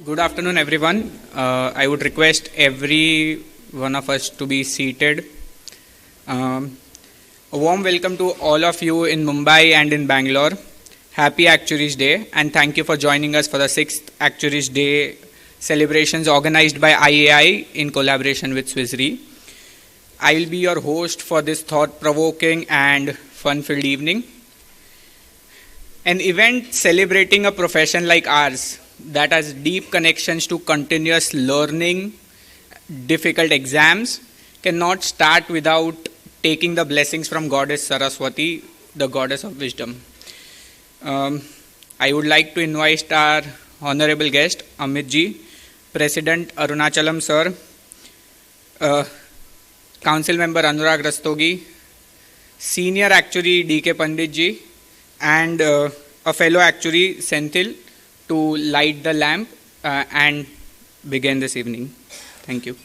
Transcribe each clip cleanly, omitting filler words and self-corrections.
Good afternoon, everyone. I would request every one of us to be seated. A warm welcome to all of you in Mumbai and in Bangalore. Happy Actuaries Day, and thank you for joining us for the 6th Actuaries Day celebrations organized by IAI in collaboration with Re. I will be your host for this thought-provoking and fun-filled evening. An event celebrating a profession like ours that has deep connections to continuous learning, difficult exams, cannot start without taking the blessings from Goddess Saraswati, the Goddess of Wisdom. I would like to invite our honorable guest, Amit ji, President Arunachalam sir, Council Member Anurag Rastogi, Senior Actuary D.K. Pandit ji, and a fellow actuary, Senthil, to light the lamp and begin this evening. Thank you.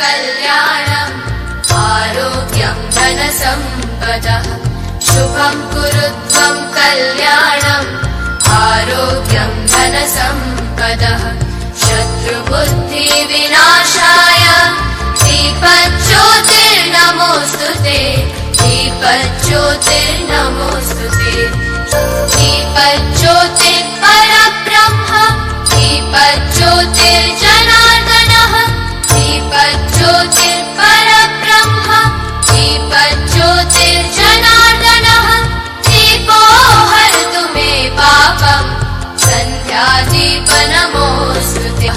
कल्याणम् आरोग्यं धनसम्पदः शुभं कुरु त्वं कल्याणम् आरोग्यं धनसम्पदः शत्रुबुद्धिविनाशाय दीपज्योतिर्नमोऽस्तुते दीपज्योतिर्नमोऽस्तुते दीपज्योतिर्परब्रह्म दीपज्योतिर्जनार्दनः दीपज्योतिर्परब्रह्म दीपज्योतिर्जनार्दनः दीपो हरतु मे पापम् सन्ध्यादीपनमोऽस्तुते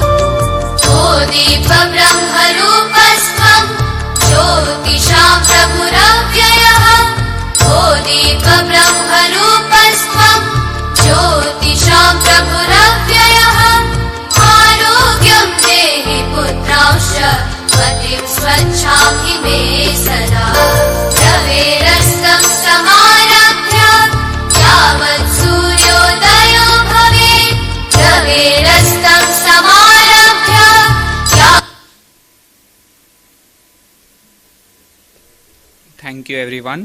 ओ दीपब्रह्मरूपस्त्वं ज्योतिषां प्रभुरव्ययः ओ दीपब्रह्मरूपस्त्वं ज्योतिषां प्रभुरव्ययः आरोग्यं देहि पुत्रांश्च मतिं स्वच्छां हि मे सदा रवेरस्तं समारभ्य यावत् सूर्योदयो भवेत् रवेरस्तं समारभ्य Thank you, everyone.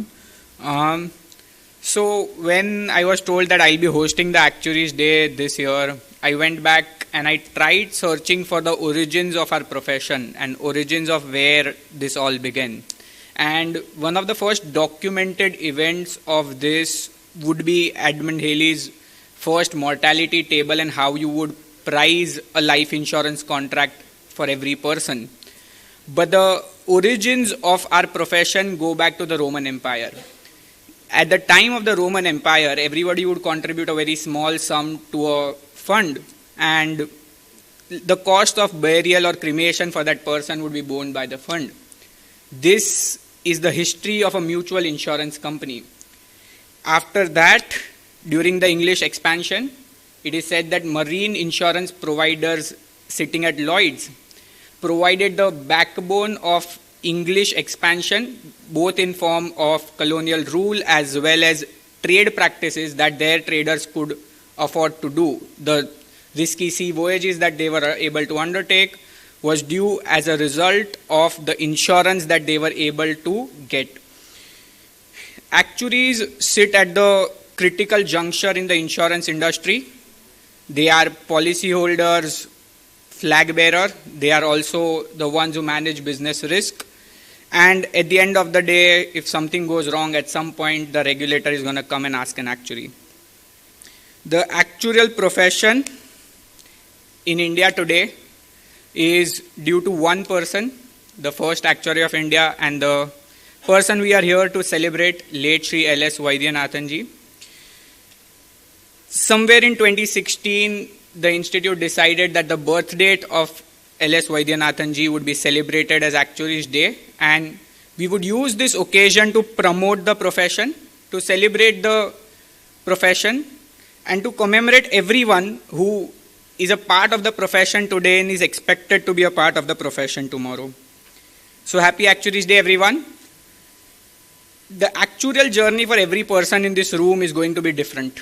So when I was told that I'll be hosting the Actuaries Day this year, I went back and I tried searching for the origins of our profession and origins of where this all began. And one of the first documented events of this would be Edmund Halley's first mortality table and how you would price a life insurance contract for every person. But the origins of our profession go back to the Roman Empire. At the time of the Roman Empire, everybody would contribute a very small sum to a fund, and the cost of burial or cremation for that person would be borne by the fund. This is the history of a mutual insurance company. After that, during the English expansion, it is said that marine insurance providers sitting at Lloyd's provided the backbone of English expansion, both in form of colonial rule as well as trade practices that their traders could afford to do. The risky sea voyages that they were able to undertake was due as a result of the insurance that they were able to get. Actuaries sit at the critical juncture in the insurance industry. They are policyholders, flag bearer. They are also the ones who manage business risk. And at the end of the day, if something goes wrong at some point, the regulator is going to come and ask an actuary. The actuarial profession in India today is due to one person, the first Actuary of India, and the person we are here to celebrate, late Shri L.S. Vaidyanathan ji. Somewhere in 2016, the institute decided that the birth date of L.S. Vaidyanathan ji would be celebrated as Actuaries Day, and we would use this occasion to promote the profession, to celebrate the profession, and to commemorate everyone who is a part of the profession today and is expected to be a part of the profession tomorrow. So happy Actuaries Day, everyone. The actuarial journey for every person in this room is going to be different.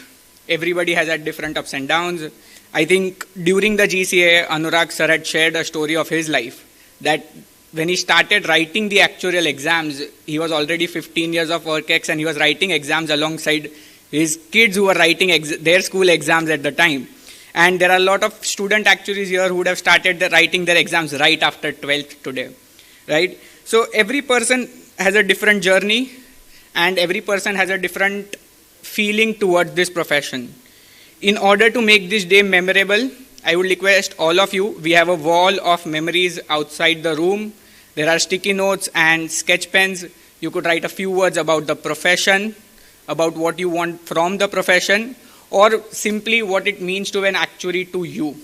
Everybody has had different ups and downs. I think during the GCA, Anurag sir had shared a story of his life, that when he started writing the actuarial exams, he was already 15 years of work ex and he was writing exams alongside his kids who were writing their school exams at the time. And there are a lot of student actuaries here who would have started writing their exams right after 12th today, right? So every person has a different journey and every person has a different feeling towards this profession. In order to make this day memorable, I would request all of you, we have a wall of memories outside the room. There are sticky notes and sketch pens. You could write a few words about the profession, about what you want from the profession, or simply what it means to be an actuary to you.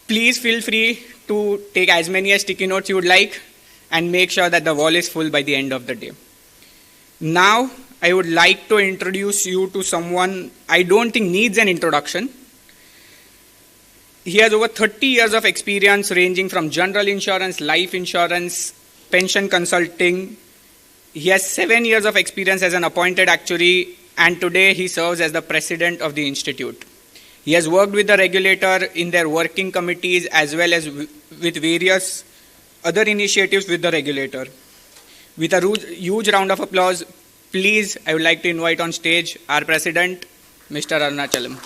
Please feel free to take as many sticky notes you would like and make sure that the wall is full by the end of the day. Now, I would like to introduce you to someone I don't think needs an introduction. He has over 30 years of experience ranging from general insurance, life insurance, pension consulting. He has 7 years of experience as an appointed actuary, and today he serves as the president of the institute. He has worked with the regulator in their working committees as well as with various other initiatives with the regulator. With a huge round of applause, please, I would like to invite on stage our president, Mr. Arunachalam.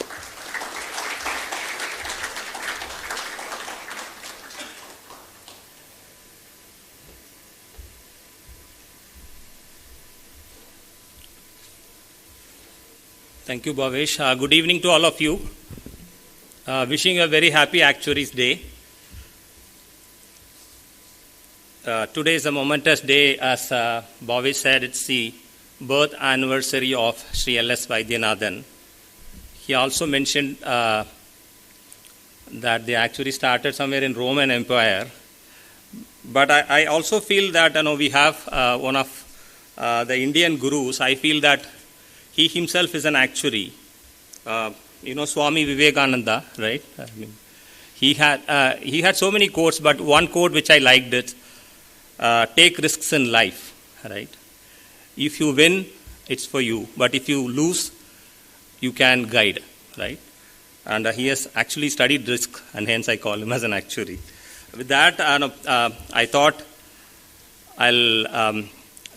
Thank you, Bhavesh. Good evening to all of you. Wishing you a very happy Actuaries Day. Today is a momentous day, as Bhavesh said. It's the birth anniversary of Shri L.S. Vaidyanathan. He also mentioned that the actuary started somewhere in Roman Empire. But I also feel that we have one of the Indian gurus. I feel that he himself is an actuary. Swami Vivekananda, right? He had so many quotes, but one quote which I liked it: take risks in life, right? If you win, it's for you, but if you lose, you can guide, right? And he has actually studied risk, and hence I call him as an actuary. With that, I thought I'll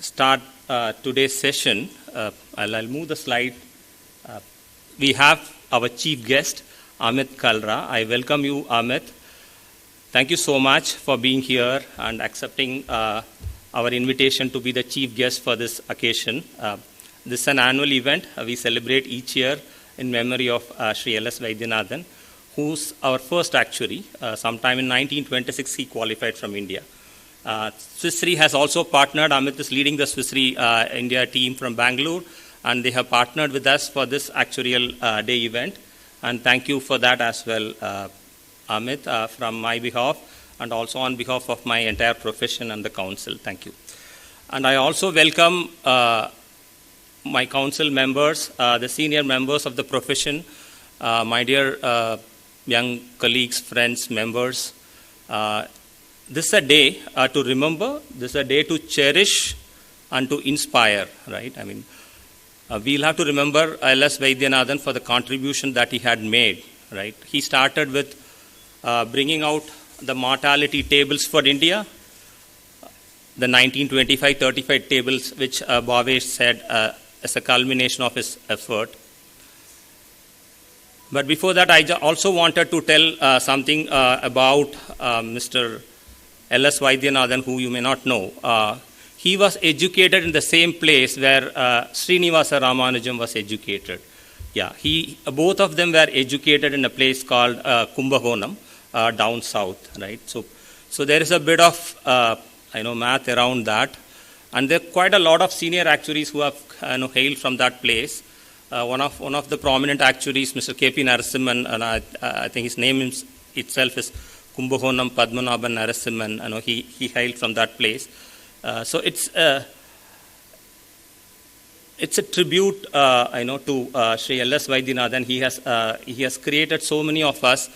start today's session. I'll move the slide. We have our chief guest, Amit Kalra. I welcome you, Amit. Thank you so much for being here and accepting our invitation to be the chief guest for this occasion. This is an annual event we celebrate each year in memory of Shri L.S. Vaidyanathan, who's our first actuary. Sometime in 1926, he qualified from India. Swiss Re has also partnered. Amit is leading the Swiss Re India team from Bangalore, and they have partnered with us for this actuarial day event. And thank you for that as well, Amit, from my behalf and also on behalf of my entire profession and the council. Thank you. And I also welcome my council members, the senior members of the profession, my dear young colleagues, friends, members. This is a day to remember, this is a day to cherish and to inspire, right? We'll have to remember L.S. Vaidyanathan for the contribution that he had made, right? He started with bringing out the mortality tables for India, the 1925-35 tables, which Bhavesh said as a culmination of his effort. But before that, I also wanted to tell something about Mr. L.S. Vaidyanathan, who you may not know. He was educated in the same place where Srinivasa Ramanujam was educated. Yeah, both of them were educated in a place called Kumbakonam, down south, right? So there is a bit of math around that, and there are quite a lot of senior actuaries who have hailed from that place. One of the prominent actuaries, Mr. K.P. Narasimhan, and I think his name itself is Kumbakonam Padmanabhan Narasimhan. He hailed from that place. So it's it's a tribute, to Shri L.S. Vaidyanathan. He has created so many of us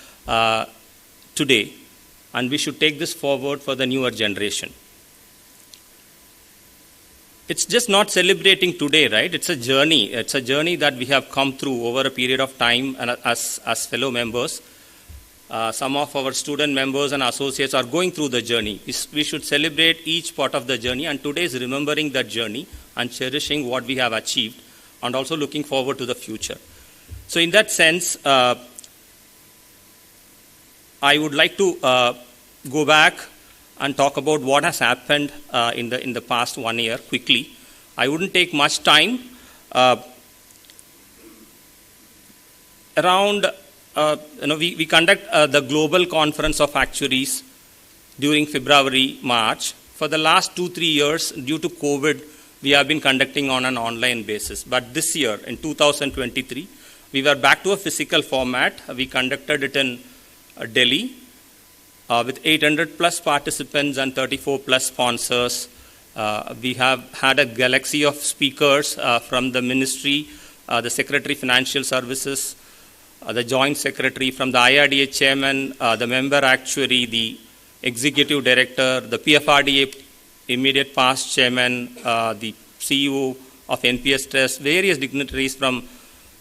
today, and we should take this forward for the newer generation. It's just not celebrating today, right? It's a journey. It's a journey that we have come through over a period of time, and as fellow members. Some of our student members and associates are going through the journey. We should celebrate each part of the journey, and today is remembering that journey and cherishing what we have achieved, and also looking forward to the future. So in that sense, I would like to go back and talk about what has happened in the past 1 year quickly. I wouldn't take much time. We conduct the global conference of actuaries during February, March. For the last 2-3 years, due to COVID, we have been conducting on an online basis. But this year, in 2023, we were back to a physical format. We conducted it in Delhi with 800 plus participants and 34 plus sponsors. We have had a galaxy of speakers from the ministry, the Secretary Financial Services, the Joint Secretary, from the IRDA Chairman, the Member Actuary, the Executive Director, the PFRDA immediate past Chairman, the CEO of NPS Trust, various dignitaries from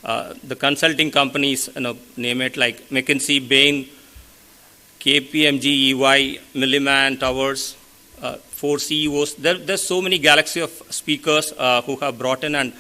the consulting companies, name it like McKinsey, Bain, KPMG, EY, Milliman, Towers, 4 CEOs. There's so many galaxy of speakers who have brought in, and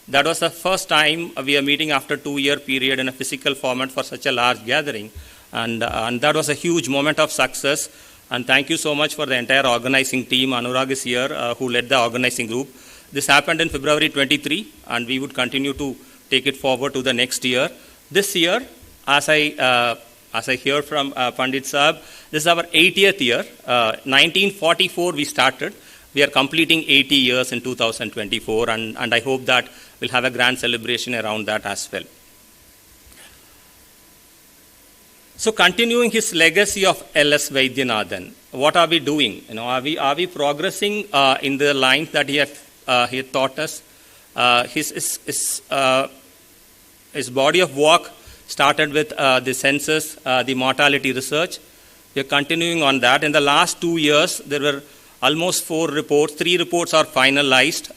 that was the first time we are meeting after 2-year period in a physical format for such a large gathering. And that was a huge moment of success. And thank you so much for the entire organizing team. Anurag is here, who led the organizing group. This happened in February 23, and we would continue to take it forward to the next year. This year, as I hear from Pandit Saab, this is our 80th year. 1944 we started. We are completing 80 years in 2024, and I hope that we'll have a grand celebration around that as well. So continuing his legacy of L.S. Vaidyanathan, what are we doing? Are we progressing in the lines that he had taught us? His body of work started with the census, the mortality research. We are continuing on that. In the last 2 years, there were almost 4 reports. 3 reports are finalized,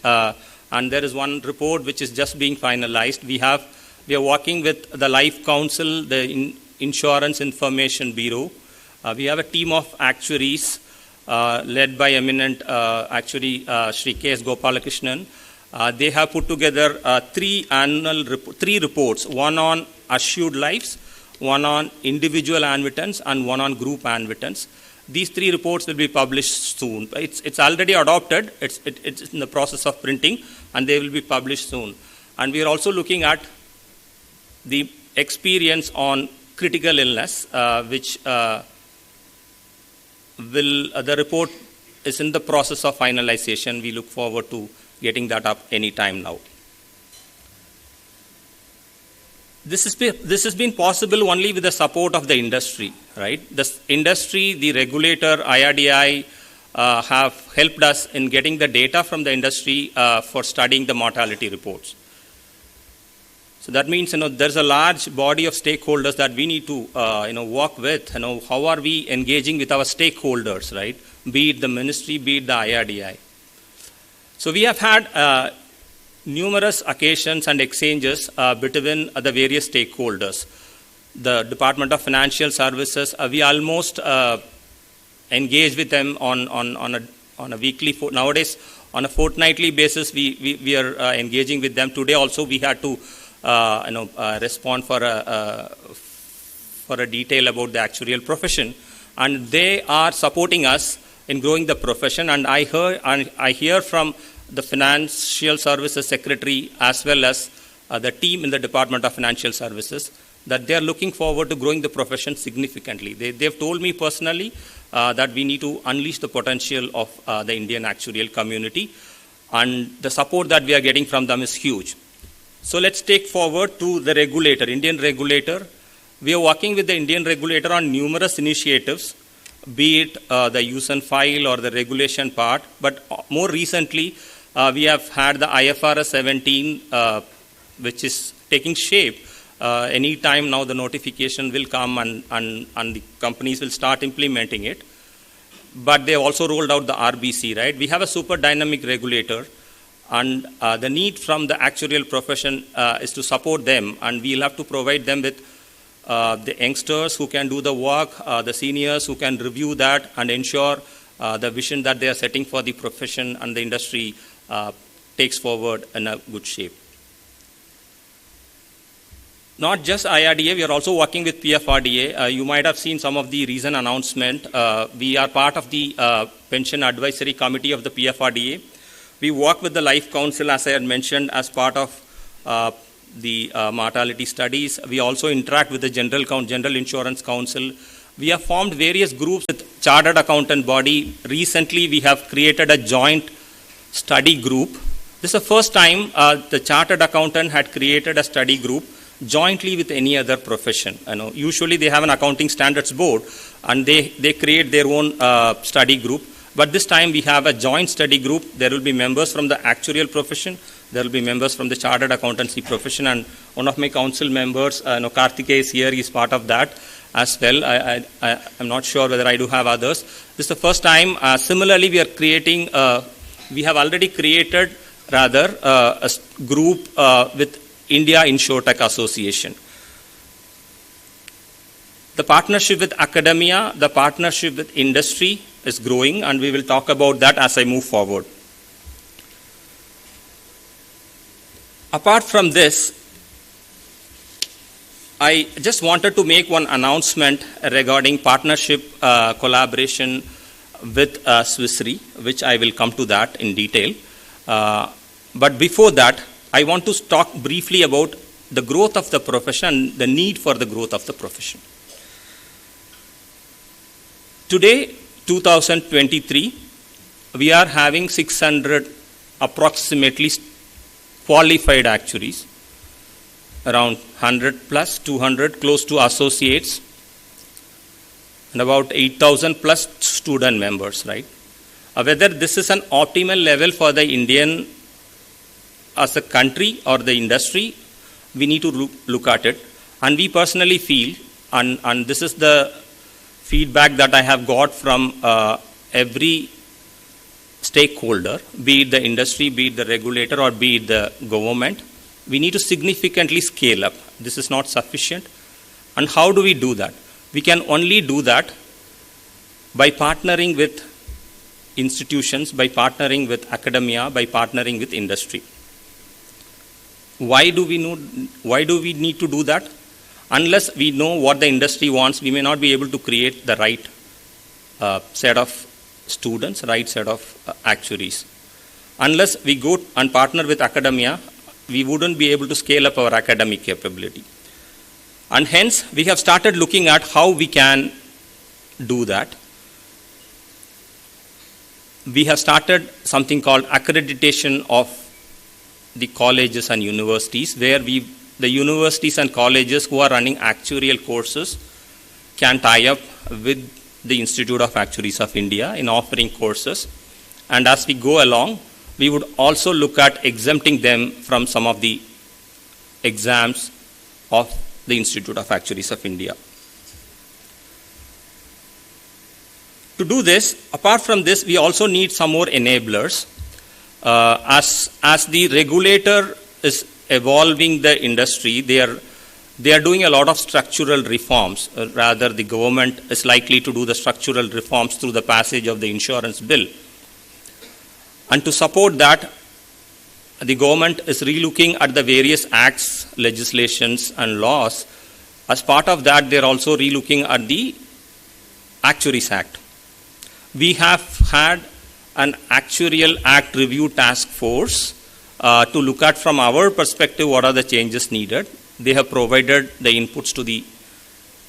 and there is 1 report which is just being finalized. We are working with the Life Council, the Insurance Information Bureau. We have a team of actuaries led by eminent actuary Shri K.S. Gopalakrishnan. They have put together 3 reports, 1 on assured lives, 1 on individual annuitants, and 1 on group annuitants. These 3 reports will be published soon. It's already adopted. It's in the process of printing, and they will be published soon. And we are also looking at the experience on critical illness, which the report is in the process of finalization. We look forward to getting that up any time now. This has been possible only with the support of the industry, right? The industry, the regulator, IRDI, have helped us in getting the data from the industry for studying the mortality reports. So that means, there's a large body of stakeholders that we need to, work with. How are we engaging with our stakeholders, right? Be it the ministry, be it the IRDI. So we have had numerous occasions and exchanges between the various stakeholders. The Department of Financial Services, we almost engage with them on a weekly, nowadays on a fortnightly basis. We are engaging with them. Today also we had to respond for a detail about the actuarial profession, and they are supporting us in growing the profession. And I hear from the Financial Services Secretary as well as the team in the Department of Financial Services that they are looking forward to growing the profession significantly. They've told me personally that we need to unleash the potential of the Indian actuarial community, and the support that we are getting from them is huge. So let's take forward to the regulator, Indian regulator. We are working with the Indian regulator on numerous initiatives, be it the use and file or the regulation part, but more recently we have had the IFRS 17, which is taking shape. Any time now the notification will come and the companies will start implementing it. But they also rolled out the RBC, right? We have a super dynamic regulator, and the need from the actuarial profession is to support them, and we'll have to provide them with the youngsters who can do the work, the seniors who can review that and ensure the vision that they are setting for the profession and the industry takes forward in a good shape. Not just IRDA, we are also working with PFRDA. You might have seen some of the recent announcement. We are part of the Pension Advisory Committee of the PFRDA. We work with the Life Council, as I had mentioned, as part of the mortality studies. We also interact with the General Insurance Council. We have formed various groups with Chartered Accountant body. Recently, we have created a joint study group. This is the first time the Chartered Accountant had created a study group jointly with any other profession. Usually they have an accounting standards board and they create their own study group. But this time we have a joint study group. There will be members from the actuarial profession. There will be members from the chartered accountancy profession. And one of my council members, Karthikeya is here. He is part of that as well. I'm not sure whether I do have others. This is the first time. Similarly, we are creating, we have already created rather a group with India InsurTech Association. The partnership with academia, the partnership with industry is growing, and we will talk about that as I move forward. Apart from this, I just wanted to make one announcement regarding partnership collaboration with Swiss Re, which I will come to that in detail. But before that, I want to talk briefly about the growth of the profession, the need for the growth of the profession. Today, 2023, we are having 600 approximately qualified actuaries, around 100 plus, 200 close to associates, and about 8,000 plus student members, right? Whether this is an optimal level for the Indian as a country or the industry, we need to look at it. And we personally feel, and this is the feedback that I have got from every stakeholder, be it the industry, be it the regulator, or be it the government, we need to significantly scale up. This is not sufficient. And how do we do that? We can only do that by partnering with institutions, by partnering with academia, by partnering with industry. Why do we need to do that? Unless we know what the industry wants, we may not be able to create the right set of students, right set of actuaries. Unless we go and partner with academia, we wouldn't be able to scale up our academic capability. And hence, we have started looking at how we can do that. We have started something called accreditation of the colleges and universities, where the universities and colleges who are running actuarial courses can tie up with the Institute of Actuaries of India in offering courses. And as we go along, we would also look at exempting them from some of the exams of the Institute of Actuaries of India. To do this, apart from this, we also need some more enablers. As the regulator is evolving the industry, they are doing a lot of structural reforms. Rather, the government is likely to do the structural reforms through the passage of the insurance bill. And to support that, the government is relooking at the various acts, legislations, and laws. As part of that, they are also relooking at the Actuaries Act. We have had an Actuarial Act Review Task Force to look at from our perspective what are the changes needed. They have provided the inputs to the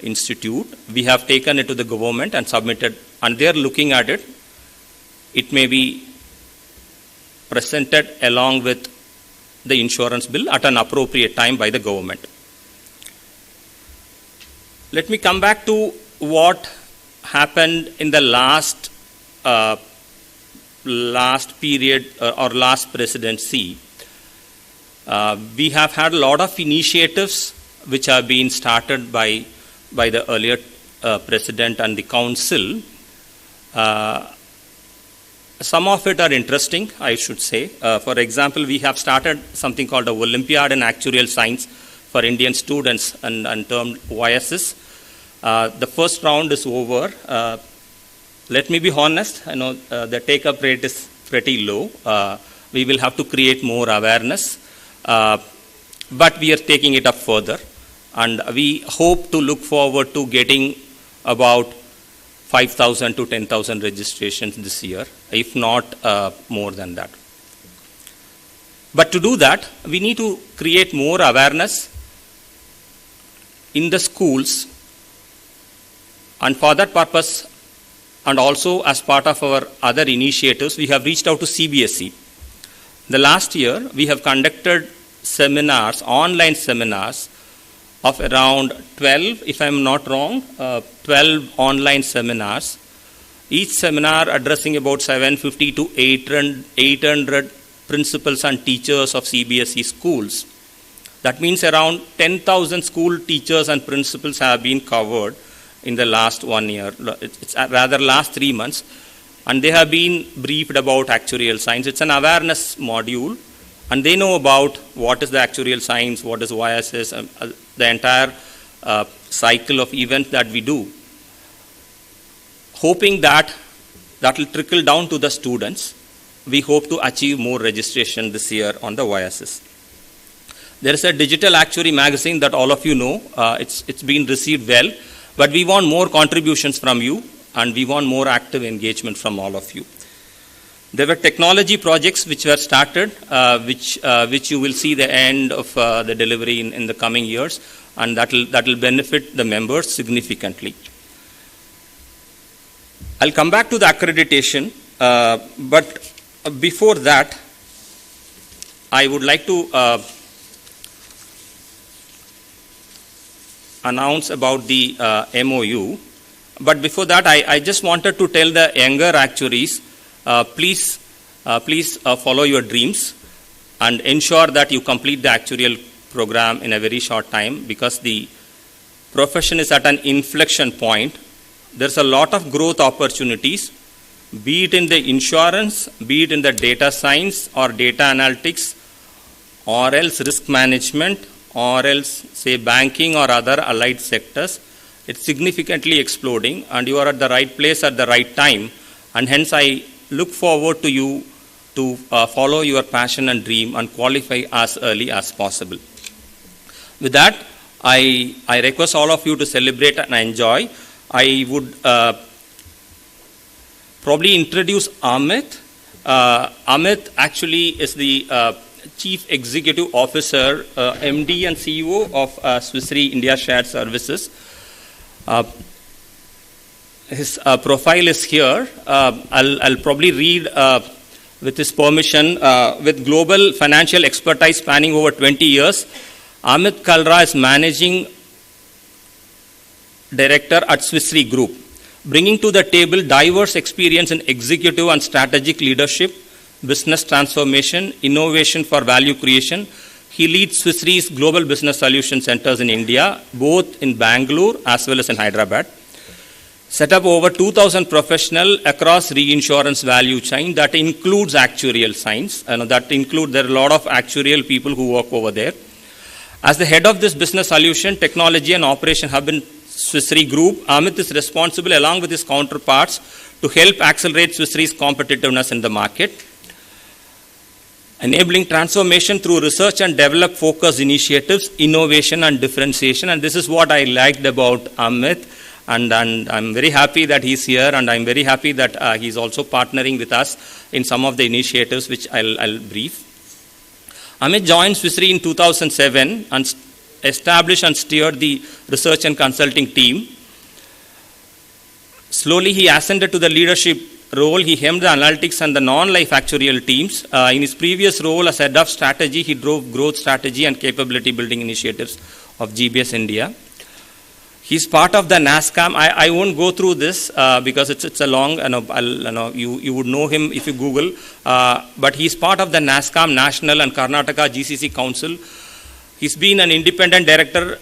institute. We have taken it to the government and submitted, and they are looking at it. It may be presented along with the insurance bill at an appropriate time by the government. Let me come back to what happened in the last last period or last presidency, we have had a lot of initiatives which have been started by the earlier president and the council. Some of it are interesting, I should say. For example, we have started something called the Olympiad in Actuarial Science for Indian students and termed YSS. The first round is over. Let me be honest, I know the take-up rate is pretty low. We will have to create more awareness, but we are taking it up further. And we hope to look forward to getting about 5,000 to 10,000 registrations this year, if not more than that. But to do that, we need to create more awareness in the schools. And for that purpose, and also as part of our other initiatives, we have reached out to CBSE. The last year, we have conducted seminars, online seminars, of around 12, if I'm not wrong, 12 online seminars. Each seminar addressing about 750 to 800 principals and teachers of CBSE schools. That means around 10,000 school teachers and principals have been covered in the last 1 year, it's rather last 3 months, and they have been briefed about actuarial science. It's an awareness module, and they know about what is the actuarial science, what is YSS, the entire cycle of events that we do. Hoping that will trickle down to the students, we hope to achieve more registration this year on the YSS. There is a digital actuary magazine that all of you know. It's been received well, but we want more contributions from you, and we want more active engagement from all of you. There were technology projects which were started, which you will see the end of the delivery in the coming years, and that will benefit the members significantly. I'll come back to the accreditation, but before that, I would like to announce about the MOU. But before that, I just wanted to tell the younger actuaries, please follow your dreams and ensure that you complete the actuarial program in a very short time, because the profession is at an inflection point. There's a lot of growth opportunities, be it in the insurance, be it in the data science or data analytics, or else risk management, or else say banking or other allied sectors. It's significantly exploding, and you are at the right place at the right time, and hence I look forward to you to follow your passion and dream and qualify as early as possible. With that, I request all of you to celebrate and enjoy. I would probably introduce Amit. Amit actually is the Chief Executive Officer, MD and CEO of Swiss Re India Shared Services. His profile is here. I'll probably read with his permission. With global financial expertise spanning over 20 years, Amit Kalra is Managing Director at Swiss Re Group, bringing to the table diverse experience in executive and strategic leadership, business transformation, innovation for value creation. He leads Swiss Re's global business solution centers in India, both in Bangalore as well as in Hyderabad. Set up over 2,000 professionals across reinsurance value chain. That includes actuarial science. There are a lot of actuarial people who work over there. As the head of this business solution, technology and operation hub in Swiss Re Group, Amit is responsible along with his counterparts to help accelerate Swiss Re's competitiveness in the market, enabling transformation through research and develop focused initiatives, innovation and differentiation. And this is what I liked about Amit. And I'm very happy that he's here, and I'm very happy that he's also partnering with us in some of the initiatives which I'll brief. Amit joined Swiss Re in 2007 and established and steered the research and consulting team. Slowly he ascended to the leadership role. He hemmed the analytics and the non-life actuarial teams. In his previous role as head of strategy, he drove growth strategy and capability building initiatives of GBS India. He's part of the NASCAM. I won't go through this because it's a long, you would know him if you Google. But he's part of the NASCAM National and Karnataka GCC Council. He's been an independent director,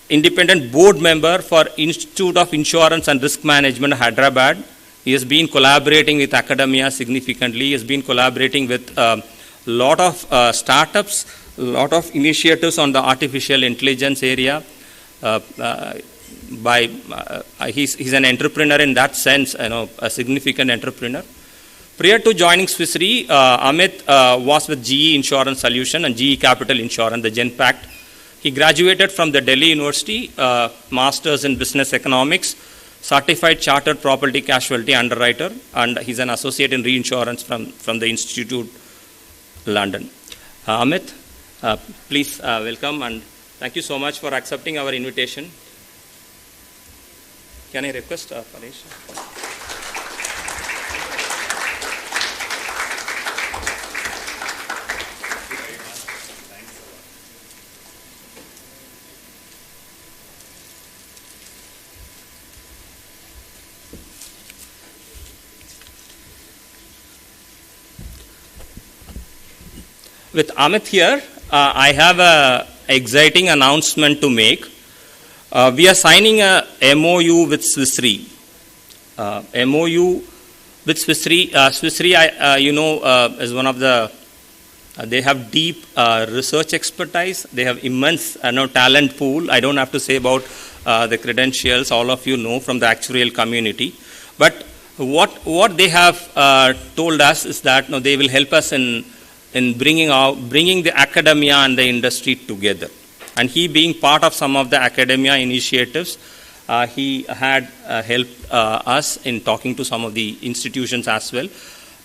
independent board member for Institute of Insurance and Risk Management, Hyderabad. He has been collaborating with academia significantly. He has been collaborating with a lot of startups, a lot of initiatives on the artificial intelligence area. He's an entrepreneur in that sense, a significant entrepreneur. Prior to joining Swiss Re, Amit was with GE Insurance Solution and GE Capital Insurance, the GenPact. He graduated from the Delhi University, Masters in Business Economics, Certified Chartered Property Casualty Underwriter, and he's an associate in reinsurance from the Institute, London. Amit, please welcome, and thank you so much for accepting our invitation. Can I request Paresh? With Amit here, I have an exciting announcement to make. We are signing a MOU with Swiss Re. MOU with Swiss Re. Swiss Re, is one of the, they have deep research expertise. They have immense talent pool. I don't have to say about the credentials. All of you know from the actuarial community. But what they have told us is that they will help us in bringing the academia and the industry together. And he being part of some of the academia initiatives, he had helped us in talking to some of the institutions as well.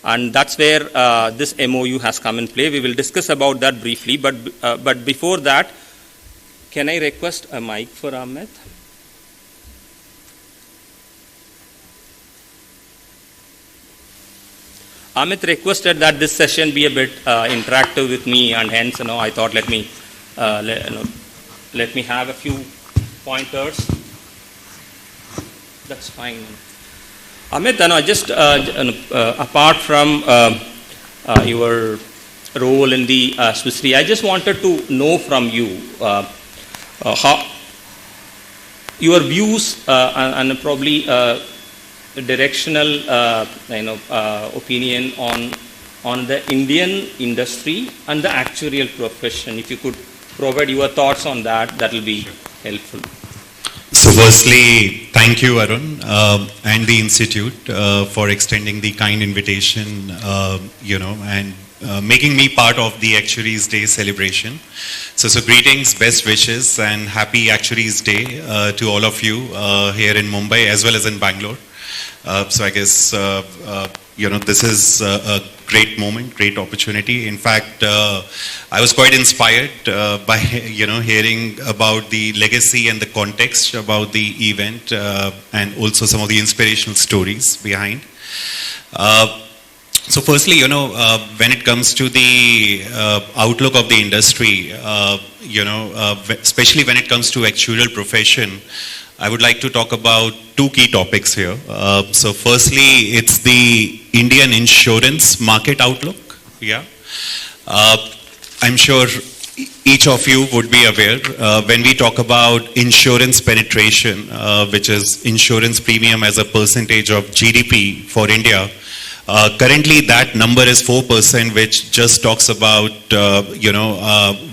And that's where this MOU has come in play. We will discuss about that briefly. But before that, can I request a mic for Amit? Amit requested that this session be a bit interactive with me, and hence, I thought let me have a few pointers. That's fine. Amit, just apart from your role in the Swiss Re, I just wanted to know from you how your views and probably directional opinion on the Indian industry and the actuarial profession. If you could provide your thoughts on that, that will be helpful. So firstly, thank you, Arun, and the Institute for extending the kind invitation, and making me part of the Actuaries Day celebration. So greetings, best wishes, and happy Actuaries Day to all of you here in Mumbai as well as in Bangalore. So I guess, this is a great moment, great opportunity. In fact, I was quite inspired by, hearing about the legacy and the context about the event and also some of the inspirational stories behind. So firstly, when it comes to the outlook of the industry, especially when it comes to actuarial profession, I would like to talk about two key topics here. So firstly, it's the Indian insurance market outlook. Yeah. I'm sure each of you would be aware when we talk about insurance penetration, which is insurance premium as a percentage of GDP for India. Currently, that number is 4%, which just talks about,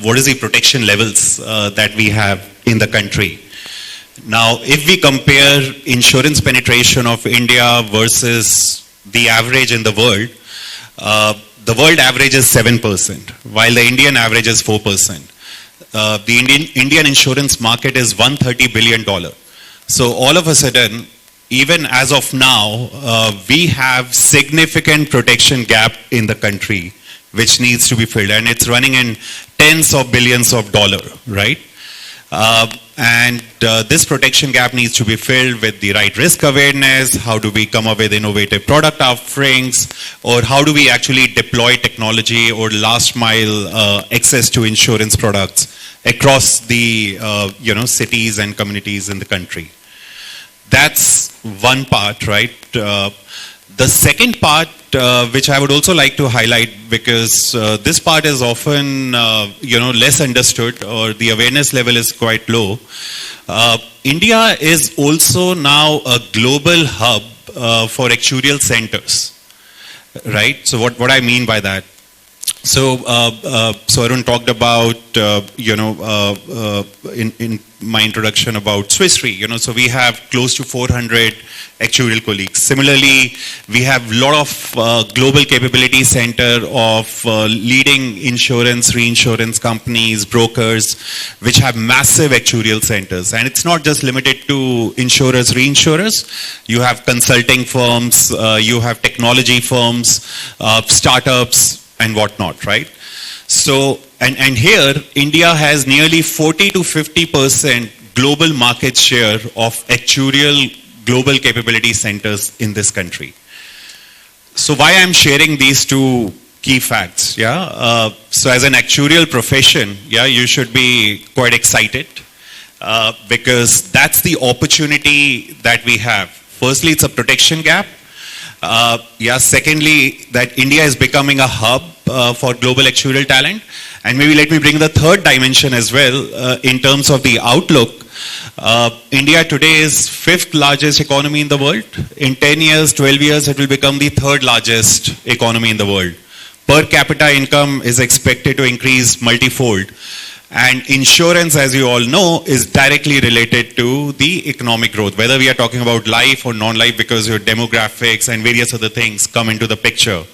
what is the protection levels that we have in the country. Now, if we compare insurance penetration of India versus the average in the world average is 7%, while the Indian average is 4%. The Indian insurance market is $130 billion. So all of a sudden, even as of now, we have significant protection gap in the country, which needs to be filled, and it's running in tens of billions of dollars, right? This protection gap needs to be filled with the right risk awareness. How do we come up with innovative product offerings, or how do we actually deploy technology or last mile access to insurance products across the cities and communities in the country? That's one part, right? The second part, which I would also like to highlight, because this part is often less understood, or the awareness level is quite low. India is also now a global hub for actuarial centers, right? So what I mean by that? So Arun talked about, in my introduction about Swiss Re, so we have close to 400 actuarial colleagues. Similarly, we have a lot of global capability center of leading insurance, reinsurance companies, brokers, which have massive actuarial centers. And it's not just limited to insurers, reinsurers. You have consulting firms, you have technology firms, startups, and whatnot, right? So, and here, India has nearly 40 to 50% global market share of actuarial global capability centers in this country. So why I'm sharing these two key facts, yeah? So as an actuarial profession, yeah, you should be quite excited because that's the opportunity that we have. Firstly, it's a protection gap. Secondly, that India is becoming a hub for global actuarial talent. And maybe let me bring the third dimension as well in terms of the outlook. India today is fifth largest economy in the world. In 10 years, 12 years, it will become the third largest economy in the world. Per capita income is expected to increase multifold. And insurance, as you all know, is directly related to the economic growth, whether we are talking about life or non-life, because your demographics and various other things come into the picture.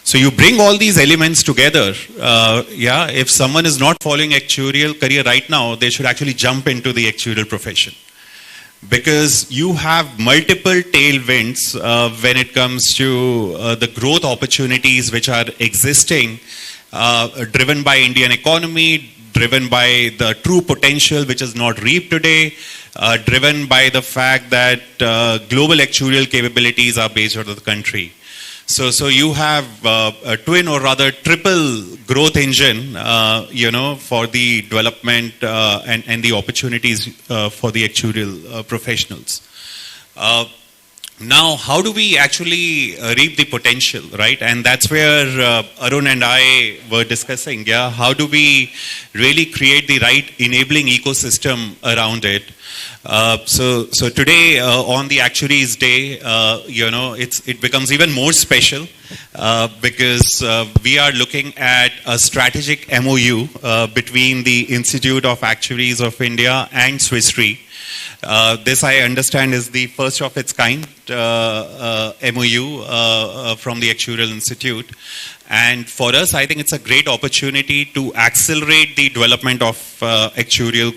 So you bring all these elements together. If someone is not following actuarial career right now, they should actually jump into the actuarial profession. Because you have multiple tailwinds when it comes to the growth opportunities which are existing, driven by Indian economy, driven by the true potential which is not reaped today, driven by the fact that global actuarial capabilities are based out of the country. So you have a twin or rather triple growth engine, for the development and the opportunities for the actuarial professionals. Now, how do we actually reap the potential, right? And that's where Arun and I were discussing, how do we really create the right enabling ecosystem around it? So today on the Actuaries Day, it becomes even more special because we are looking at a strategic MOU between the Institute of Actuaries of India and Swiss Re. This, I understand, is the first of its kind MOU from the Actuarial Institute. And for us, I think it's a great opportunity to accelerate the development of actuarial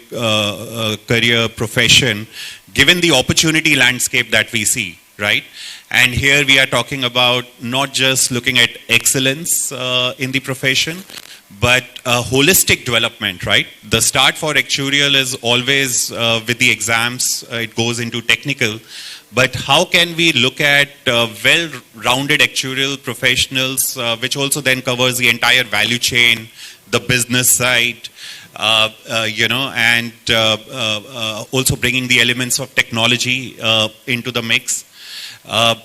career profession, given the opportunity landscape that we see, right? And here we are talking about not just looking at excellence in the profession, but holistic development, right? The start for actuarial is always with the exams, it goes into technical. But how can we look at well-rounded actuarial professionals, which also then covers the entire value chain, the business side, and also bringing the elements of technology into the mix.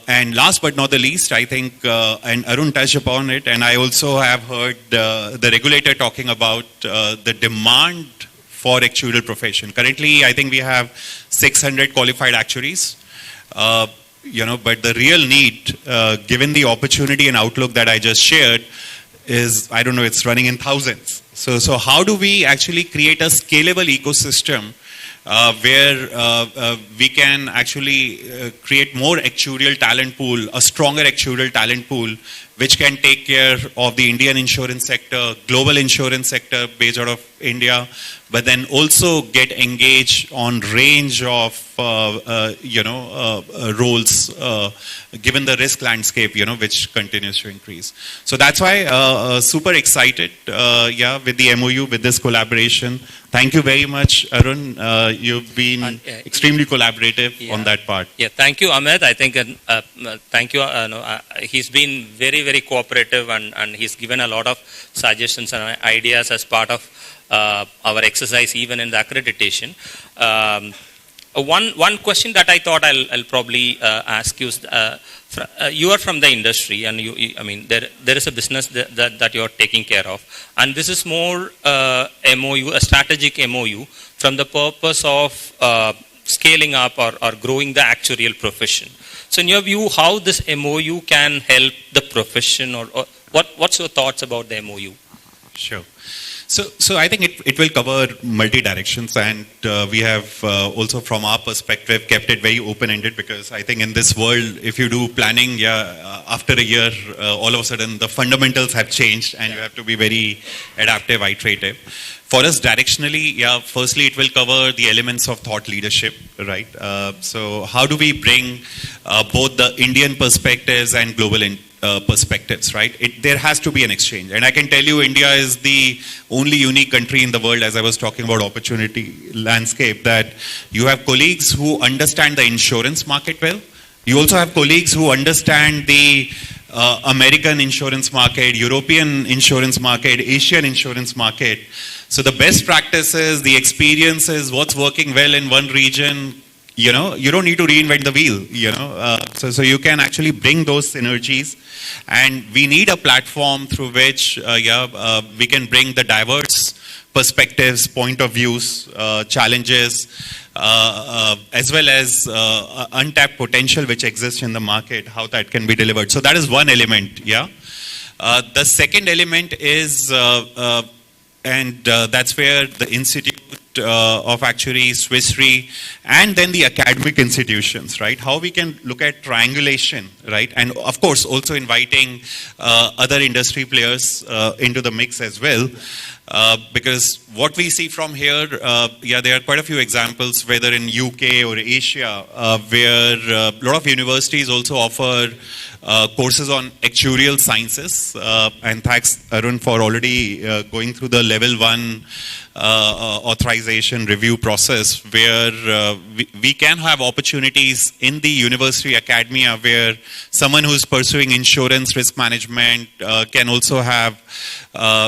And last but not the least, I think, and Arun touched upon it, and I also have heard the regulator talking about the demand for actuarial profession. Currently, I think we have 600 qualified actuaries. But the real need, given the opportunity and outlook that I just shared, is, I don't know, it's running in thousands. So how do we actually create a scalable ecosystem where we can actually create more actuarial talent pool, a stronger actuarial talent pool, which can take care of the Indian insurance sector, global insurance sector based out of India, but then also get engaged on range of roles given the risk landscape which continues to increase. So that's why super excited with the MOU, with this collaboration. Thank you very much, Arun. You've been extremely collaborative on that part. Yeah, thank you, Ahmed. I think thank you. He's been very, very cooperative, and he's given a lot of suggestions and ideas as part of our exercise, even in the accreditation. One question that I thought I'll probably ask you is, you are from the industry, and I mean there is a business that you're taking care of, and this is more MOU, a strategic MOU, from the purpose of scaling up or growing the actuarial profession. So in your view, how this MOU can help the profession, or what's your thoughts about the MOU? Sure. So I think it will cover multi-directions, and we have also from our perspective kept it very open-ended, because I think in this world, if you do planning, after a year, all of a sudden the fundamentals have changed and you have to be very adaptive, iterative. For us directionally, firstly it will cover the elements of thought leadership, right? So how do we bring both the Indian perspectives and global perspectives, right? There has to be an exchange. And I can tell you, India is the only unique country in the world, as I was talking about opportunity landscape, that you have colleagues who understand the insurance market well. You also have colleagues who understand the American insurance market, European insurance market, Asian insurance market. So the best practices, the experiences, what's working well in one region, you don't need to reinvent the wheel, so you can actually bring those synergies, and we need a platform through which we can bring the diverse perspectives, point of views, challenges, as well as untapped potential which exists in the market, how that can be delivered. So that is one element. The second element is and that's where the Institute of Actuaries, Shri, and then the academic institutions, right? How we can look at triangulation, right? And of course, also inviting other industry players into the mix as well. Because what we see from here, there are quite a few examples, whether in UK or Asia, where a lot of universities also offer courses on actuarial sciences. And thanks, Arun, for already going through the level 1 authorization review process, where we can have opportunities in the university academia where someone who's pursuing insurance risk management can also have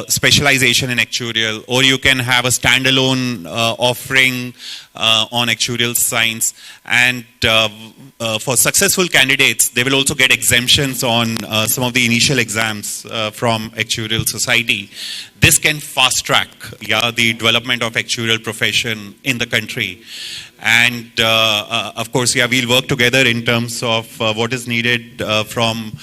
specialization in actuarial, or you can have a standalone offering on actuarial science. And for successful candidates, they will also get exemptions on some of the initial exams from Actuarial Society. This can fast track the development of actuarial profession in the country. And of course, we'll work together in terms of what is needed from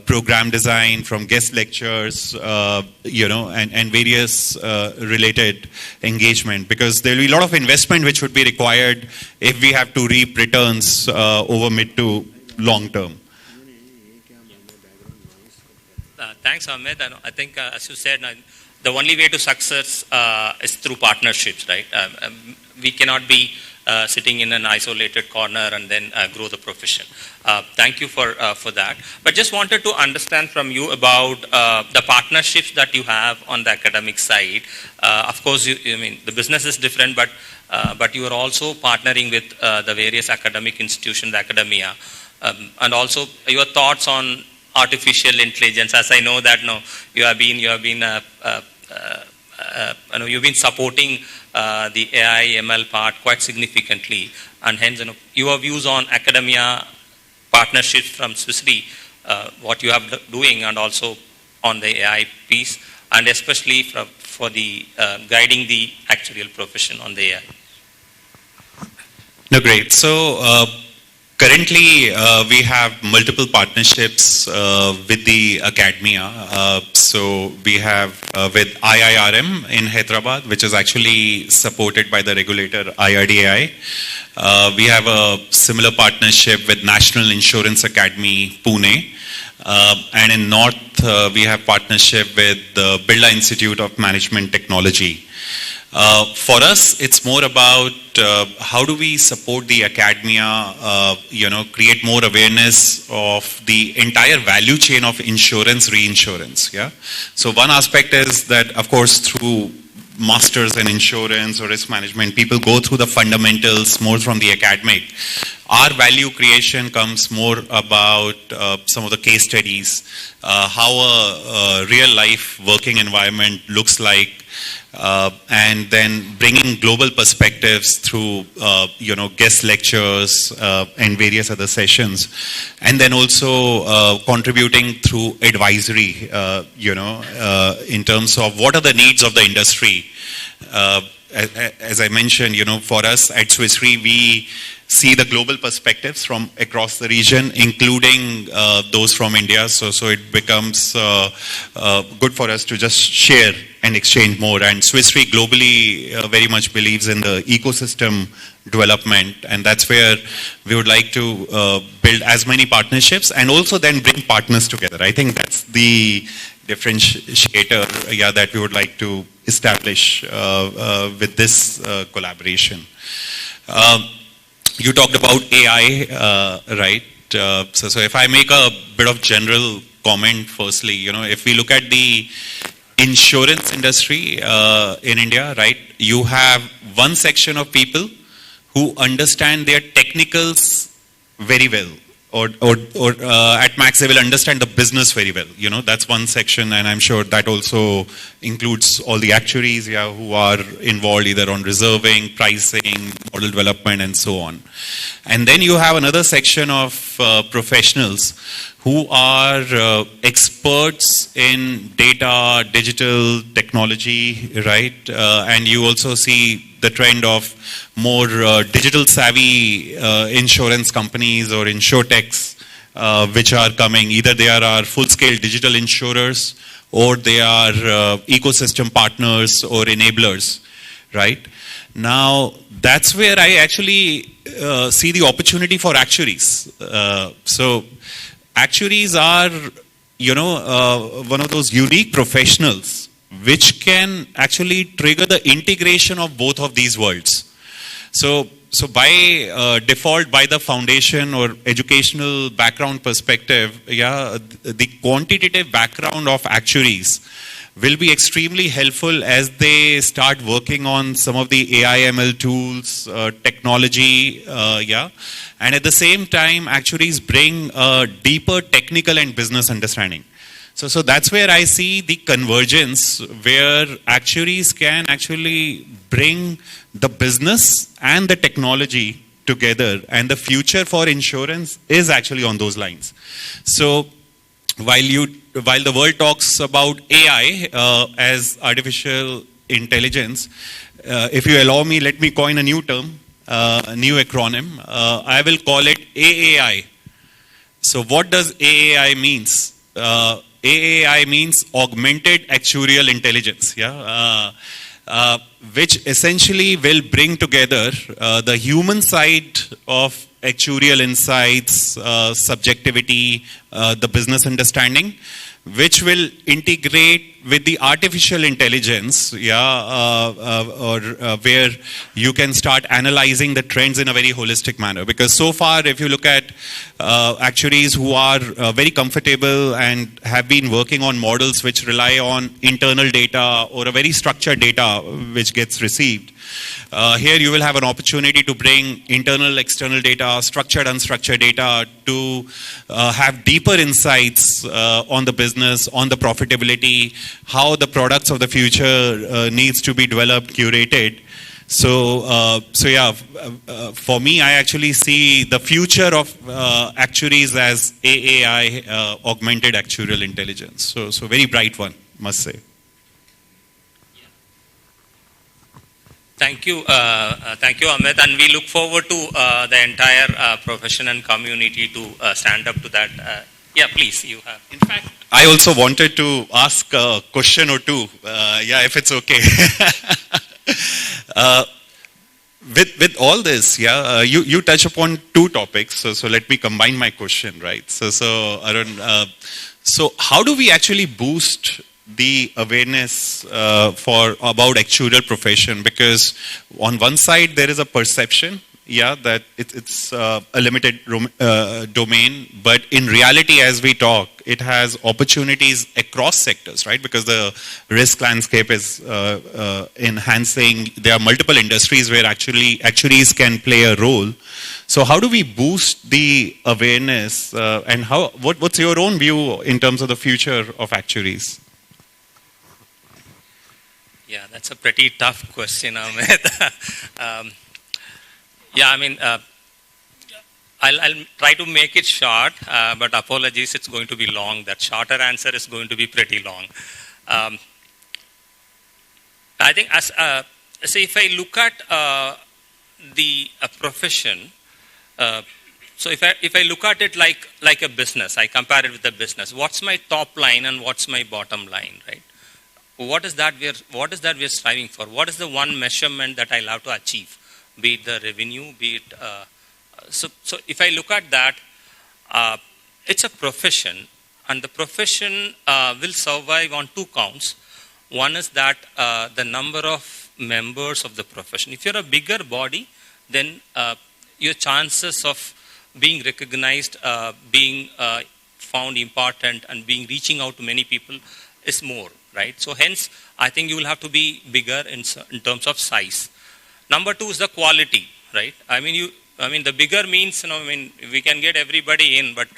program design, from guest lectures, and various related engagement, because there will be a lot of investment which would be required if we have to reap returns over mid to long term. Thanks, Ahmed. I think, as you said, the only way to success is through partnerships, right? We cannot be sitting in an isolated corner and then grow the profession. Thank you for that. But just wanted to understand from you about the partnerships that you have on the academic side. Of course, the business is different, but you are also partnering with the various academic institutions, academia, and also your thoughts on artificial intelligence. As I know that you've been supporting the AI ML part quite significantly, and hence your views on academia partnerships from Shri, what you are doing, and also on the AI piece, and especially for the guiding the actuarial profession on the AI. No, great. So currently we have multiple partnerships with the academia. So we have with IIRM in Hyderabad, which is actually supported by the regulator IRDAI. We have a similar partnership with National Insurance Academy, Pune. And in North, we have partnership with the Birla Institute of Management Technology. For us, it's more about how do we support the academia, create more awareness of the entire value chain of insurance, reinsurance. Yeah. So one aspect is that, of course, through masters in insurance or risk management, people go through the fundamentals more from the academic. Our value creation comes more about some of the case studies, how a real life working environment looks like, and then bringing global perspectives through guest lectures and various other sessions, and then also contributing through advisory, in terms of what are the needs of the industry. As I mentioned, for us at Swiss Re, we see the global perspectives from across the region, including those from India. So it becomes good for us to just share and exchange more. And Swiss Re globally very much believes in the ecosystem development, and that's where we would like to build as many partnerships and also then bring partners together. I think that's the differentiator, that we would like to establish with this collaboration. You talked about AI, right? So if I make a bit of general comment firstly, if we look at the insurance industry in India, right, you have one section of people who understand their technicals very well, or at max they will understand the business very well. That's one section, and I'm sure that also includes all the actuaries, who are involved either on reserving, pricing, model development, and so on. And then you have another section of professionals who are experts in data, digital technology, right? And you also see the trend of more digital savvy insurance companies or insurtechs which are coming. Either they are our full-scale digital insurers or they are ecosystem partners or enablers, right? Now, that's where I actually see the opportunity for actuaries. So actuaries are, one of those unique professionals which can actually trigger the integration of both of these worlds. So by default, by the foundation or educational background perspective, the quantitative background of actuaries will be extremely helpful as they start working on some of the AI ML tools, technology, and at the same time, actuaries bring a deeper technical and business understanding. So that's where I see the convergence, where actuaries can actually bring the business and the technology together, and the future for insurance is actually on those lines. So while the world talks about AI as artificial intelligence, if you allow me, let me coin a new term, a new acronym. I will call it AAI. So what does AAI means? AAI means augmented actuarial intelligence, which essentially will bring together the human side of actuarial insights, subjectivity, the business understanding, which will integrate with the artificial intelligence, where you can start analyzing the trends in a very holistic manner. Because so far, if you look at actuaries who are very comfortable and have been working on models which rely on internal data or a very structured data which gets received, here you will have an opportunity to bring internal, external data, structured, unstructured data to have deeper insights on the business, on the profitability, how the products of the future needs to be developed, curated. So for me, I actually see the future of actuaries as AAI, augmented actuarial intelligence. So very bright one, must say. Thank you, Amit, and we look forward to the entire profession and community to stand up to that. Please, you have. In fact, I also wanted to ask a question or two, if it's okay. with all this, you touch upon two topics. So let me combine my question, right? So Arun, so how do we actually boost the awareness for about actuarial profession? Because on one side there is a perception, that it's a limited domain, but in reality, as we talk, it has opportunities across sectors, right? Because the risk landscape is enhancing. There are multiple industries where actually actuaries can play a role. So how do we boost the awareness, and what's your own view in terms of the future of actuaries? Yeah, that's a pretty tough question, Ahmed. Yeah, I mean, I'll try to make it short, but apologies, it's going to be long. That shorter answer is going to be pretty long. I think so if I look at the profession, so if I look at it like a business, I compare it with a business. What's my top line and what's my bottom line, right? What is that we're striving for? What is the one measurement that I'll have to achieve? Be it the revenue, be it so if I look at that, it's a profession, and the profession will survive on two counts. One is that the number of members of the profession. If you're a bigger body, then your chances of being recognized, being found important, and reaching out to many people is more, right? So hence, I think you will have to be bigger in terms of size. Number two is the quality, right? I mean, the bigger means, we can get everybody in, but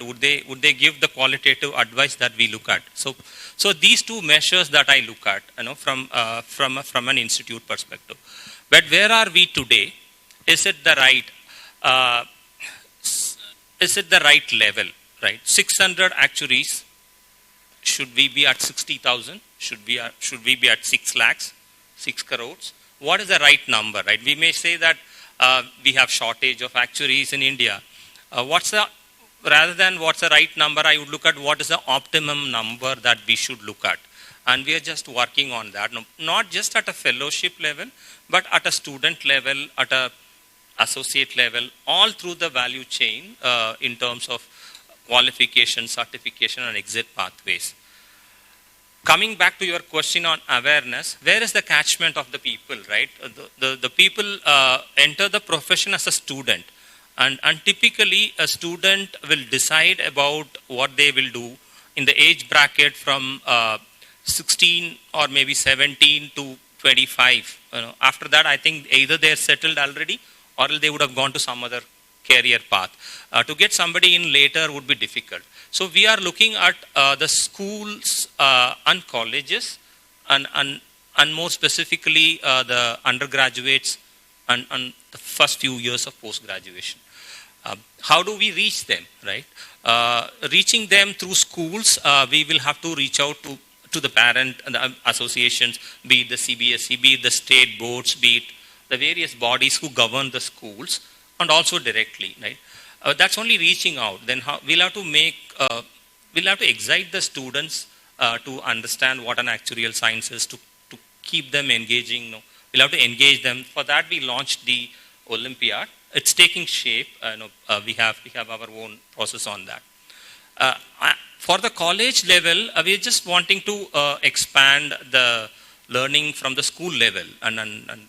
would they give the qualitative advice that we look at? So these two measures that I look at, from an institute perspective. But where are we today? Is it the right level, right? 600 actuaries. Should we be at 60,000? Should we be at 6 lakhs, 6 crores? What is the right number, right? We may say that we have shortage of actuaries in India. Rather than what's the right number, I would look at what is the optimum number that we should look at. And we are just working on that. Not just at a fellowship level, but at a student level, at a associate level, all through the value chain in terms of qualification, certification, and exit pathways. Coming back to your question on awareness, where is the catchment of the people, right? The people enter the profession as a student. And typically, a student will decide about what they will do in the age bracket from 16 or maybe 17 to 25. After that, I think either they're settled already or they would have gone to some other career path. To get somebody in later would be difficult. So we are looking at the schools and colleges and more specifically the undergraduates and the first few years of post-graduation. How do we reach them, right? Reaching them through schools, we will have to reach out to the parent and the associations, be it the CBSE, be it the state boards, be it the various bodies who govern the schools, and also directly, right? That's only reaching out. Then we'll have to excite the students to understand what an actuarial science is, to keep them engaging. We'll have to engage them. For that, we launched the Olympiad. It's taking shape. We have our own process on that. For the college level, we're just wanting to expand the learning from the school level. And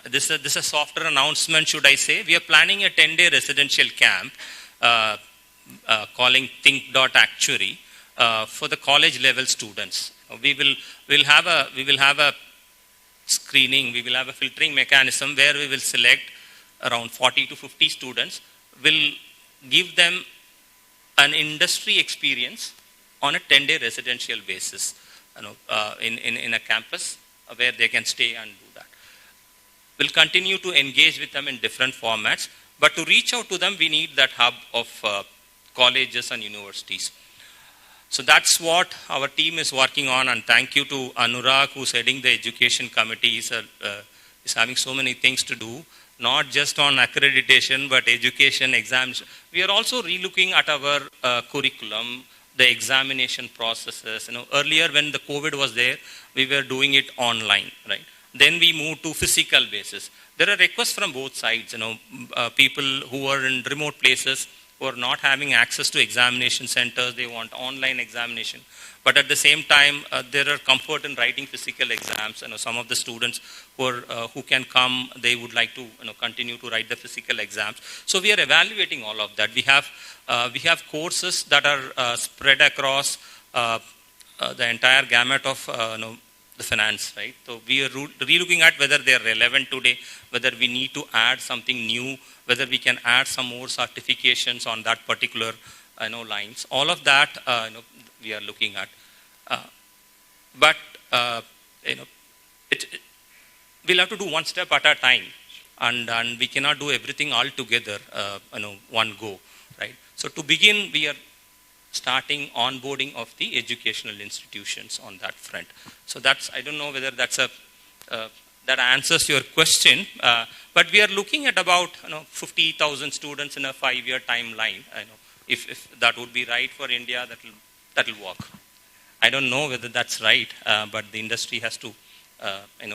this is a softer announcement, should I say. We are planning a 10-day residential camp calling Think.Actuary for the college level students. We will have a screening, we will have a filtering mechanism where we will select around 40 to 50 students. We'll give them an industry experience on a 10-day residential basis, in a campus where they can stay and do that. We'll continue to engage with them in different formats, but to reach out to them, we need that hub of colleges and universities. So that's what our team is working on, and thank you to Anurag, who's heading the education committee. He's having so many things to do, not just on accreditation, but education, exams. We are also relooking at our curriculum, the examination processes. Earlier when the COVID was there, we were doing it online, right? Then we move to physical basis. There are requests from both sides, people who are in remote places, who are not having access to examination centers, they want online examination. But at the same time, there are comfort in writing physical exams. Some of the students who can come, they would like to continue to write the physical exams. So we are evaluating all of that. We have courses that are spread across the entire gamut of the finance, right? So we are re-looking at whether they are relevant today, whether we need to add something new, whether we can add some more certifications on that particular lines. All of that we are looking at. But we'll have to do one step at a time, and we cannot do everything all together one go, right? So to begin, we are starting onboarding of the educational institutions on that front. So that's, I don't know whether that's that answers your question, but we are looking at about 50,000 students in a 5-year timeline. If that would be right for India, that'll work. I don't know whether that's right, but the industry has to,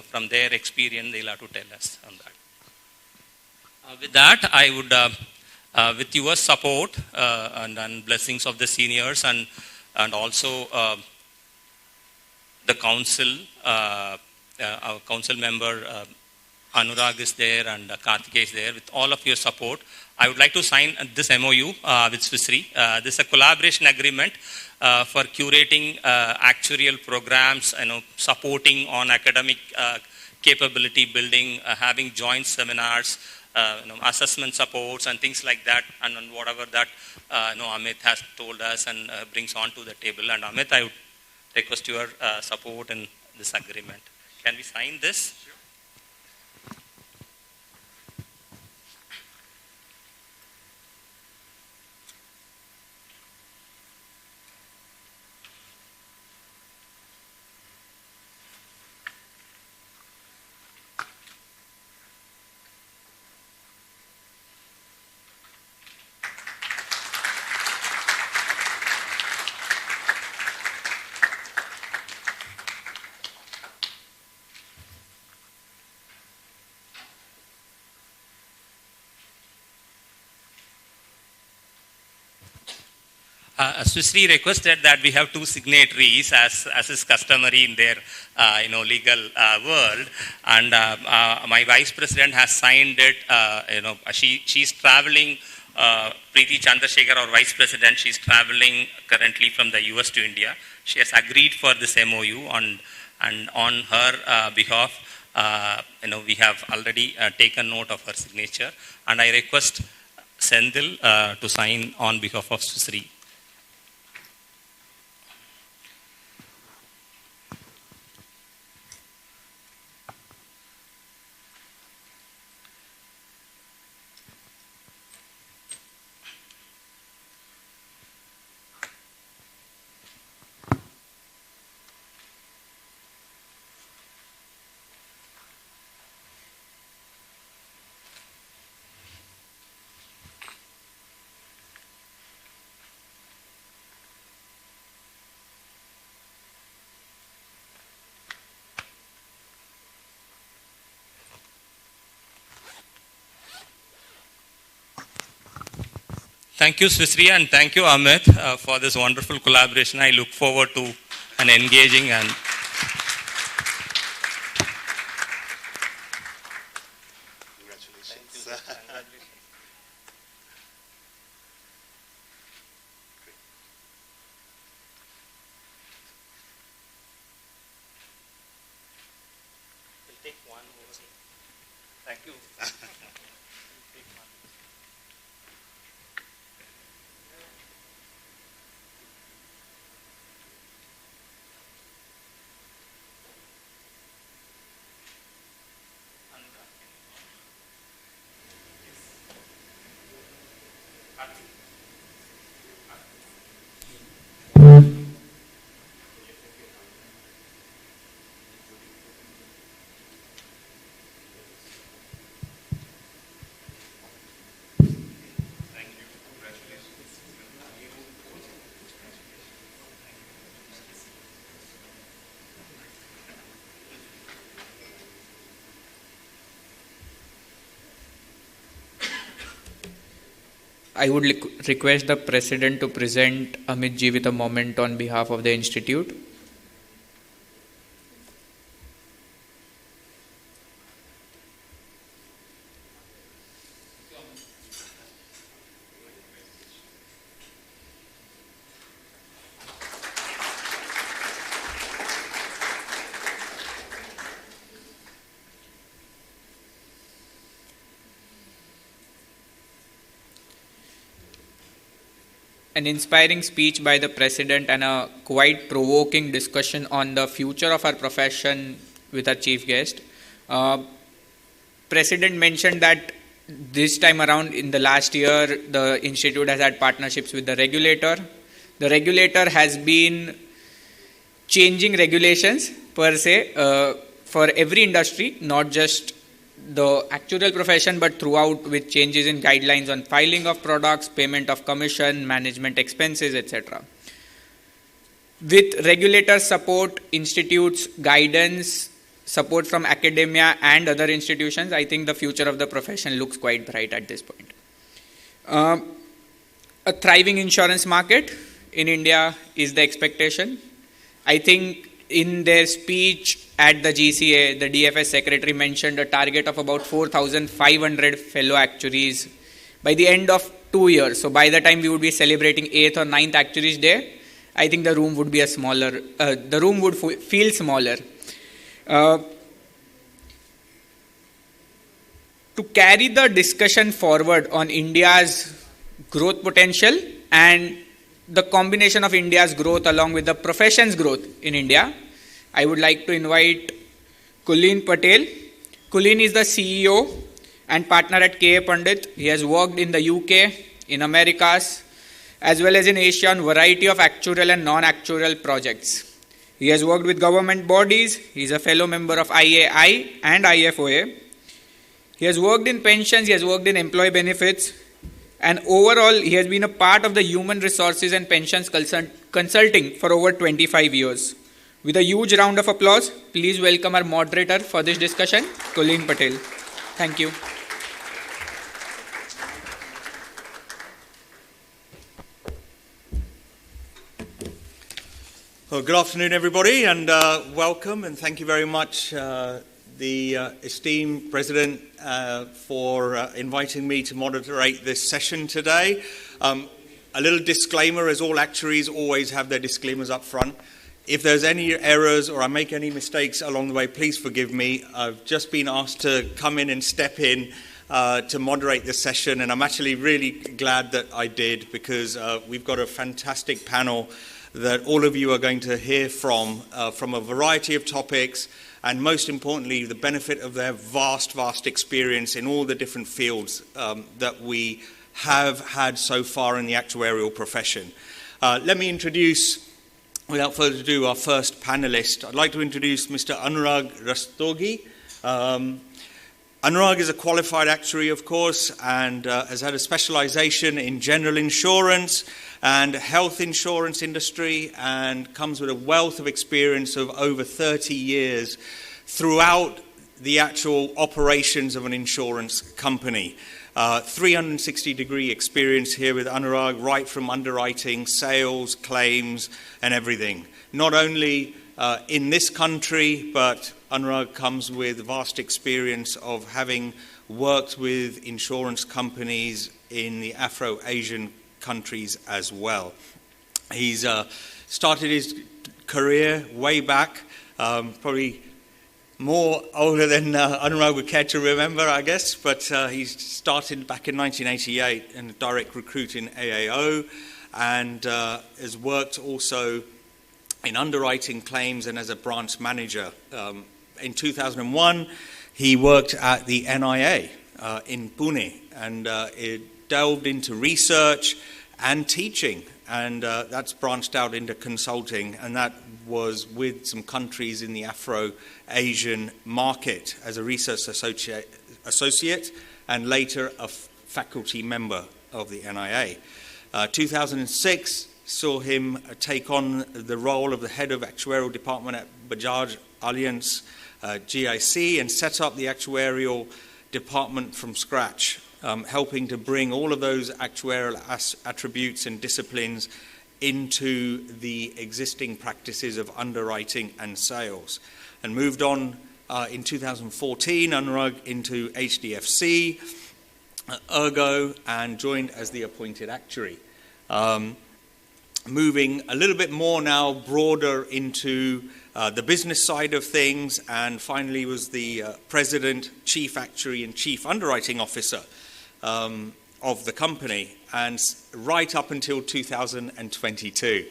from their experience, they'll have to tell us on that. With that, I would, with your support and blessings of the seniors and also the council, our council member Anurag is there and Karthikeya is there. With all of your support, I would like to sign this MOU with Shri. This is a collaboration agreement for curating actuarial programs, supporting on academic capability building, having joint seminars, assessment supports and things like that, and whatever that Amit has told us and brings on to the table. And Amit, I would request your support in this agreement. Can we sign this? Sure. Shri requested that we have 2 signatories as is customary in their legal world, and my vice president has signed it. She's traveling. Preeti Chandrasekhar, our vice president, she's traveling currently from the US to India. She has agreed for this MOU, and on her behalf, we have already taken note of her signature, and I request Sendil to sign on behalf of Shri. Thank you, Shri, and thank you, Amit, for this wonderful collaboration. I look forward to an engaging and congratulations. We'll take one over. Thank you. I would request the President to present Amit ji with a moment on behalf of the Institute. An inspiring speech by the President and a quite provoking discussion on the future of our profession with our chief guest. President mentioned that this time around in the last year, the Institute has had partnerships with the regulator. The regulator has been changing regulations per se for every industry, not just the actuarial profession, but throughout, with changes in guidelines on filing of products, payment of commission, management expenses, etc. With regulator support, institutes, guidance, support from academia and other institutions, I think the future of the profession looks quite bright at this point. A thriving insurance market in India is the expectation. I think in their speech at the GCA, the DFS secretary mentioned a target of about 4,500 fellow actuaries by the end of 2 years. So by the time we would be celebrating 8th or 9th Actuaries Day, I think the room would be the room would feel smaller. To carry the discussion forward on India's growth potential and the combination of India's growth along with the profession's growth in India, I would like to invite Kulin Patel. Kulin is the CEO and partner at K.A. Pandit. He has worked in the UK, in Americas, as well as in Asia on a variety of actuarial and non-actuarial projects. He has worked with government bodies. He is a fellow member of IAI and IFOA. He has worked in pensions. He has worked in employee benefits. And overall, he has been a part of the human resources and pensions consulting for over 25 years. With a huge round of applause, please welcome our moderator for this discussion, Kulin Patel. Thank you. Well, good afternoon, everybody, and welcome, and thank you very much, the esteemed President, for inviting me to moderate this session today. A little disclaimer, as all actuaries always have their disclaimers up front. If there's any errors or I make any mistakes along the way, please forgive me. I've just been asked to come in and step in to moderate this session, and I'm actually really glad that I did, because we've got a fantastic panel that all of you are going to hear from a variety of topics, and most importantly, the benefit of their vast experience in all the different fields that we have had so far in the actuarial profession. Let me introduce, without further ado, our first panelist. I'd like to introduce Mr. Anurag Rastogi. Anurag is a qualified actuary, of course, and has had a specialization in general insurance and health insurance industry, and comes with a wealth of experience of over 30 years throughout the actual operations of an insurance company. 360-degree experience here with Anurag, right from underwriting, sales, claims, and everything. Not only in this country, but Anurag comes with vast experience of having worked with insurance companies in the Afro-Asian countries as well. He's started his career way back, probably more older than Anurag would care to remember, I guess, but he started back in 1988 in a direct recruit in AAO, and has worked also in underwriting claims and as a branch manager. In 2001, he worked at the NIA in Pune, and it delved into research and teaching, and that's branched out into consulting, and that was with some countries in the Afro-Asian market as a research associate and later a faculty member of the NIA. 2006 saw him take on the role of the head of actuarial department at Bajaj Allianz GIC, and set up the actuarial department from scratch. helping to bring all of those actuarial attributes and disciplines into the existing practices of underwriting and sales. And moved on in 2014, Anurag, into HDFC, Ergo, and joined as the appointed actuary. Moving a little bit more now broader into the business side of things, and finally was the president, chief actuary, and chief underwriting officer of the company, and right up until 2022.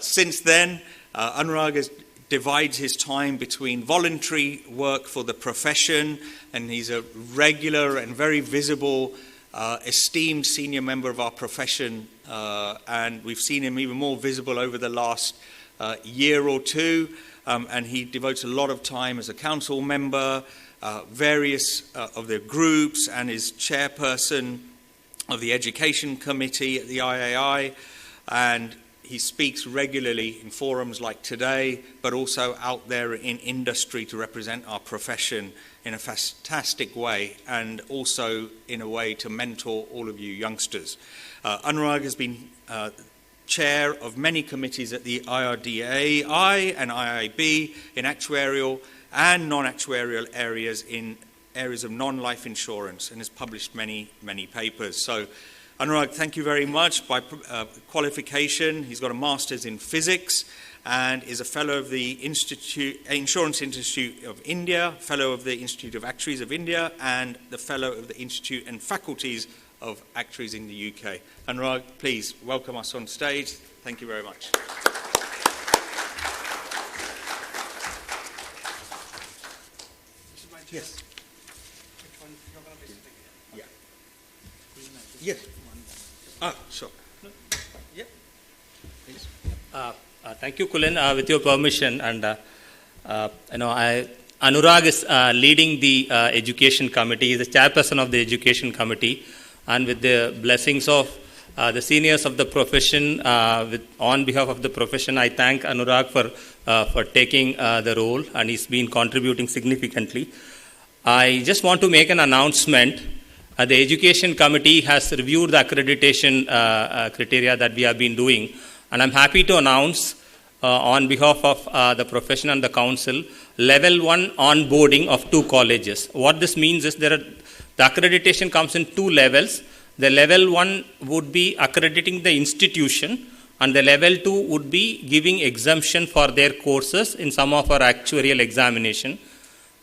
Since then, Anurag divides his time between voluntary work for the profession, and he's a regular and very visible, esteemed senior member of our profession, and we've seen him even more visible over the last year or two, and he devotes a lot of time as a council member, various of the groups, and is chairperson of the education committee at the IAI, and he speaks regularly in forums like today, but also out there in industry to represent our profession in a fantastic way, and also in a way to mentor all of you youngsters. Anurag has been chair of many committees at the IRDAI and IIB in actuarial and non-actuarial areas, in areas of non-life insurance, and has published many, many papers. So, Anurag, thank you very much. By qualification, he's got a master's in physics and is a fellow of the Insurance Institute of India, fellow of the Institute of Actuaries of India, and the fellow of the Institute and Faculties of Actuaries in the UK. Anurag, please welcome us on stage. Thank you very much. Yes. Yeah. Yes. Sure. Yeah. Please. Thank you, Kulin. With your permission, and Anurag is leading the education committee. He is the chairperson of the education committee, and with the blessings of the seniors of the profession, on behalf of the profession, I thank Anurag for taking the role, and he's been contributing significantly. I just want to make an announcement. The education committee has reviewed the accreditation criteria that we have been doing, and I'm happy to announce on behalf of the profession and the council, level 1 onboarding of 2 colleges. What this means is the accreditation comes in 2 levels. The level 1 would be accrediting the institution, and the level 2 would be giving exemption for their courses in some of our actuarial examination.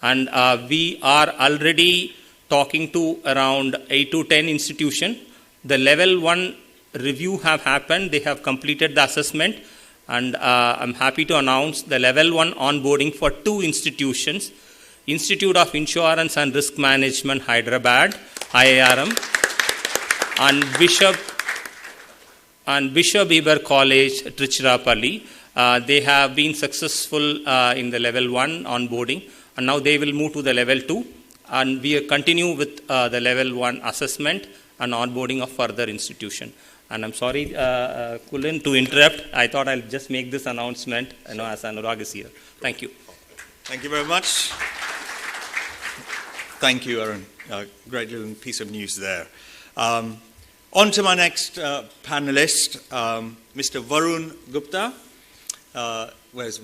And we are already talking to around 8 to 10 institutions. The level 1 review have happened. They have completed the assessment, and I'm happy to announce the level 1 onboarding for 2 institutions: Institute of Insurance and Risk Management, Hyderabad, IIRM, and Bishop Eber College, Trichirapalli. They have been successful in the level 1 onboarding, and now they will move to the level 2. And we continue with the level 1 assessment and onboarding of further institution. And I'm sorry, Kulin, to interrupt. I thought I'll just make this announcement, as Anurag is here. Thank you. Thank you very much. Thank you, Arun. Great little piece of news there. On to my next panelist, Mr. Varun Gupta. Where's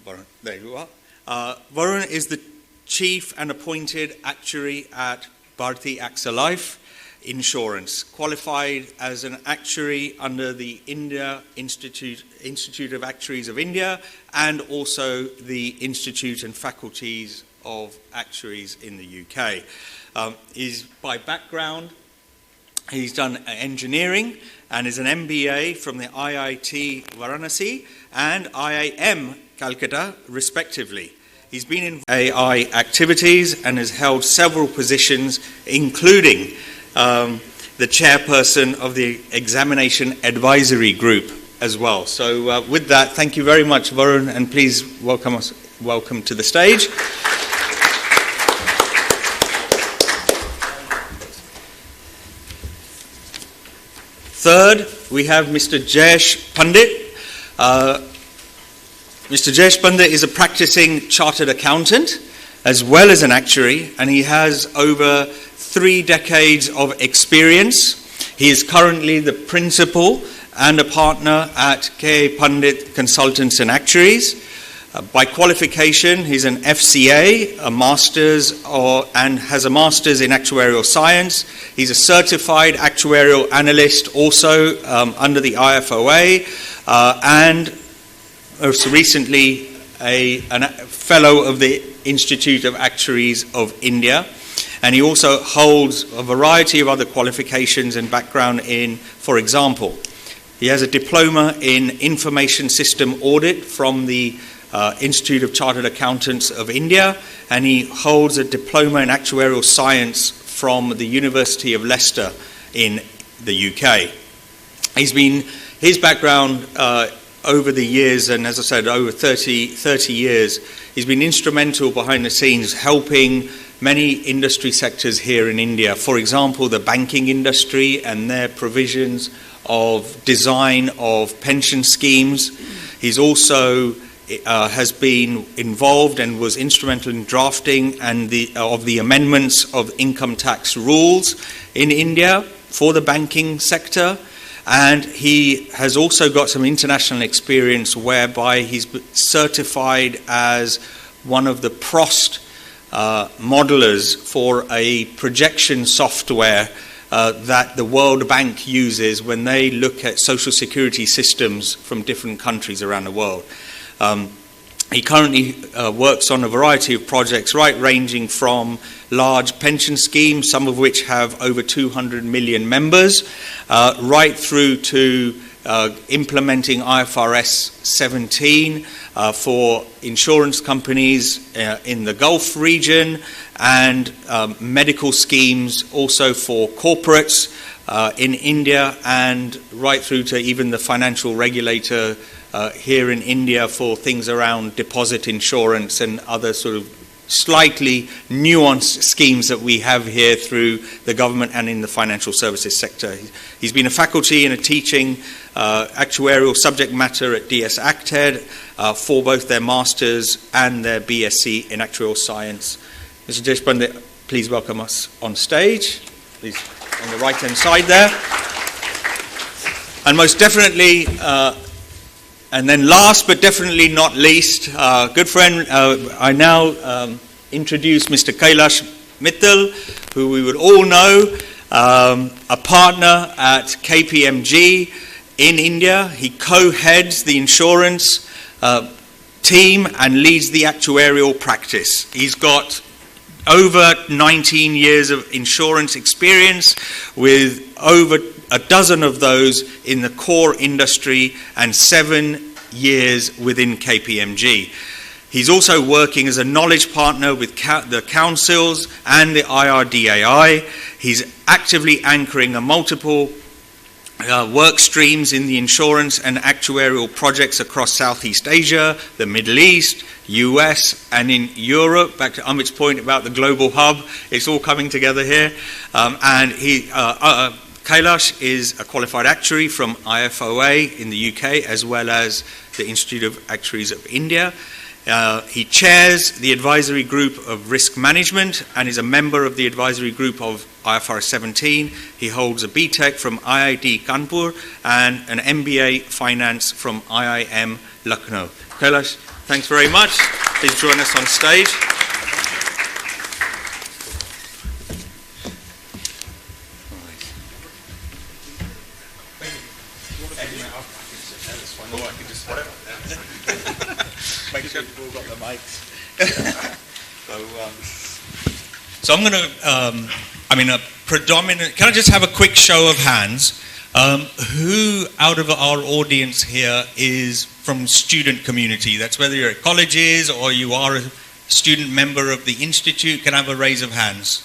Varun? There you are. Varun is the Chief and appointed actuary at Bharti AXA Life Insurance, qualified as an actuary under the India Institute of Actuaries of India, and also the Institute and Faculties of Actuaries in the UK. He's by background, he's done engineering and is an MBA from the IIT Varanasi and IIM Calcutta, respectively. He's been in AI activities and has held several positions, including the chairperson of the Examination Advisory Group as well. So with that, thank you very much, Varun, and please welcome to the stage. Third, we have Mr. Jayesh Pandit. Mr. Jayesh Pandit is a practicing chartered accountant as well as an actuary, and he has over 3 decades of experience. He is currently the principal and a partner at K. Pandit Consultants and Actuaries. By qualification, he's an FCA, a master's, and has a master's in actuarial science. He's a certified actuarial analyst, also under the IFOA, and also recently a fellow of the Institute of Actuaries of India. And he also holds a variety of other qualifications and background in, for example, he has a diploma in information system audit from the Institute of Chartered Accountants of India, and he holds a diploma in actuarial science from the University of Leicester in the UK. His background over the years, and as I said, over 30 years, he's been instrumental behind the scenes helping many industry sectors here in India. For example, the banking industry and their provisions of design of pension schemes. He's also has been involved and was instrumental in drafting of the amendments of income tax rules in India for the banking sector. And he has also got some international experience whereby he's certified as one of the PROST modelers for a projection software that the World Bank uses when they look at social security systems from different countries around the world. He currently works on a variety of projects, ranging from large pension schemes, some of which have over 200 million members, right through to implementing IFRS 17 for insurance companies in the Gulf region, and medical schemes also for corporates in India, and right through to even the financial regulator here in India for things around deposit insurance and other sort of slightly nuanced schemes that we have here through the government and in the financial services sector. He's been a faculty and a teaching actuarial subject matter at DS ACTED for both their masters and their BSc in actuarial science. Mr. Deshpande, please welcome us on stage. Please, on the right-hand side there. And most definitely, and then last but definitely not least, good friend, I now introduce Mr. Kailash Mittal, who we would all know, a partner at KPMG in India. He co-heads the insurance team and leads the actuarial practice. He's got over 19 years of insurance experience, with over a dozen of those in the core industry and 7 years within KPMG. He's also working as a knowledge partner with the councils and the IRDAI. He's actively anchoring a multiple work streams in the insurance and actuarial projects across Southeast Asia, the Middle East, US, and in Europe. Back to Amit's point about the global hub, it's all coming together here. And Kailash is a qualified actuary from IFOA in the UK, as well as the Institute of Actuaries of India. He chairs the advisory group of risk management and is a member of the advisory group of IFRS 17. He holds a BTEC from IIT Kanpur and an MBA finance from IIM Lucknow. Kailash, thanks very much. Please join us on stage. So I'm going to, can I just have a quick show of hands? Who out of our audience here is from student community? That's whether you're at colleges or you are a student member of the institute. Can I have a raise of hands?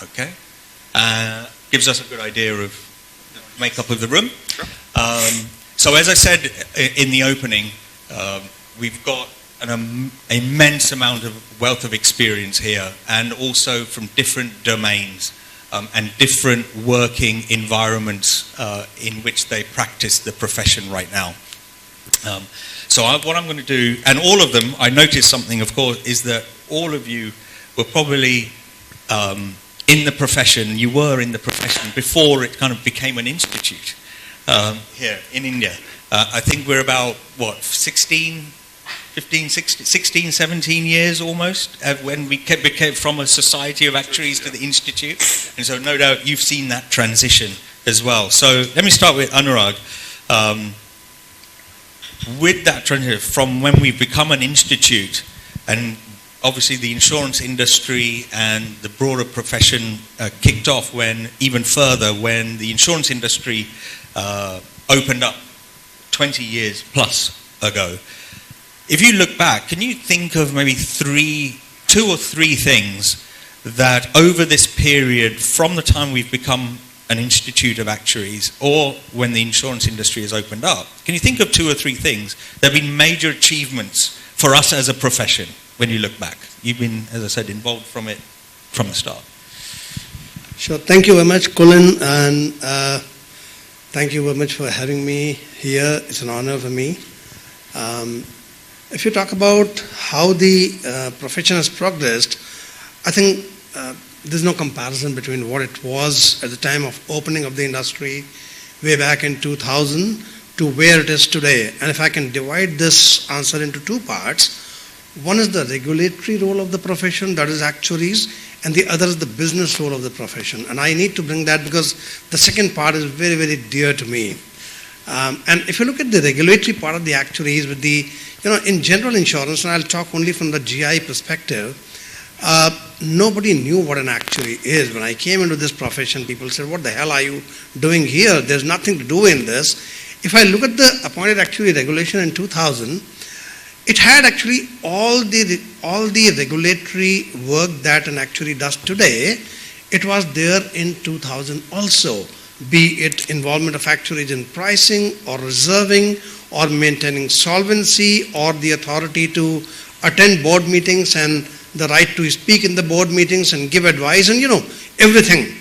Okay. Gives us a good idea of the makeup of the room. So as I said in the opening, we've got an immense amount of wealth of experience here, and also from different domains and different working environments in which they practice the profession right now. What I'm going to do, and all of them, I noticed something, of course, is that all of you were probably in the profession. You were in the profession before it kind of became an institute here in India. I think we're about, 16, 17 years almost when we became from a society of actuaries to the institute. And so no doubt you've seen that transition as well. So let me start with Anurag. With that transition from when we've become an institute, and obviously the insurance industry and the broader profession kicked off when the insurance industry opened up 20 years plus ago. If you look back, can you think of maybe two or three things that over this period, from the time we've become an institute of actuaries or when the insurance industry has opened up, can you think of two or three things that have been major achievements for us as a profession when you look back? You've been, as I said, involved from the start. Sure. Thank you very much, Colin, and thank you very much for having me here. It's an honor for me. If you talk about how the profession has progressed, I think there's no comparison between what it was at the time of opening of the industry way back in 2000 to where it is today. And if I can divide this answer into two parts, one is the regulatory role of the profession, that is actuaries, and the other is the business role of the profession. And I need to bring that because the second part is very, very dear to me. And if you look at the regulatory part of the actuaries with the, in general insurance, and I'll talk only from the GI perspective, nobody knew what an actuary is. When I came into this profession, people said, what the hell are you doing here? There's nothing to do in this. If I look at the appointed actuary regulation in 2000, it had actually all the regulatory work that an actuary does today. It was there in 2000 also, be it involvement of actuaries in pricing or reserving or maintaining solvency or the authority to attend board meetings and the right to speak in the board meetings and give advice and everything.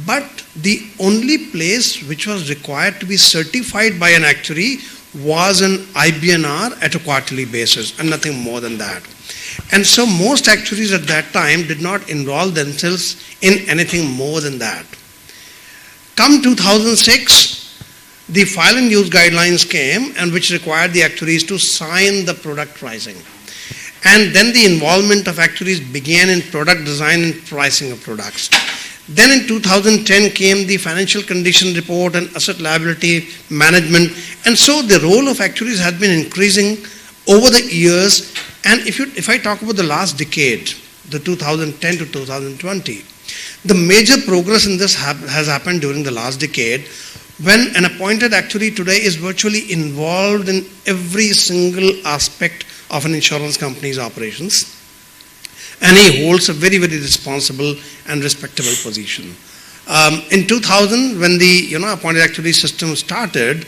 But the only place which was required to be certified by an actuary was an IBNR at a quarterly basis and nothing more than that. And so most actuaries at that time did not involve themselves in anything more than that. Come 2006, the file and use guidelines came and which required the actuaries to sign the product pricing. And then the involvement of actuaries began in product design and pricing of products. Then in 2010 came the financial condition report and asset liability management. And so the role of actuaries has been increasing over the years. And if I talk about the last decade, the 2010 to 2020, the major progress in this has happened during the last decade when an appointed actuary today is virtually involved in every single aspect of an insurance company's operations. And he holds a very, very responsible and respectable position. In 2000, when the appointed actuary system started,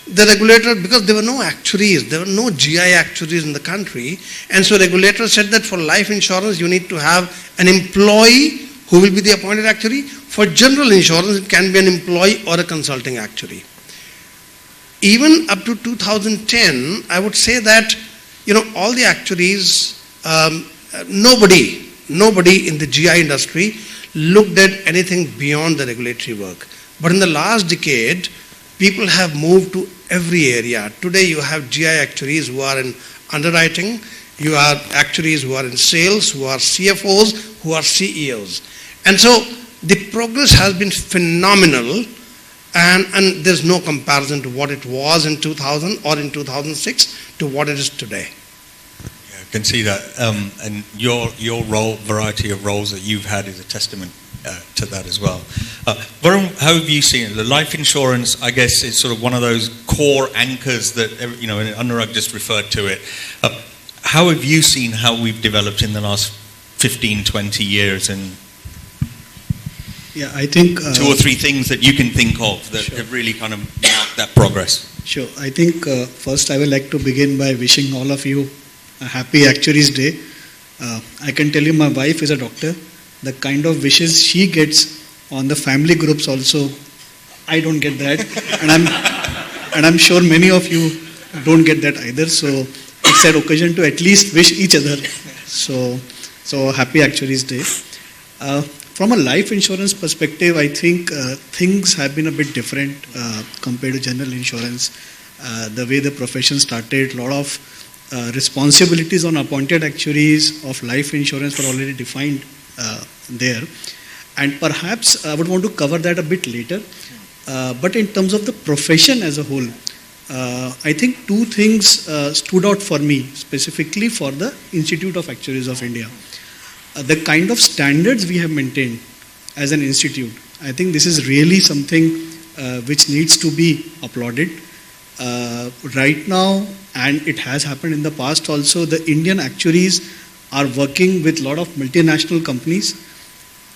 the regulator, because there were no actuaries, there were no GI actuaries in the country, and so regulator said that for life insurance you need to have an employee who will be the appointed actuary. For general insurance it can be an employee or a consulting actuary. Even up to 2010, I would say that all the actuaries, nobody in the GI industry looked at anything beyond the regulatory work. But in the last decade, people have moved to every area. Today you have GI actuaries who are in underwriting, you have actuaries who are in sales, who are CFOs, who are CEOs. And so the progress has been phenomenal, and there's no comparison to what it was in 2000 or in 2006 to what it is today. Yeah, I can see that. And your role, variety of roles that you've had is a testament to that as well. Varun, how have you seen it? The life insurance, I guess, is sort of one of those core anchors that, Anurag just referred to it. How have you seen how we've developed in the last 15, 20 years? And yeah, I think two or three things that you can think of that have really kind of marked that progress. Sure. I think first I would like to begin by wishing all of you a happy Actuaries Day. I can tell you my wife is a doctor. The kind of wishes she gets on the family groups also, I don't get that. and I'm sure many of you don't get that either. So it's an occasion to at least wish each other. So So happy Actuaries Day. From a life insurance perspective, I think things have been a bit different compared to general insurance. The way the profession started, a lot of responsibilities on appointed actuaries of life insurance were already defined there. And perhaps I would want to cover that a bit later. But in terms of the profession as a whole, I think two things stood out for me, specifically for the Institute of Actuaries of India. The kind of standards we have maintained as an institute, I think this is really something which needs to be applauded. Right now, and it has happened in the past also, the Indian actuaries are working with a lot of multinational companies,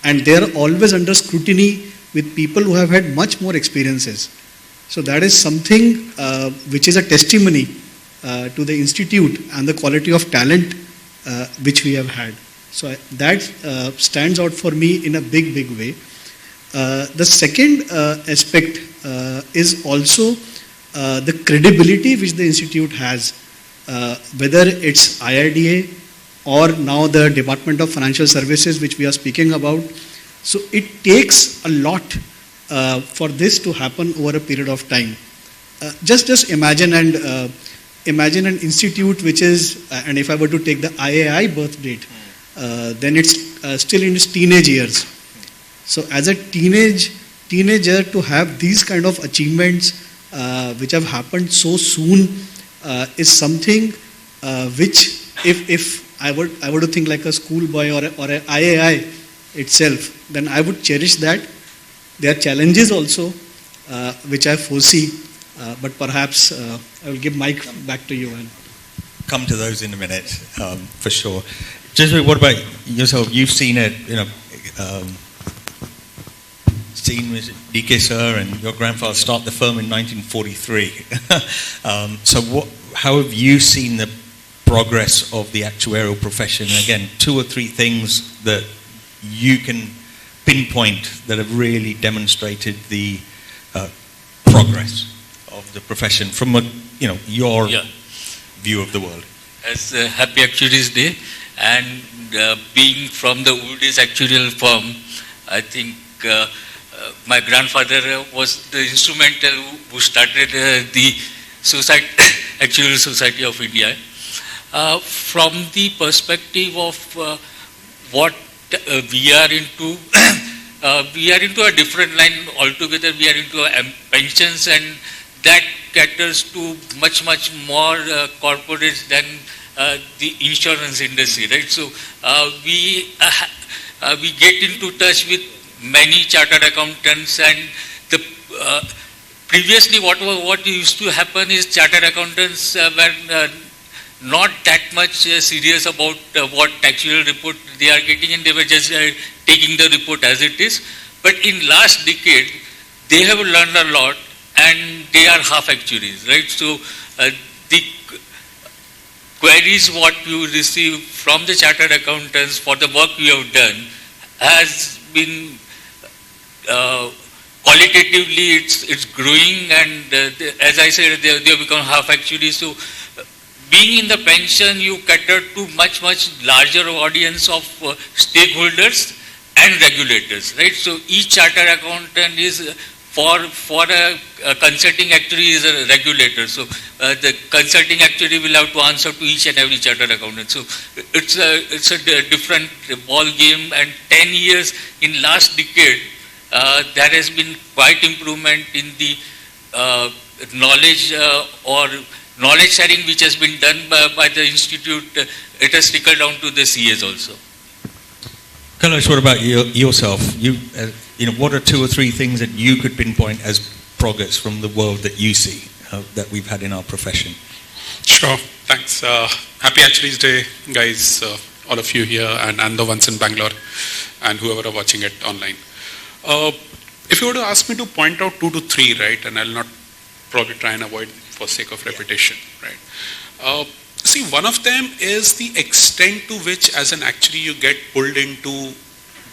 and they are always under scrutiny with people who have had much more experiences. So that is something which is a testimony to the institute and the quality of talent which we have had. So that stands out for me in a big, big way. The second aspect is also the credibility which the institute has, whether it's IRDA or now the Department of Financial Services, which we are speaking about. So it takes a lot for this to happen over a period of time. Just imagine and imagine an institute which is, and if I were to take the IAI birth date, then it's still in its teenage years. So as a teenager to have these kind of achievements which have happened so soon is something which if I were to think like a schoolboy or an IAI itself, then I would cherish that. There are challenges also which I foresee, but perhaps I will give Mike back to you. And come to those in a minute, for sure. Just what about yourself? You've seen it, seen DK sir and your grandfather start the firm in 1943. So how have you seen the progress of the actuarial profession? And again, two or three things that you can pinpoint that have really demonstrated the progress of the profession from your view of the world. As Happy Actuaries Day, and being from the oldest actuarial firm, I think my grandfather was the instrumental who started the Actuarial Society of India. From the perspective of what we are into, we are into a different line altogether. We are into pensions, and that caters to much more corporates than the insurance industry, right? So we get into touch with many chartered accountants, and the previously what used to happen is chartered accountants were not that much serious about what actual report they are getting, and they were just taking the report as it is. But in last decade, they have learned a lot, and they are half actuaries, right? So the queries what you receive from the chartered accountants for the work you have done has been qualitatively it's growing, and as I said, they have become half actuaries. So being in the pension, you cater to much larger audience of stakeholders and regulators, right? So each chartered accountant is for a consulting actuary is a regulator. So the consulting actuary will have to answer to each and every chartered accountant. So it's a different ball game. And 10 years in last decade, there has been quite improvement in the knowledge or knowledge sharing which has been done by the institute. It has trickled down to the CAs also. Kailash, what about yourself? What are two or three things that you could pinpoint as progress from the world that you see that we've had in our profession? Sure, thanks. Happy Actuaries Day, guys, all of you here, and the ones in Bangalore, and whoever are watching it online. If you were to ask me to point out 2 to 3, right, and I'll not probably try and avoid for sake of repetition, right? See, one of them is the extent to which, as an actuary, you get pulled into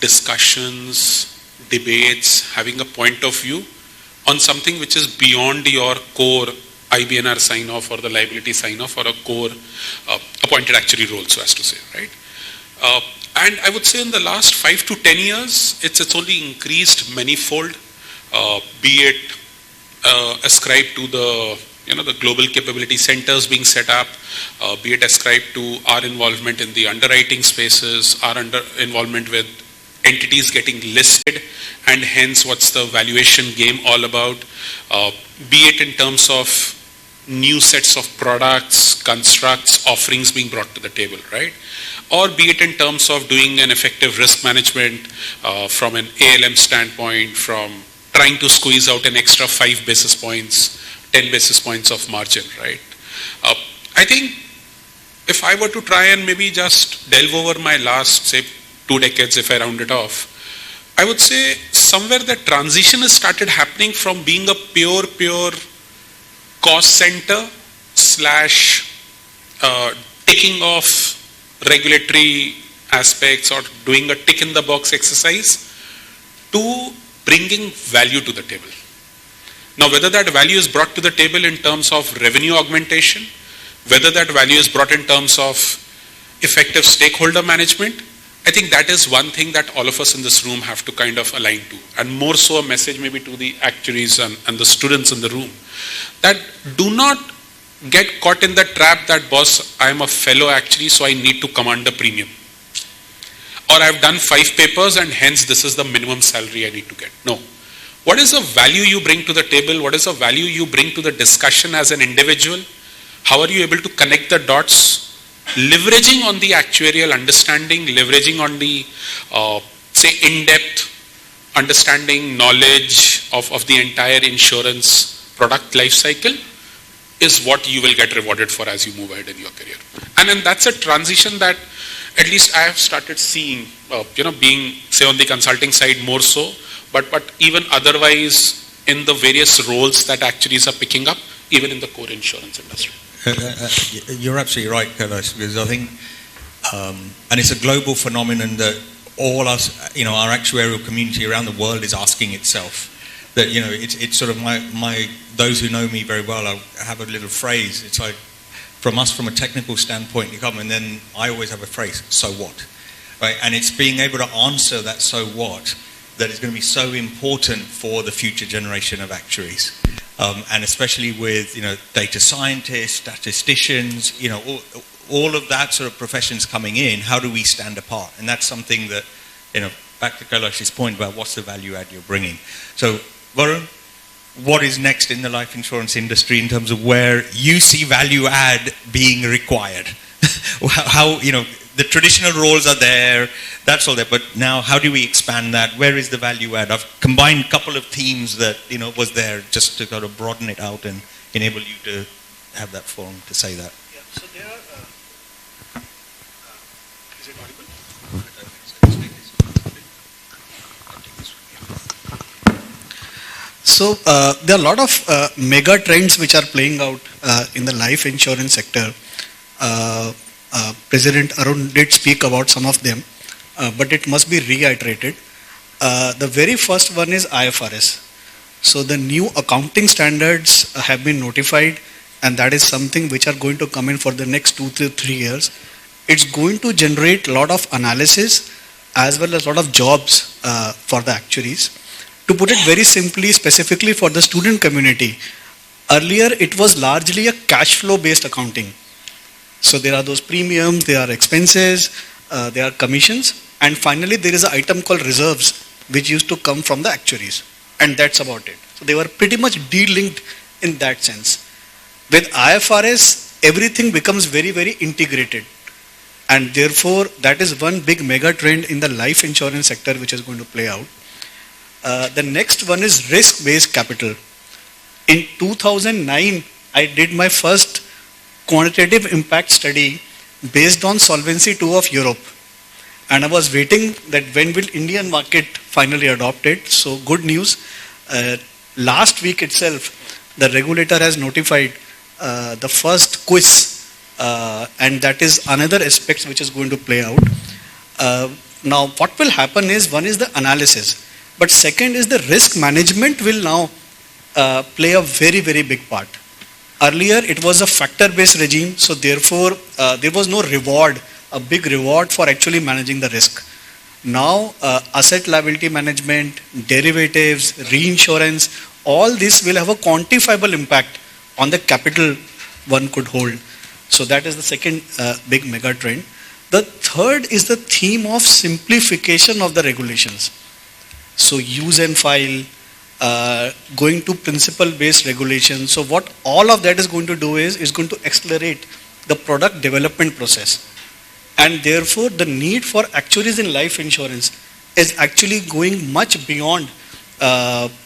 discussions, debates, having a point of view on something which is beyond your core IBNR sign-off or the liability sign-off or a core appointed actuary role, so as to say, right? And I would say in the last 5 to 10 years, it's only increased manifold, be it ascribed to the global capability centers being set up, be it ascribed to our involvement in the underwriting spaces, our involvement with entities getting listed, and hence what's the valuation game all about, be it in terms of new sets of products, constructs, offerings being brought to the table, right? Or be it in terms of doing an effective risk management from an ALM standpoint, from trying to squeeze out an extra 5 basis points, 10 basis points of margin, right? I think if I were to try and maybe just delve over my last, say, 2 decades, if I round it off, I would say somewhere the transition has started happening from being a pure cost center / ticking off regulatory aspects or doing a tick in the box exercise to bringing value to the table. Now, whether that value is brought to the table in terms of revenue augmentation, whether that value is brought in terms of effective stakeholder management, I think that is one thing that all of us in this room have to kind of align to. And more so a message maybe to the actuaries and the students in the room, that do not get caught in the trap that, boss, I am a fellow actuary, so I need to command a premium. Or I've done 5 papers and hence this is the minimum salary I need to get. No. What is the value you bring to the table? What is the value you bring to the discussion as an individual? How are you able to connect the dots? Leveraging on the actuarial understanding, leveraging on the, say, in-depth understanding, knowledge of the entire insurance product life cycle is what you will get rewarded for as you move ahead in your career. And then that's a transition that at least I have started seeing, being, say, on the consulting side more so, but even otherwise in the various roles that actuaries are picking up, even in the core insurance industry. You're absolutely right, Kailash, because I think, and it's a global phenomenon that all us, our actuarial community around the world is asking itself. That, it's sort of those who know me very well, I have a little phrase. It's like, from a technical standpoint, you come, and then I always have a phrase, so what? Right? And it's being able to answer that so what that is going to be so important for the future generation of actuaries. And especially with, data scientists, statisticians, all of that sort of professions coming in, how do we stand apart? And that's something that, back to Kailash's point about what's the value add you're bringing. So, Varun, what is next in the life insurance industry in terms of where you see value add being required? How, the traditional roles are there, that's all there, but now how do we expand that? Where is the value add? I've combined a couple of themes that, was there just to kind of broaden it out and enable you to have that forum to say that. Yeah, so there are, is it audible? So there are a lot of mega trends which are playing out in the life insurance sector. President Arun did speak about some of them, but it must be reiterated. The very first one is IFRS. So the new accounting standards have been notified, and that is something which are going to come in for the next 2 to 3 years. It's going to generate a lot of analysis as well as a lot of jobs for the actuaries. To put it very simply, specifically for the student community, earlier it was largely a cash flow based accounting. So there are those premiums, there are expenses, there are commissions, and finally there is an item called reserves which used to come from the actuaries, and that's about it. So they were pretty much de-linked in that sense. With IFRS, everything becomes very, very integrated, and therefore that is one big mega trend in the life insurance sector which is going to play out. The next one is risk-based capital. In 2009, I did my first quantitative impact study based on Solvency II of Europe. And I was waiting that when will Indian market finally adopt it. So good news. Last week itself, the regulator has notified the first quiz, and that is another aspect which is going to play out. Now, what will happen is, one is the analysis, but second is the risk management will now play a very, very big part. Earlier, it was a factor-based regime, so therefore, there was no reward a big reward for actually managing the risk. Now, asset liability management, derivatives, reinsurance, all this will have a quantifiable impact on the capital one could hold. So that is the second big mega trend. The third is the theme of simplification of the regulations. So use and file, going to principle-based regulation. So what all of that is going to do is going to accelerate the product development process. And therefore, the need for actuaries in life insurance is actually going much beyond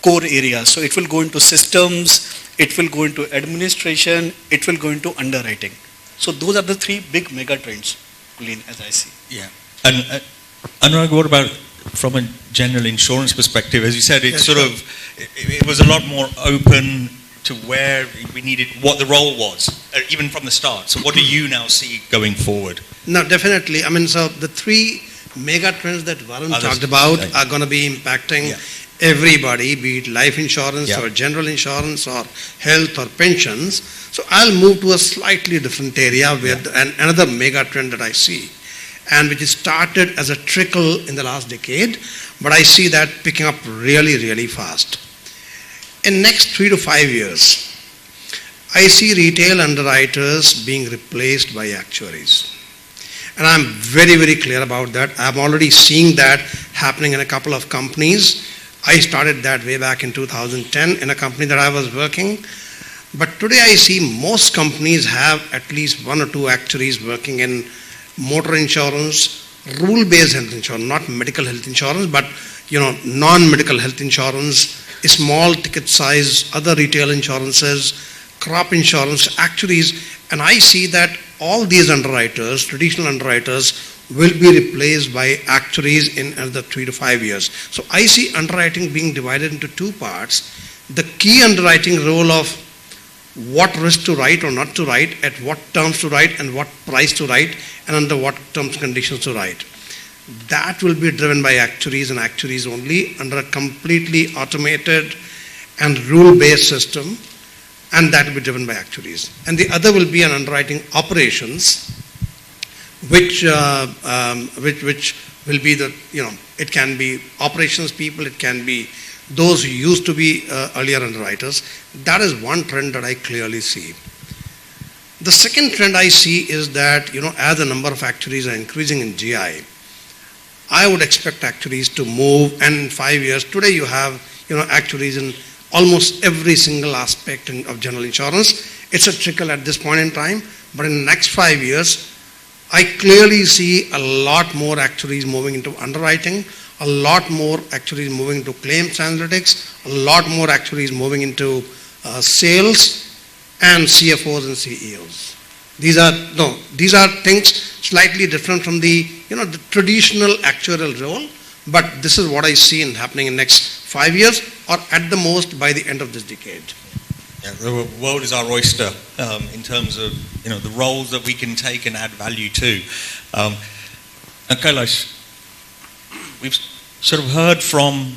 core areas. So it will go into systems, it will go into administration, it will go into underwriting. So those are the three big mega trends, Colleen, as I see. Yeah. And Anurag, what about from a general insurance perspective? As you said, it it was a lot more open to where we needed, what the role was, even from the start. So what do you now see going forward? No, definitely. I mean, so the three mega trends that Varun talked about are going to be impacting everybody, be it life insurance or general insurance or health or pensions. So I'll move to a slightly different area with another mega trend that I see, and which started as a trickle in the last decade, but I see that picking up really, really fast. In next 3 to 5 years, I see retail underwriters being replaced by actuaries. And I'm very, very clear about that. I'm already seeing that happening in a couple of companies. I started that way back in 2010 in a company that I was working. But today I see most companies have at least 1 or 2 actuaries working in motor insurance, rule-based health insurance, not medical health insurance, but non-medical health insurance, small ticket size, other retail insurances, crop insurance, actuaries, and I see that all these underwriters, traditional underwriters, will be replaced by actuaries in another 3 to 5 years. So I see underwriting being divided into 2 parts. The key underwriting role of what risk to write or not to write, at what terms to write and what price to write, and under what terms and conditions to write. That will be driven by actuaries and actuaries only under a completely automated and rule-based system, and that will be driven by actuaries. And the other will be an underwriting operations, which will be the, it can be operations people, it can be those who used to be earlier underwriters. That is one trend that I clearly see. The second trend I see is that, as the number of actuaries are increasing in GI, I would expect actuaries to move, and in 5 years, today you have, actuaries in almost every single aspect of general insurance. It's a trickle at this point in time, but in the next 5 years, I clearly see a lot more actuaries moving into underwriting, a lot more actuaries moving into claims analytics, a lot more actuaries moving into sales, and CFOs and CEOs. These are things slightly different from the the traditional actuarial role, but this is what I see happening in next 5 years, or at the most by the end of this decade. Yeah, the world is our oyster in terms of the roles that we can take and add value to. And Kailash, we've sort of heard from,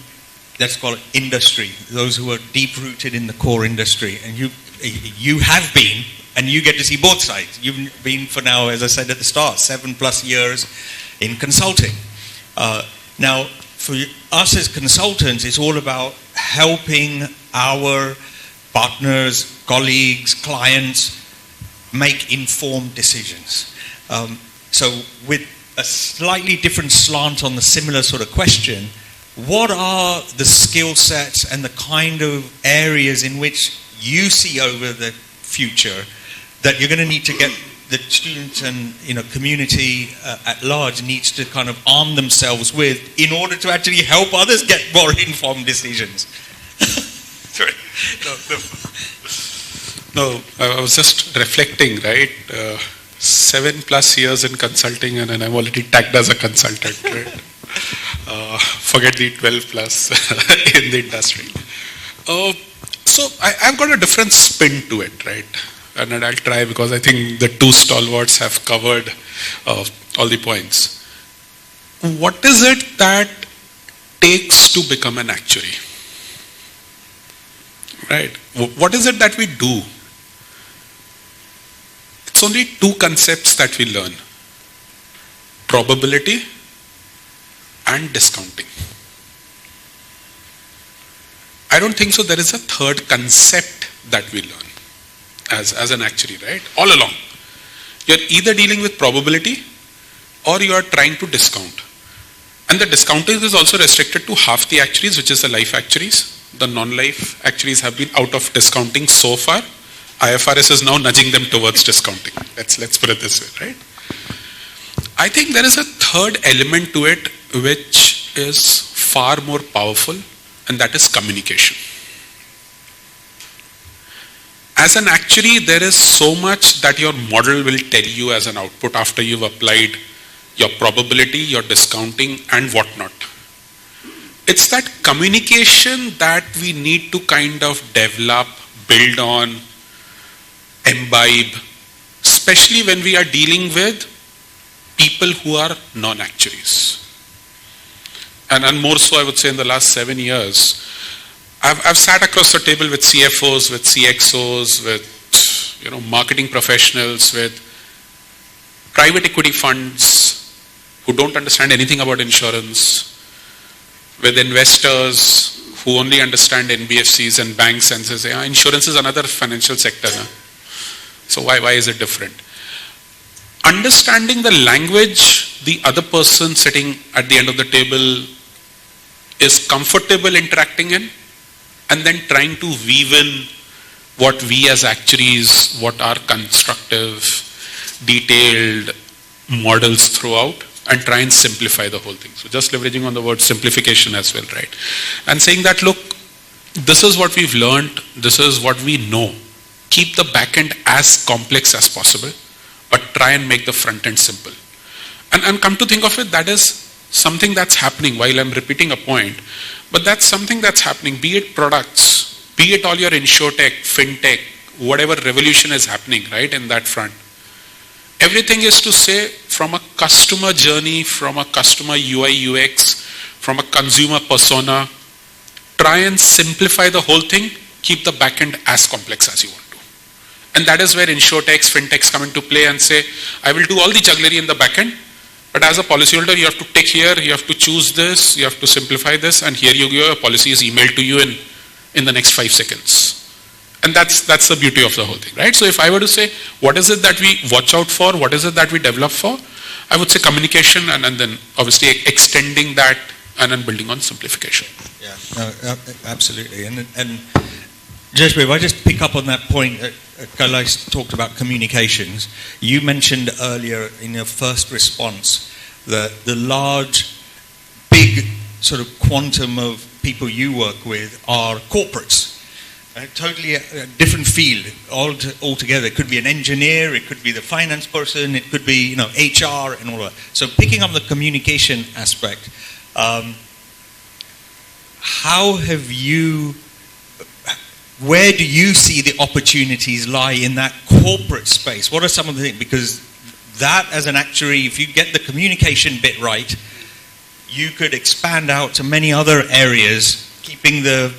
let's call it industry, those who are deep rooted in the core industry, and you have been, and you get to see both sides. You've been for now, as I said at the start, 7+ years in consulting. Now, for us as consultants, it's all about helping our partners, colleagues, clients make informed decisions. So with a slightly different slant on the similar sort of question, what are the skill sets and the kind of areas in which you see over the future that you're going to need to get the students and community at large needs to kind of arm themselves with in order to actually help others get more informed decisions? Sorry. No, I was just reflecting, right? 7+ years in consulting, and I'm already tagged as a consultant, right? Forget the 12+ in the industry. So I've got a different spin to it, right? And I'll try, because I think the 2 stalwarts have covered all the points. What is it that takes to become an actuary? Right? What is it that we do? It's only 2 concepts that we learn. probability, and discounting. I don't think so there is a third concept that we learn as an actuary, right? All along. You're either dealing with probability or you are trying to discount. And the discounting is also restricted to half the actuaries, which is the life actuaries. The non-life actuaries have been out of discounting so far. IFRS is now nudging them towards discounting. Let's put it this way, right? I think there is a third element to it which is far more powerful, and that is communication. As an actuary, there is so much that your model will tell you as an output after you've applied your probability, your discounting, and whatnot. It's that communication that we need to kind of develop, build on, imbibe, especially when we are dealing with people who are non-actuaries. And more so, I would say, in the last 7 years, I've sat across the table with CFOs, with CXOs, with marketing professionals, with private equity funds who don't understand anything about insurance, with investors who only understand NBFCs and banks and say, insurance is another financial sector. Huh? So why is it different? Understanding the language the other person sitting at the end of the table is comfortable interacting in, and then trying to weave in what we as actuaries, what are constructive, detailed models throughout, and try and simplify the whole thing. So just leveraging on the word simplification as well, right? And saying that, look, this is what we've learned, this is what we know. Keep the back end as complex as possible, but try and make the front end simple. And come to think of it, that is something that's happening while I'm repeating a point, but that's something that's happening, be it products, be it all your insurtech, fintech, whatever revolution is happening, right, in that front. Everything is to say from a customer journey, from a customer UI, UX, from a consumer persona, try and simplify the whole thing, keep the back end as complex as you want to. And that is where insurtechs, fintechs come into play and say, I will do all the jugglery in the back end, but as a policyholder, you have to take here, you have to choose this, you have to simplify this, and here you go, your policy is emailed to you in the next 5 seconds. And that's the beauty of the whole thing, right? So if I were to say, what is it that we watch out for, what is it that we develop for, I would say communication, and then obviously extending that and then building on simplification. Yeah, no, absolutely. And Jeshbhai, if I just pick up on that point, Kailash talked about communications. You mentioned earlier in your first response that the large, big sort of quantum of people you work with are corporates. Totally a different field altogether. It could be an engineer, it could be the finance person, it could be HR and all that. So picking up the communication aspect, where do you see the opportunities lie in that corporate space? What are some of the things? Because that, as an actuary, if you get the communication bit right, you could expand out to many other areas, keeping the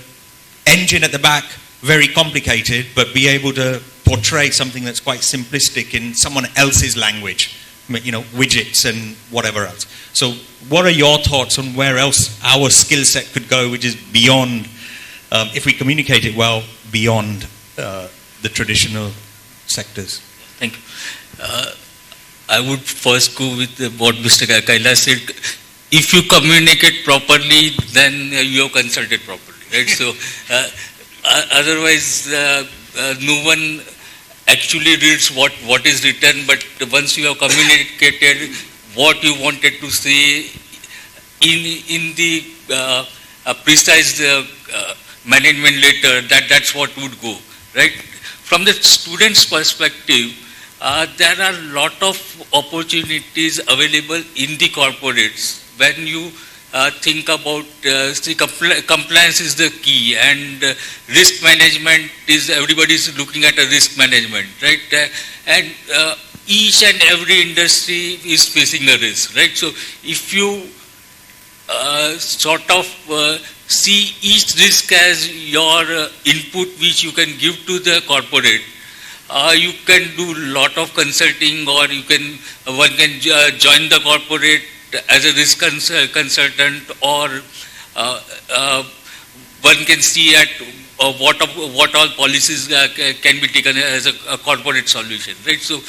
engine at the back very complicated, but be able to portray something that's quite simplistic in someone else's language, widgets and whatever else. So what are your thoughts on where else our skill set could go, which is beyond, if we communicate it well, beyond the traditional sectors? Thank you. I would first go with what Mr. Kailash said. If you communicate properly, then you have consulted properly, right? So otherwise, no one actually reads what is written, but once you have communicated what you wanted to say in the precise management letter, that's what would go, right? From the student's perspective, there are a lot of opportunities available in the corporates when you think about compliance is the key, and risk management is, everybody's looking at a risk management, right? And each and every industry is facing a risk, right? So if you sort of see each risk as your input which you can give to the corporate, you can do lot of consulting, or one can join the corporate as a risk consultant, or one can see at what all policies can be taken as a corporate solution, right? So,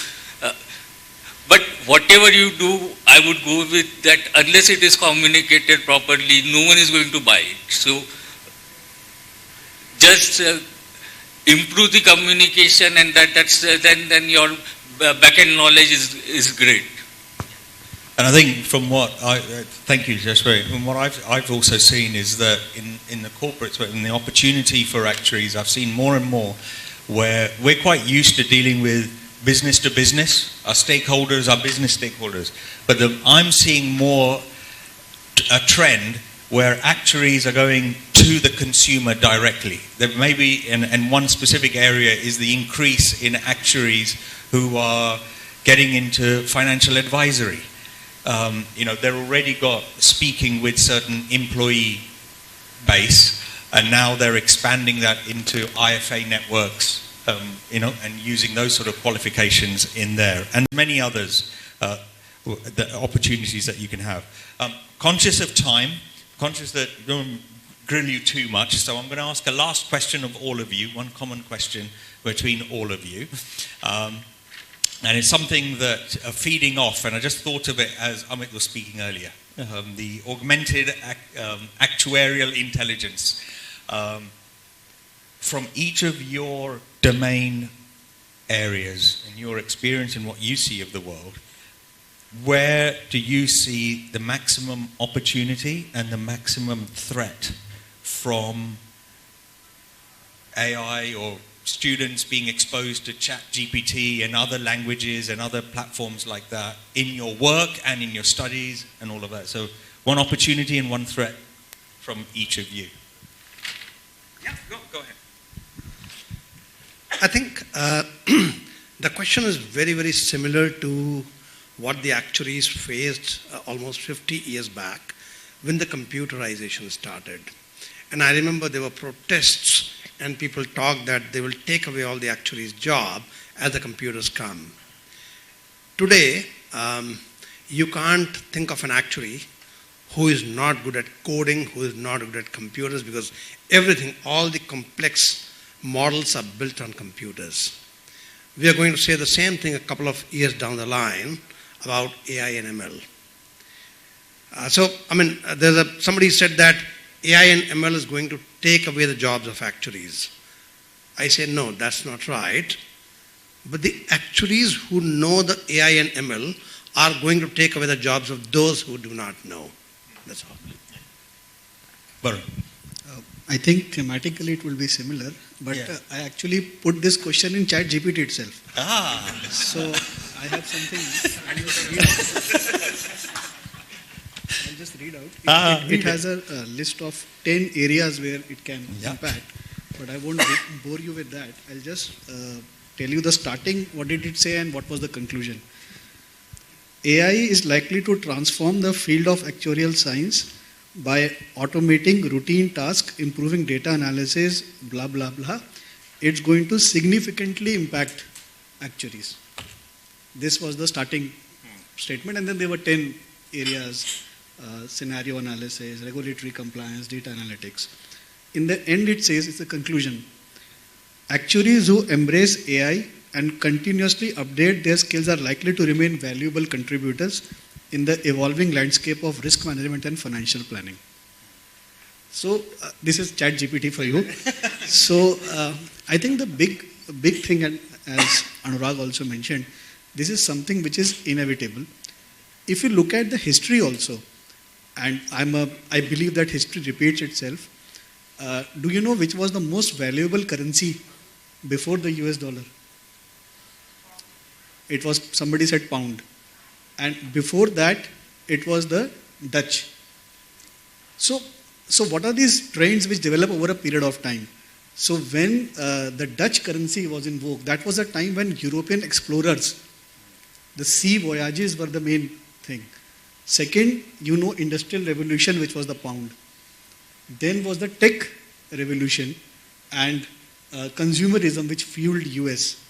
but whatever you do, I would go with that. Unless it is communicated properly, no one is going to buy it. So, just improve the communication, and then your back-end knowledge is great. And I think from what thank you, Jeshwari. From what I've also seen is that in the corporates, in the opportunity for actuaries, I've seen more and more where we're quite used to dealing with business to business. Our stakeholders, our business stakeholders. But I'm seeing more a trend where actuaries are going to the consumer directly. There may be, and one specific area is the increase in actuaries who are getting into financial advisory. They're already got speaking with certain employee base, and now they're expanding that into IFA networks, and using those sort of qualifications in there, and many others, the opportunities that you can have. Conscious of time, conscious that I don't grill you too much, so I'm going to ask a last question of all of you, one common question between all of you. And it's something that feeding off, and I just thought of it as Amit was speaking earlier, the augmented actuarial intelligence. From each of your domain areas and your experience and what you see of the world, where do you see the maximum opportunity and the maximum threat from AI or students being exposed to ChatGPT and other languages and other platforms like that in your work and in your studies and all of that? So one opportunity and one threat from each of you. Yeah, go ahead. I think the question is very, very similar to what the actuaries faced almost 50 years back when the computerization started. And I remember there were protests and people talked that they will take away all the actuaries' job as the computers come. Today, you can't think of an actuary who is not good at coding, who is not good at computers, because everything, all the complex models are built on computers. We are going to say the same thing a couple of years down the line about AI and ML. Somebody said that AI and ML is going to take away the jobs of actuaries. I say, no, that's not right. But the actuaries who know the AI and ML are going to take away the jobs of those who do not know. That's all. Varun. I think thematically it will be similar, but I actually put this question in ChatGPT itself. So I have something. I'll just read out. It has a list of 10 areas where it can impact, but I won't bore you with that. I'll just tell you the starting, what did it say and what was the conclusion. AI is likely to transform the field of actuarial science by automating routine tasks, improving data analysis, blah, blah, blah. It's going to significantly impact actuaries. This was the starting statement, and then there were 10 areas, scenario analysis, regulatory compliance, data analytics. In the end, it says, it's a conclusion. Actuaries who embrace AI and continuously update their skills are likely to remain valuable contributors in the evolving landscape of risk management and financial planning. So this is ChatGPT for you. So I think the big thing, and as Anurag also mentioned, this is something which is inevitable. If you look at the history also, and I believe that history repeats itself, do you know which was the most valuable currency before the US dollar? It was, somebody said pound. And before that, it was the Dutch. So what are these trends which develop over a period of time? So when the Dutch currency was in vogue, that was a time when European explorers, the sea voyages were the main thing. Second, industrial revolution, which was the pound. Then was the tech revolution and consumerism, which fueled US.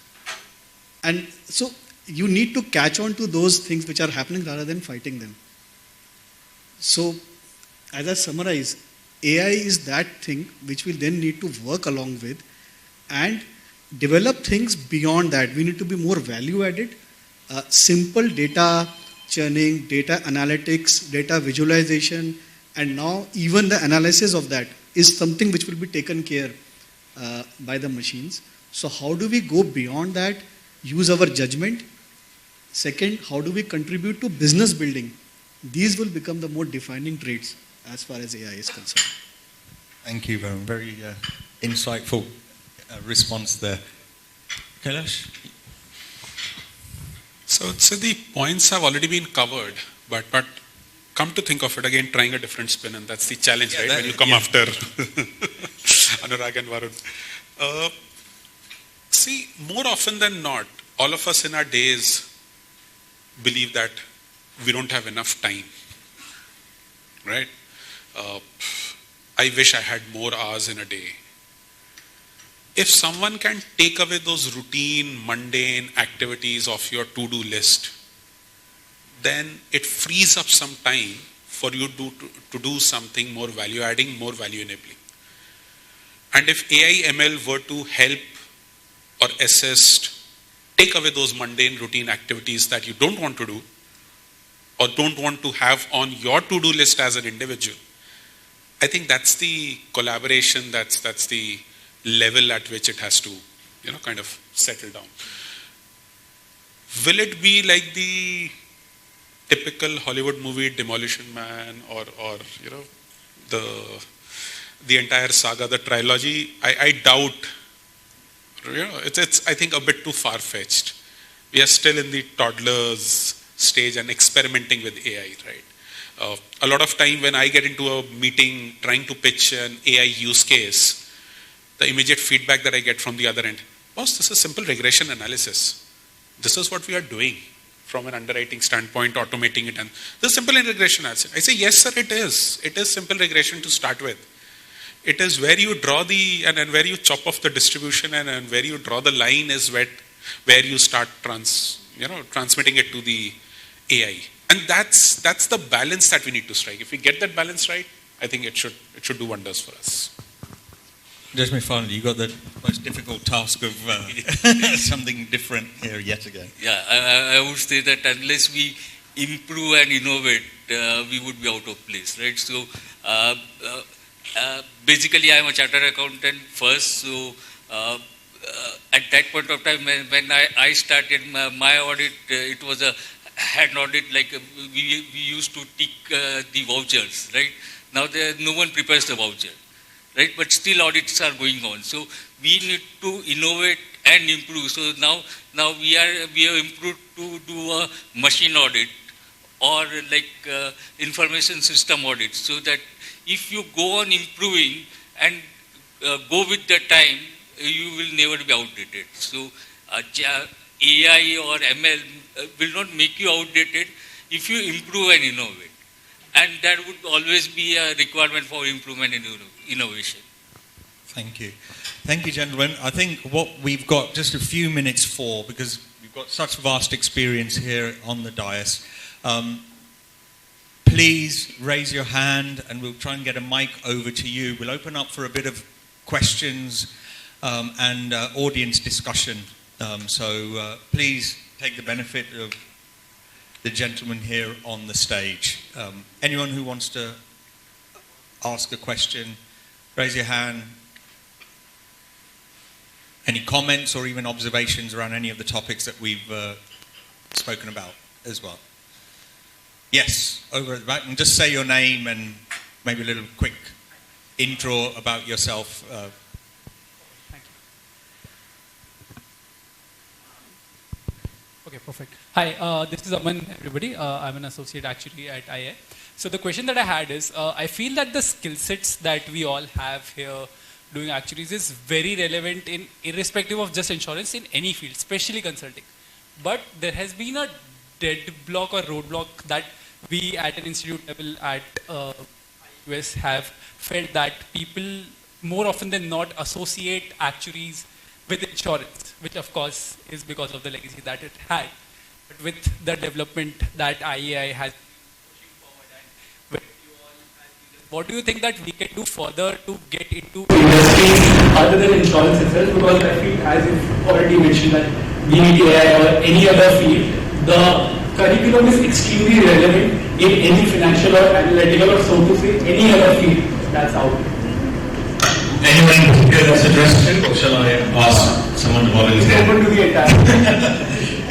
And so you need to catch on to those things which are happening rather than fighting them. So, as I summarize, AI is that thing which we then need to work along with and develop things beyond that. We need to be more value added. Simple data churning, data analytics, data visualization, and now even the analysis of that is something which will be taken care by the machines. So how do we go beyond that? Use our judgment. Second, how do we contribute to business building? These will become the more defining traits as far as AI is concerned. Thank you, Varun. Very insightful response there. Kailash? So the points have already been covered, but come to think of it again, trying a different spin, and that's the challenge, right? When you come after Anurag and Varun. See, more often than not, all of us in our days believe that we don't have enough time, right? I wish I had more hours in a day. If someone can take away those routine, mundane activities of your to-do list, then it frees up some time for you to do something more value-adding, more value-enabling. And if AI ML were to help or assist, take away those mundane routine activities that you don't want to do or don't want to have on your to-do list as an individual, I think that's the collaboration, that's the level at which it has to, kind of settle down. Will it be like the typical Hollywood movie Demolition Man or the entire saga, the trilogy? I doubt. It's I think a bit too far-fetched. We are still in the toddlers stage and experimenting with AI, right? A lot of time when I get into a meeting trying to pitch an AI use case, the immediate feedback that I get from the other end, boss, this is simple regression analysis. This is what we are doing from an underwriting standpoint, automating it. And this is simple regression analysis. I say, yes, sir, it is. It is simple regression to start with. It is where you draw and where you chop off the distribution and where you draw the line is where you start transmitting it to the AI. And that's the balance that we need to strike. If we get that balance right, I think it should do wonders for us. Desmond, finally, you got the most difficult task of something different here yet again. Yeah, I would say that unless we improve and innovate, we would be out of place, right? So basically, I am a chartered accountant first. So at that point of time, when I started my audit, it was a hand audit, like we used to tick the vouchers, right? Now no one prepares the voucher, right? But still audits are going on. So we need to innovate and improve. So now we have improved to do a machine audit or like information system audit, so that if you go on improving and go with the time, you will never be outdated. So AI or ML will not make you outdated if you improve and innovate. And that would always be a requirement for improvement and innovation. Thank you. Thank you, gentlemen. I think what we've got just a few minutes for, because we've got such vast experience here on the dais, please raise your hand and we'll try and get a mic over to you. We'll open up for a bit of questions and audience discussion. So please take the benefit of the gentleman here on the stage. Anyone who wants to ask a question, raise your hand. Any comments or even observations around any of the topics that we've spoken about as well? Yes, over at the back. And just say your name and maybe a little quick intro about yourself. Thank you. Okay, perfect. Hi, this is Aman, everybody. I'm an associate actuary at IA. So the question that I had is, I feel that the skill sets that we all have here doing actuaries is very relevant in irrespective of just insurance in any field, especially consulting. But there has been a dead block or roadblock that we at an institute level at US have felt that people more often than not associate actuaries with insurance, which of course is because of the legacy that it had. But with the development that IAI has pushing forward and with you all as leaders, what do you think that we can do further to get into industries other than insurance itself? Because I feel, as you've already mentioned, that be it AI or any other field, the curriculum is extremely relevant in any financial or analytical or so to say any other field that's out there. Anyone here that's addressed, or shall I ask someone to volunteer? Open to the entire.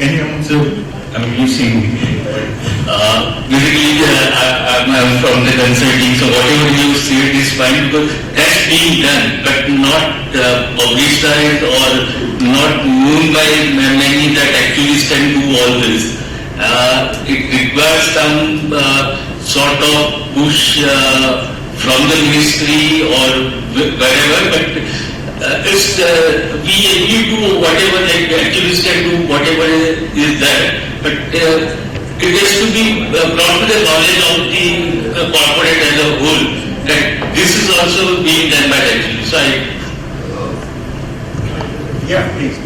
Anyone to, I mean, you've seen. Basically, I'm from the consulting, so whatever you said is fine because that's being done, but not publicized or not known by many that actually can do all this. It requires some sort of push from the ministry or wherever, but we do whatever, like actuaries can do whatever is there, but it has to be brought to the knowledge of the corporate as a whole that this is also being done by the actuaries. So yeah, please.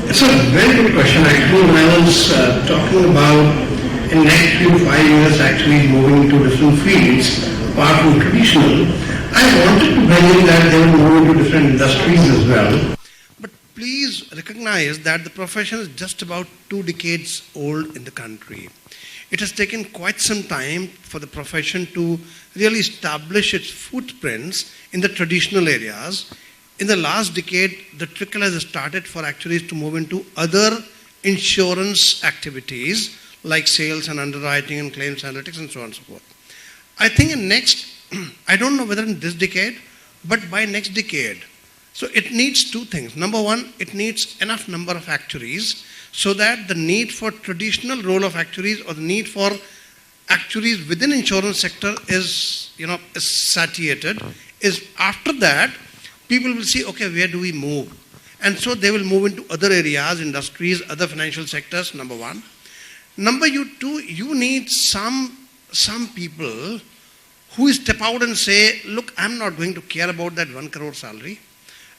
It's a very good question. Actually, when I was talking about in next 3 to 5 years actually moving into different fields, apart from traditional, I wanted to bring in that they will move into different industries as well. But please recognize that the profession is just about 2 decades old in the country. It has taken quite some time for the profession to really establish its footprints in the traditional areas. In the last decade, the trickle has started for actuaries to move into other insurance activities like sales and underwriting and claims analytics and so on and so forth. I think in next, I don't know whether in this decade, but by next decade. So it needs 2 things. Number one, it needs enough number of actuaries so that the need for traditional role of actuaries or the need for actuaries within insurance sector is satiated. Is after that, people will see, okay, where do we move? And so they will move into other areas, industries, other financial sectors, number one. Number 2, you need some people who step out and say, look, I'm not going to care about that 1 crore salary.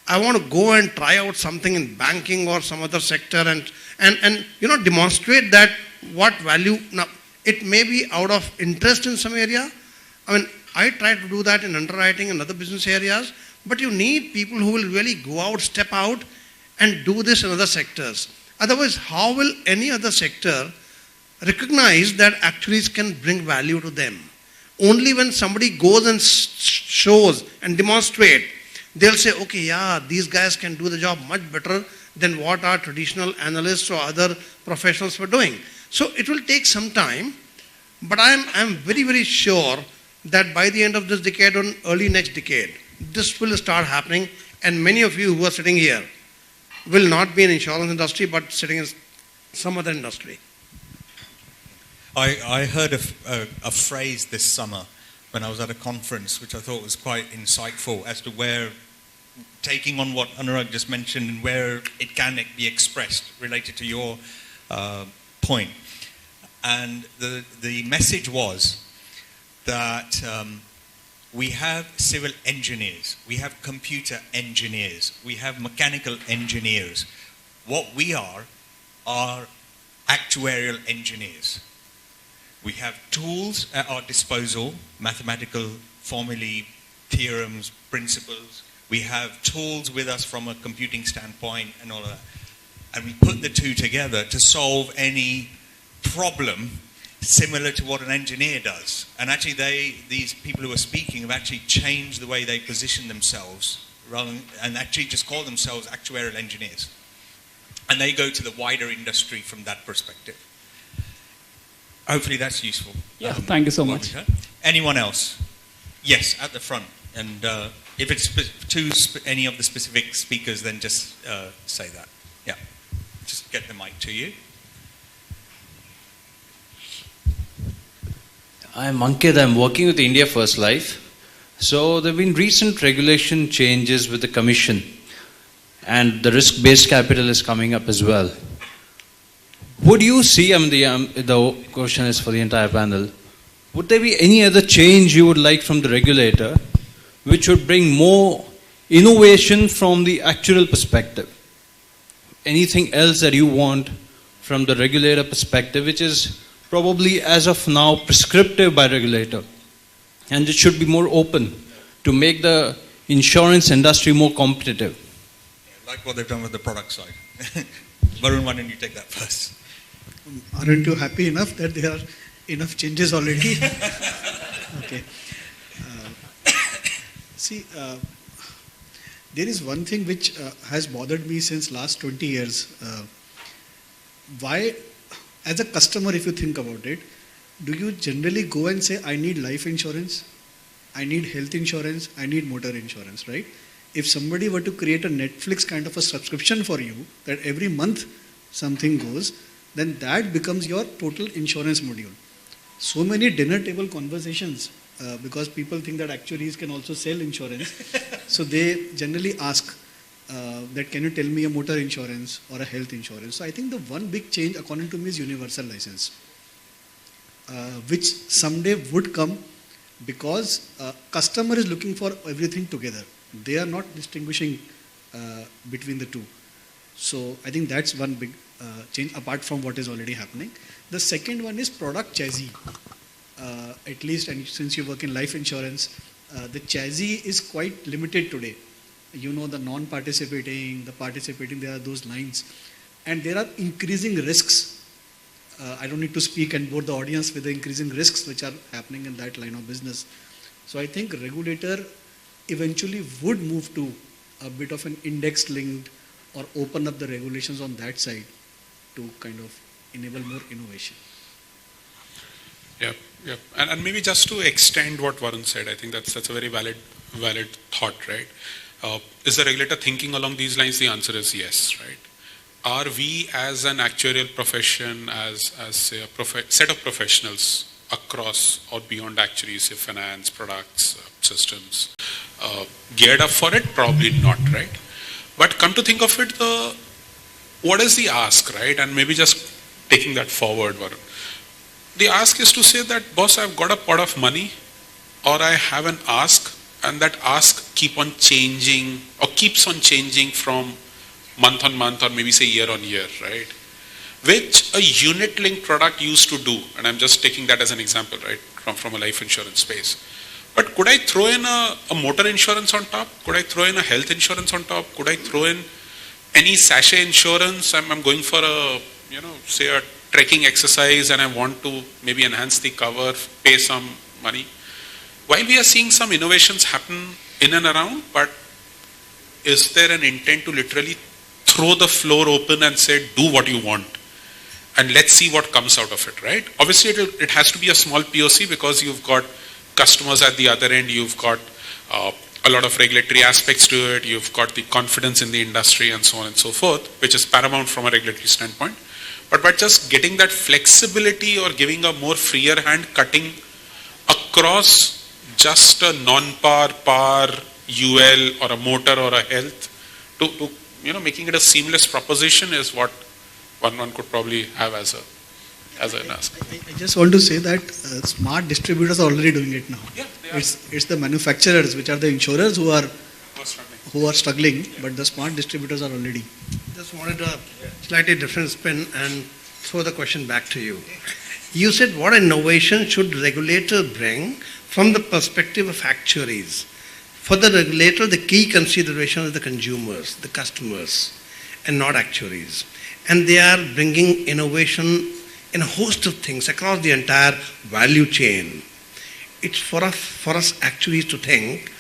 I want to go and try out something in banking or some other sector and demonstrate that what value. Now, it may be out of interest in some area. I mean, I try to do that in underwriting and other business areas, but you need people who will really go out, step out and do this in other sectors. Otherwise, how will any other sector recognize that actuaries can bring value to them? Only when somebody goes and shows and demonstrate, they'll say, okay, yeah, these guys can do the job much better than what our traditional analysts or other professionals were doing. So it will take some time, but I'm very, very sure that by the end of this decade or early next decade, this will start happening, and many of you who are sitting here will not be in insurance industry, but sitting in some other industry. I heard a phrase this summer when I was at a conference, which I thought was quite insightful as to where, taking on what Anurag just mentioned, and where it can be expressed related to your point. And the message was that we have civil engineers, we have computer engineers, we have mechanical engineers. What we are actuarial engineers. We have tools at our disposal, mathematical formulae, theorems, principles. We have tools with us from a computing standpoint and all of that. And we put the 2 together to solve any problem similar to what an engineer does. And actually these people who are speaking have actually changed the way they position themselves and actually just call themselves actuarial engineers. And they go to the wider industry from that perspective. Hopefully that's useful. Yeah, thank you so much. Anyone else? Yes, at the front. And if it's to any of the specific speakers, then just say that. Yeah, just get the mic to you. I'm Ankit. I'm working with India First Life. So there have been recent regulation changes with the Commission, and the risk-based capital is coming up as well. Would you see, the question is for the entire panel, would there be any other change you would like from the regulator which would bring more innovation from the actuarial perspective. Anything else that you want from the regulator perspective, which is probably as of now prescriptive by regulator, and it should be more open to make the insurance industry more competitive. Like what they've done with the product side. Varun, why don't you take that first? Aren't you happy enough that there are enough changes already? Okay. See, there is one thing which has bothered me since last 20 years. Why, as a customer, if you think about it, do you generally go and say, I need life insurance, I need health insurance, I need motor insurance, right? If somebody were to create a Netflix kind of a subscription for you, that every month something goes, then that becomes your total insurance module. So many dinner table conversations, because people think that actuaries can also sell insurance. So they generally ask that, can you tell me a motor insurance or a health insurance? So I think the one big change according to me is universal license, which someday would come, because customer is looking for everything together. They are not distinguishing between the two. So I think that's one big change apart from what is already happening. The second one is product chassis. At least, and since you work in life insurance, the chassis is quite limited today. You know, the non-participating, the participating, there are those lines. And there are increasing risks. I don't need to speak and bore the audience with the increasing risks which are happening in that line of business. So I think regulator eventually would move to a bit of an index-linked or open up the regulations on that side to kind of enable more innovation. Yeah. And maybe just to extend what Varun said, I think that's a very valid thought, right? Is the regulator thinking along these lines? The answer is yes, right? Are we as an actuarial profession, as say a set of professionals across or beyond actuaries, say finance, products, systems, geared up for it? Probably not, right? But come to think of it, what is the ask, right? And maybe just taking that forward, Varun. The ask is to say that, boss, I've got a pot of money, or I have an ask, and that ask keeps on changing from month on month, or maybe say year on year, right? Which a unit-linked product used to do, and I'm just taking that as an example, right, from a life insurance space. But could I throw in a motor insurance on top? Could I throw in a health insurance on top? Could I throw in any sachet insurance? I'm going for say a trekking exercise and I want to maybe enhance the cover, pay some money. While we are seeing some innovations happen in and around, but is there an intent to literally throw the floor open and say, do what you want? And let's see what comes out of it, right? Obviously, it has to be a small POC because you've got customers at the other end, you've got a lot of regulatory aspects to it, you've got the confidence in the industry and so on and so forth, which is paramount from a regulatory standpoint. But by just getting that flexibility or giving a more freer hand, cutting across just a non-par, par, UL or a motor or a health to making it a seamless proposition is what one could probably have as an ask. I just want to say that smart distributors are already doing it now. Yeah, it's the manufacturers, which are the insurers who are struggling, but the smart distributors are already. Just wanted a slightly different spin and throw the question back to you. You said, what innovation should regulator bring from the perspective of actuaries? For the regulator, the key consideration is the consumers, the customers, and not actuaries. And they are bringing innovation in a host of things across the entire value chain. It's for us actuaries to think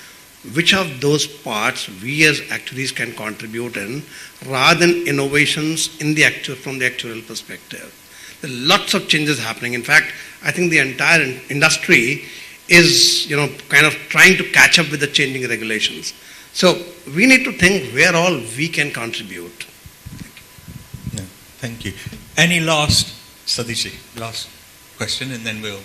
which of those parts we as actuaries can contribute in, rather than innovations from the actuarial perspective. There are lots of changes happening. In fact, I think the entire industry is kind of trying to catch up with the changing regulations. So we need to think where all we can contribute. Thank you. Any last question, and then we'll.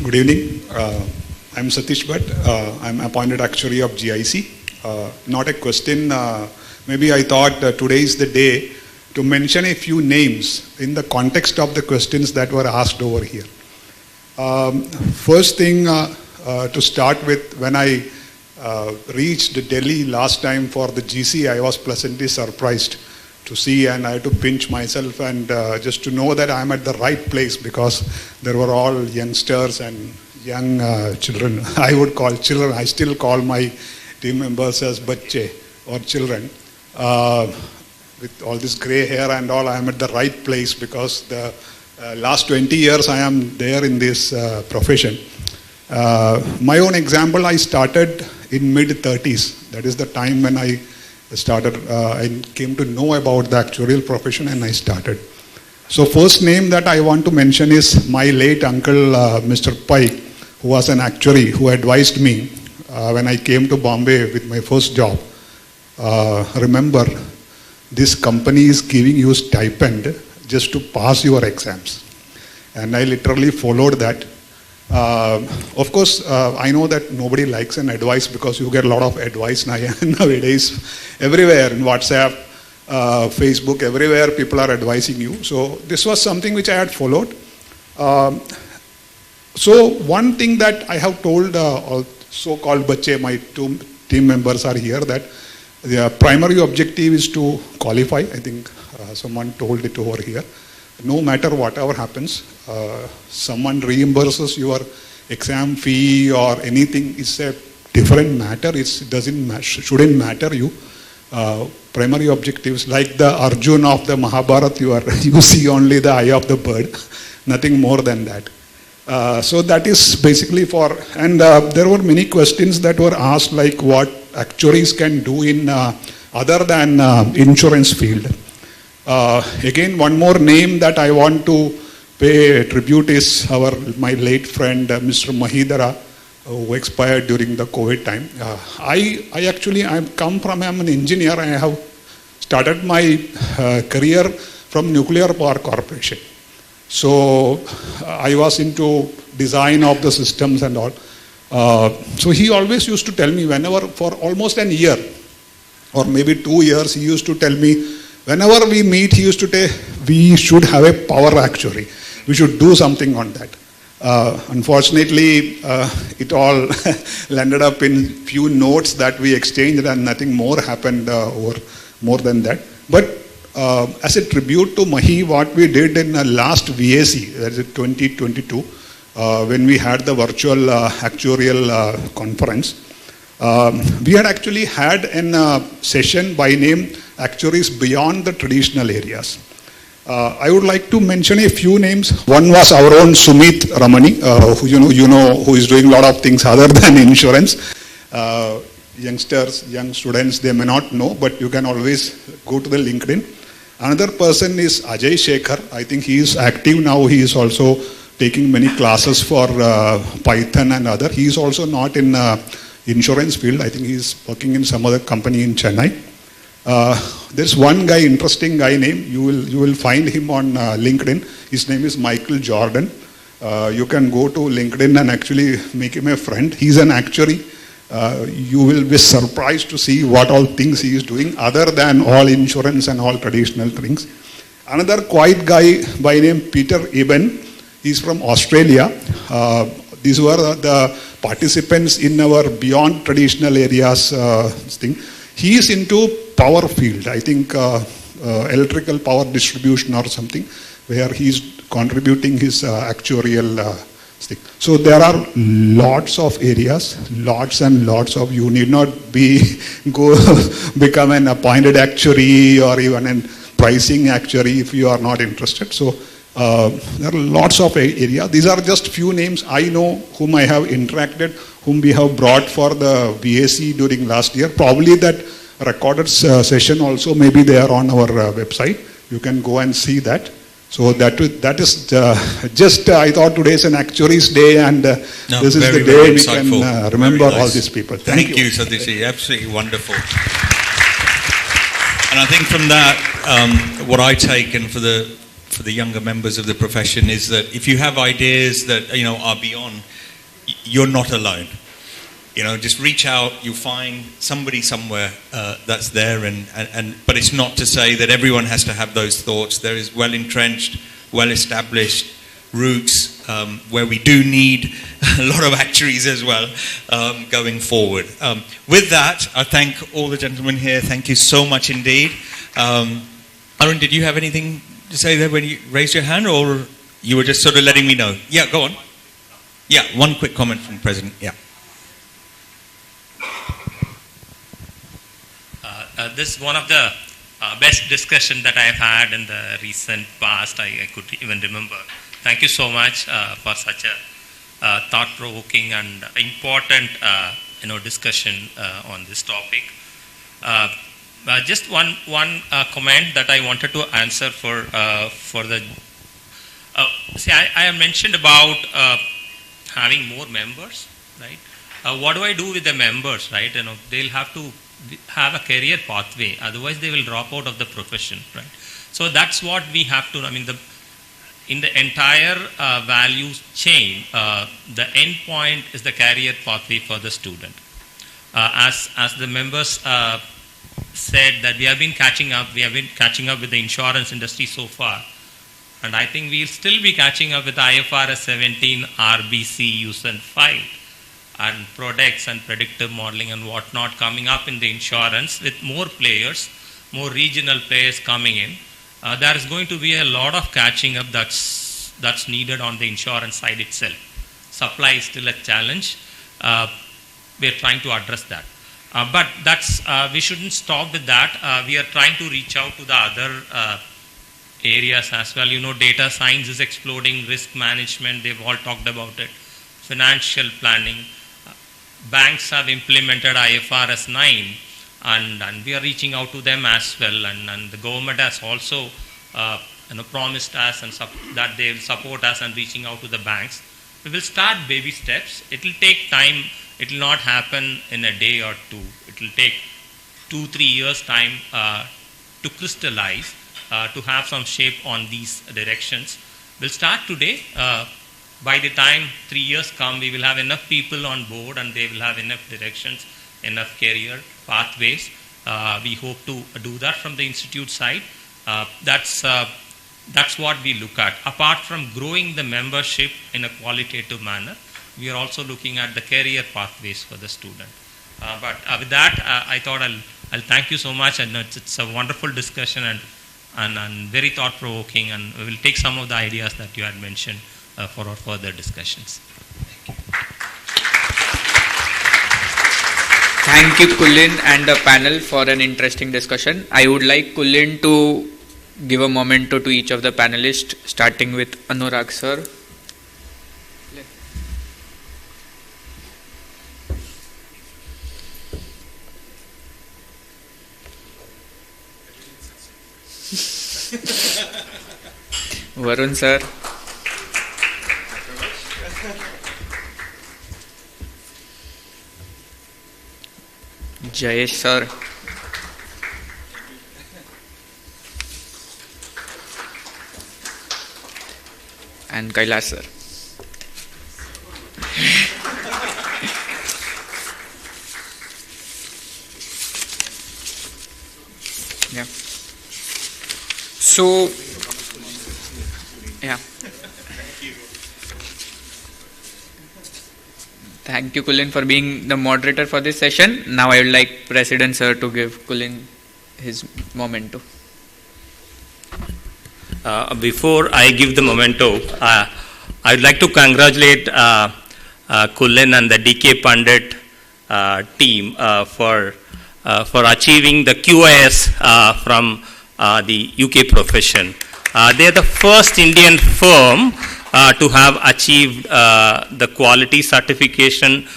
Good evening. I'm Satish Bhatt. I'm appointed actuary of GIC. Not a question. Maybe I thought today is the day to mention a few names in the context of the questions that were asked over here. First thing to start with, when I reached Delhi last time for the GC, I was pleasantly surprised to see, and I had to pinch myself and just to know that I'm at the right place, because there were all youngsters and young children. I would call children, I still call my team members as bacche or children. With all this grey hair and all, I am at the right place, because the last 20 years I am there in this profession. My own example, I started in mid-30s. That is the time when I started, I came to know about the actuarial profession and I started. So first name that I want to mention is my late uncle, Mr. Pai, who was an actuary, who advised me when I came to Bombay with my first job. Remember, this company is giving you stipend just to pass your exams. And I literally followed that. Of course, I know that nobody likes an advice, because you get a lot of advice nowadays. Everywhere, in WhatsApp, Facebook, everywhere people are advising you. So this was something which I had followed. So one thing that I have told so-called bacche, my two team members are here, that the primary objective is to qualify. I think someone told it over here. No matter whatever happens, someone reimburses your exam fee or anything. It's a different matter. It doesn't shouldn't matter you. Primary objectives, like the Arjun of the Mahabharata, you see only the eye of the bird, nothing more than that. So that is basically for, and there were many questions that were asked, like what actuaries can do in other than insurance field. Again, one more name that I want to pay tribute is my late friend Mr. Mahidara, who expired during the COVID time. I'm an engineer. I have started my career from Nuclear Power Corporation. So I was into design of the systems and all. So he always used to tell me, whenever, for almost a year or maybe 2 years, he used to tell me, whenever we meet, he used to say, we should have a power actuary. We should do something on that. Unfortunately, it all landed up in few notes that we exchanged, and nothing more happened over more than that. But as a tribute to Mahi, what we did in the last VAC, that is 2022, when we had the virtual actuarial conference, we had actually had a session by name Actuaries Beyond the Traditional Areas. I would like to mention a few names. One was our own Sumit Ramani, who is doing a lot of things other than insurance. Youngsters, young students, they may not know, but you can always go to the LinkedIn. Another person is Ajay Shekhar. I think he is active now. He is also taking many classes for Python and other. He is also not in insurance field. I think he is working in some other company in Chennai. There's one guy, interesting guy name. You will find him on LinkedIn. His name is Michael Jordan. You can go to LinkedIn and actually make him a friend. He's an actuary. You will be surprised to see what all things he is doing other than all insurance and all traditional things. Another quiet guy by name Peter Eben. He's from Australia. These were the participants in our Beyond Traditional Areas thing. He is into power field, I think electrical power distribution or something, where he is contributing his actuarial thing. So there are lots of areas, lots and lots of, you need not become an appointed actuary or even a pricing actuary if you are not interested. So there are lots of areas. These are just few names I know whom I have interacted, whom we have brought for the VAC during last year. Probably that recorded session also, maybe they are on our website. You can go and see that. So that is just, I thought today is an Actuaries Day, and this is the day we can remember all these people. Thank you. Thank you, Satish. Absolutely wonderful. And I think from that, what I take, and for the younger members of the profession, is that if you have ideas that are beyond, you're not alone. just reach out. You'll find somebody somewhere that's there, but it's not to say that everyone has to have those thoughts. There is well-entrenched, well-established routes where we do need a lot of actuaries as well going forward. With that, I thank all the gentlemen here. Thank you so much indeed. Arun, did you have anything to say there when you raised your hand, or you were just sort of letting me know? Yeah, go on. Yeah, one quick comment from the President. Yeah. This is one of the best discussion that I've had in the recent past. I could even remember. Thank you so much for such a thought-provoking and important discussion on this topic. Just one comment that I wanted to answer for the. I have mentioned about having more members, right? What do I do with the members, right? They'll have to have a career pathway, otherwise they will drop out of the profession, right? So that's what we have to. In the entire value chain, the end point is the career pathway for the student. As the members said that we have been catching up with the insurance industry so far, and I think we'll still be catching up with IFRS 17, RBC, USEN 5, and products and predictive modeling and whatnot coming up in the insurance with more players, more regional players coming in. There is going to be a lot of catching up that's needed on the insurance side itself. Supply is still a challenge. We are trying to address that. But we shouldn't stop with that. We are trying to reach out to the other areas as well. Data science is exploding, risk management, they've all talked about it, financial planning. Banks have implemented IFRS 9, and we are reaching out to them as well. And the government has also promised us and that they will support us and reaching out to the banks. We will start baby steps. It will take time. It will not happen in a day or two. It will take 2-3 years time to crystallize, to have some shape on these directions. We'll start today. By the time 3 years come, we will have enough people on board and they will have enough directions, enough career pathways. We hope to do that from the institute side. That's what we look at. Apart from growing the membership in a qualitative manner, we are also looking at the career pathways for the student. But with that, I thought I'll thank you so much, and it's a wonderful discussion and very thought-provoking, and we will take some of the ideas that you had mentioned for our further discussions. Thank you, Kulin and the panel, for an interesting discussion. I would like Kulin to give a memento to each of the panelists, starting with Anurag sir. Varun sir. Jayesh sir. And Kailash sir. Yeah. So, yeah. Thank you, Kulin, for being the moderator for this session. Now I would like President sir to give Kulin his memento. Before I give the memento, I would like to congratulate Kulin and the DK Pandit team for achieving the QIS from the UK profession. They are the first Indian firm to have achieved the quality certification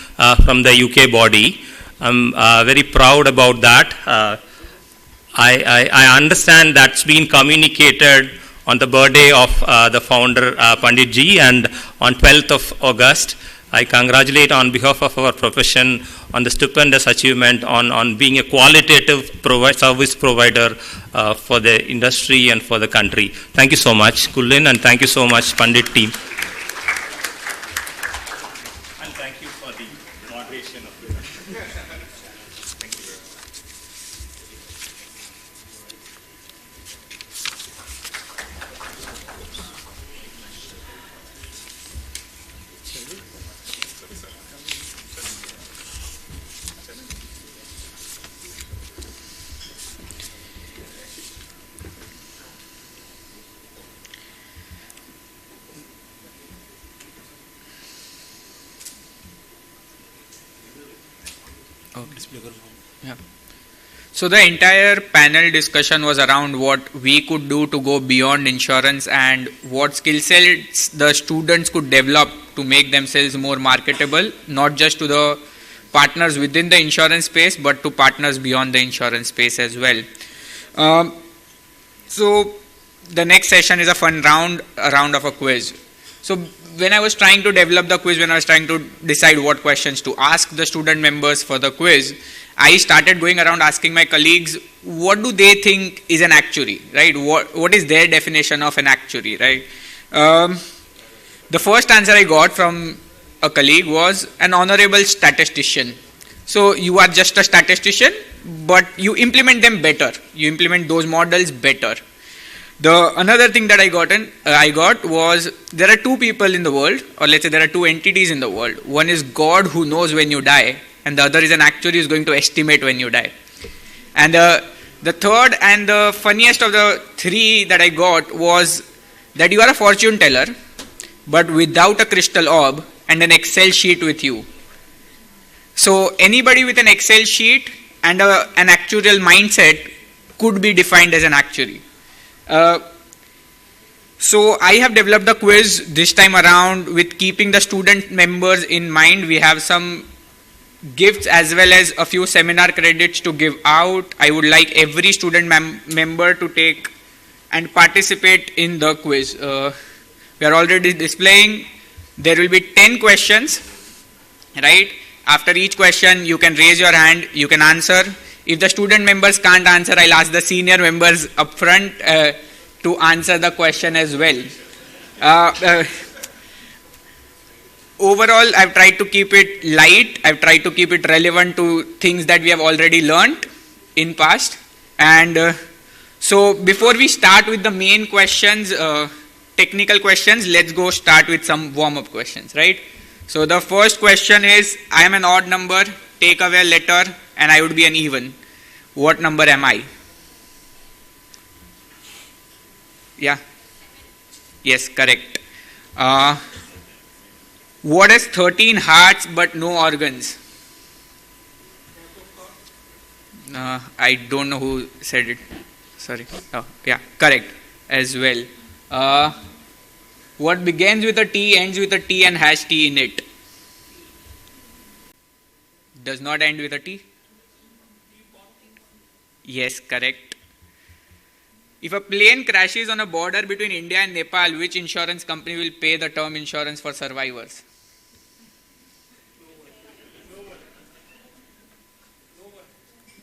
from the UK body. I'm very proud about that. I understand that's been communicated on the birthday of the founder Pandit Ji, and on 12th of August. I congratulate on behalf of our profession on the stupendous achievement on being a qualitative service provider for the industry and for the country. Thank you so much, Kulin, and thank you so much, Pandit team. And thank you for the collaboration of Thank you very much. Yeah. So the entire panel discussion was around what we could do to go beyond insurance and what skill sets the students could develop to make themselves more marketable, not just to the partners within the insurance space, but to partners beyond the insurance space as well. So the next session is a fun round of a quiz. So when I was trying to develop the quiz, when I was trying to decide what questions to ask the student members for the quiz, I started going around asking my colleagues, what do they think is an actuary, right? What is their definition of an actuary, right? The first answer I got from a colleague was an honorable statistician. So you are just a statistician, but you implement them better. You implement those models better. The another thing that I got was there are two people in the world, or let's say there are two entities in the world. One is God who knows when you die, and the other is an actuary who is going to estimate when you die. And the third and the funniest of the three that I got was that you are a fortune teller, but without a crystal orb and an Excel sheet with you. So anybody with an Excel sheet and an actuarial mindset could be defined as an actuary. So I have developed the quiz this time around with keeping the student members in mind. We have some gifts as well as a few seminar credits to give out. I would like every student member to take and participate in the quiz. We are already displaying. There will be 10 questions, right? After each question, you can raise your hand, you can answer. If the student members can't answer, I'll ask the senior members up front to answer the question as well. Overall, I've tried to keep it light. I've tried to keep it relevant to things that we have already learned in past. And so before we start with the main questions, technical questions, let's go start with some warm-up questions, right? So the first question is, I am an odd number, take away a letter, and I would be an even. What number am I? Yeah. Yes, correct. What has 13 hearts but no organs? I don't know who said it. Sorry. Oh, yeah, correct as well. What begins with a T, ends with a T and has T in it? Does not end with a T? Yes, correct. If a plane crashes on a border between India and Nepal, which insurance company will pay the term insurance for survivors?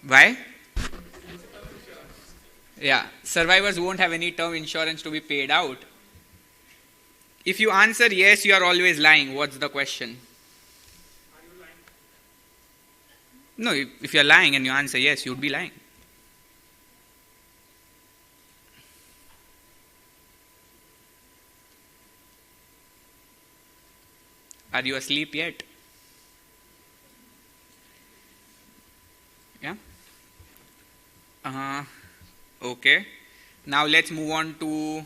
Why? Yeah, survivors won't have any term insurance to be paid out. If you answer yes, you are always lying. What's the question? No, if you're lying and you answer yes, you'd be lying. Are you asleep yet? Yeah? Okay. Now let's move on to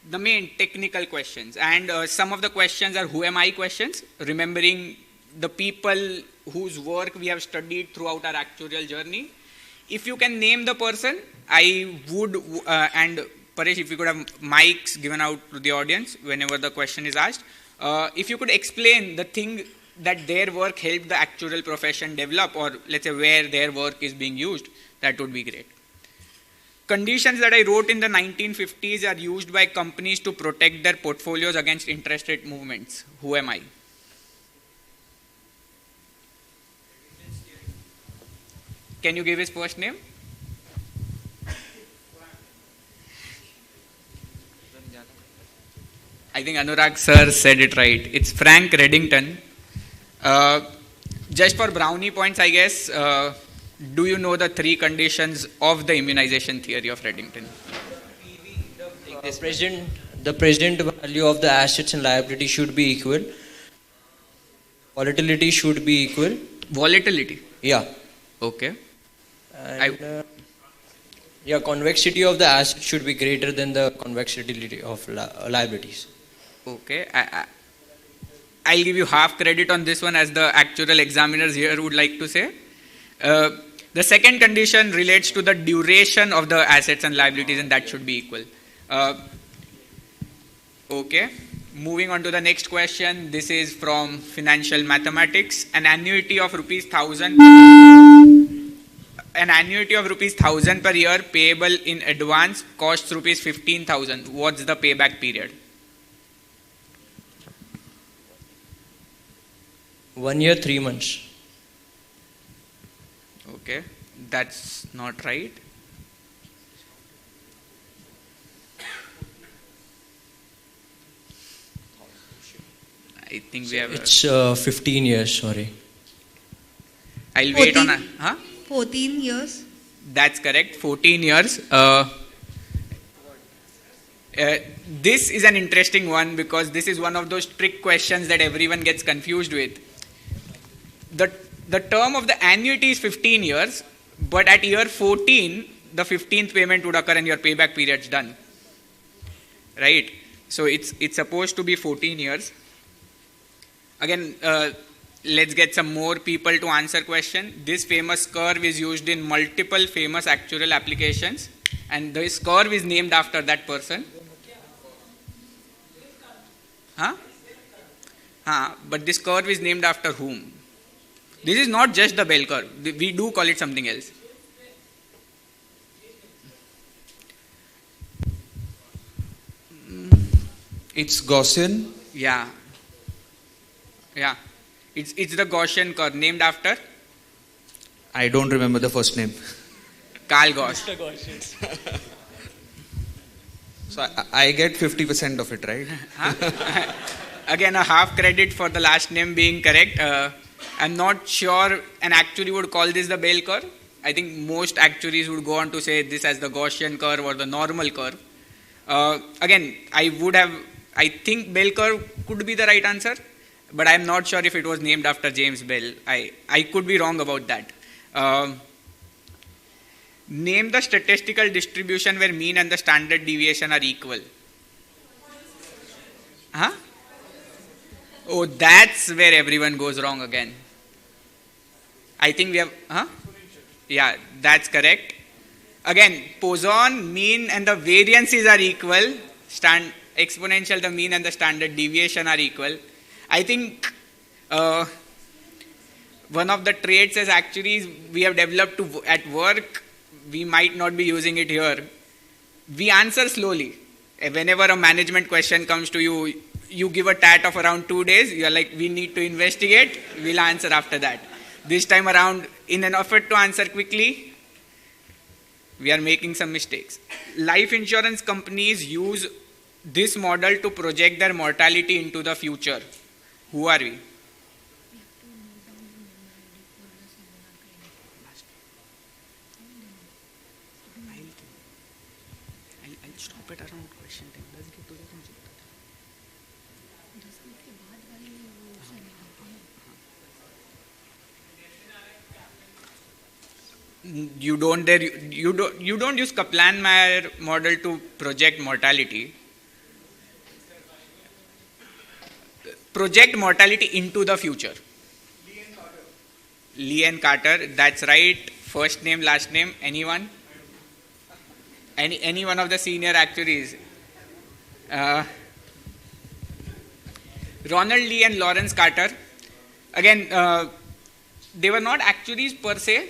the main technical questions. And some of the questions are who am I questions, remembering the people whose work we have studied throughout our actuarial journey. If you can name the person, I would, and Paresh, if you could have mics given out to the audience whenever the question is asked. If you could explain the thing that their work helped the actuarial profession develop, or let's say where their work is being used, that would be great. Conditions that I wrote in the 1950s are used by companies to protect their portfolios against interest rate movements. Who am I? Can you give his first name? I think Anurag sir said it right. It's Frank Reddington. Just for brownie points, I guess, do you know the 3 conditions of the immunization theory of Reddington? The present value of the assets and liability should be equal. Volatility should be equal. Volatility? Yeah. Okay. And convexity of the asset should be greater than the convexity of liabilities. Okay. I'll give you half credit on this one, as the actuarial examiners here would like to say. The second condition relates to the duration of the assets and liabilities, and that should be equal. Okay. Moving on to the next question. This is from financial mathematics. An annuity of rupees 1,000 per year payable in advance costs rupees 15,000. What's the payback period? 1 year, 3 months. Okay, that's not right. I think we have. It's 15 years. Sorry. I'll wait on. 14 years. That's correct. 14 years. This is an interesting one because this is one of those trick questions that everyone gets confused with. The term of the annuity is 15 years, but at year 14, the 15th payment would occur and your payback period's done. Right? So it's supposed to be 14 years. Again, let's get some more people to answer question. This famous curve is used in multiple famous actuarial applications, and this curve is named after that person. But this curve is named after whom? This is not just the bell curve. We do call it something else. It's Gaussian. Yeah. It's the Gaussian curve named after? I don't remember the first name. Carl Gauss. So I get 50% of it, right? Again, a half credit for the last name being correct. I'm not sure an actuary would call this the bell curve. I think most actuaries would go on to say this as the Gaussian curve or the normal curve. Again, I think bell curve could be the right answer, but I'm not sure if it was named after James Bell. I could be wrong about that. Name the statistical distribution where mean and the standard deviation are equal. Oh, that's where everyone goes wrong again. I think we have... Yeah, that's correct. Again, Poisson, mean and the variances are equal. Exponential, the mean and the standard deviation are equal. I think one of the traits as actuaries we have developed at work, we might not be using it here. We answer slowly. Whenever a management question comes to you, you give a tat of around 2 days, you're like, we need to investigate, we'll answer after that. This time around, in an effort to answer quickly, we are making some mistakes. Life insurance companies use this model to project their mortality into the future. Who are we? I'll stop it around question 10. Let's get to the concept. You don't use Kaplan-Meier model to project mortality. Project mortality into the future. Lee and Carter, that's right. First name, last name, anyone? Any one of the senior actuaries? Ronald Lee and Lawrence Carter. Again, they were not actuaries per se,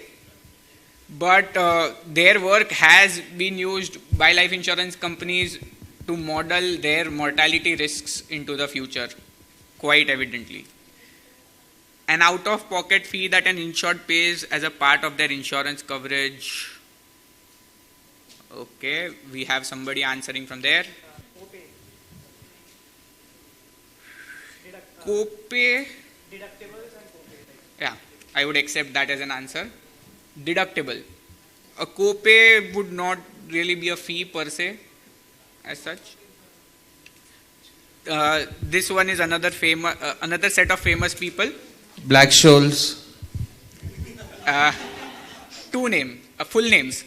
but their work has been used by life insurance companies to model their mortality risks into the future, quite evidently. An out-of-pocket fee that an insured pays as a part of their insurance coverage. Okay, we have somebody answering from there. Copay. I would accept that as an answer. Deductible. A copay would not really be a fee per se, as such. This one is another set of famous people. Black Scholes. Full names.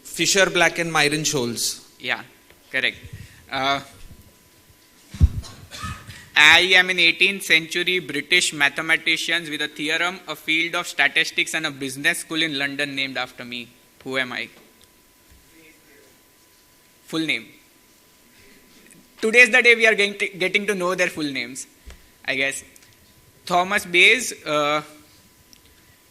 Fisher Black and Myron Scholes. Yeah, correct. I am an 18th century British mathematician with a theorem, a field of statistics and a business school in London named after me. Who am I? Full name. Today is the day we are getting to know their full names, I guess. Thomas Bayes, an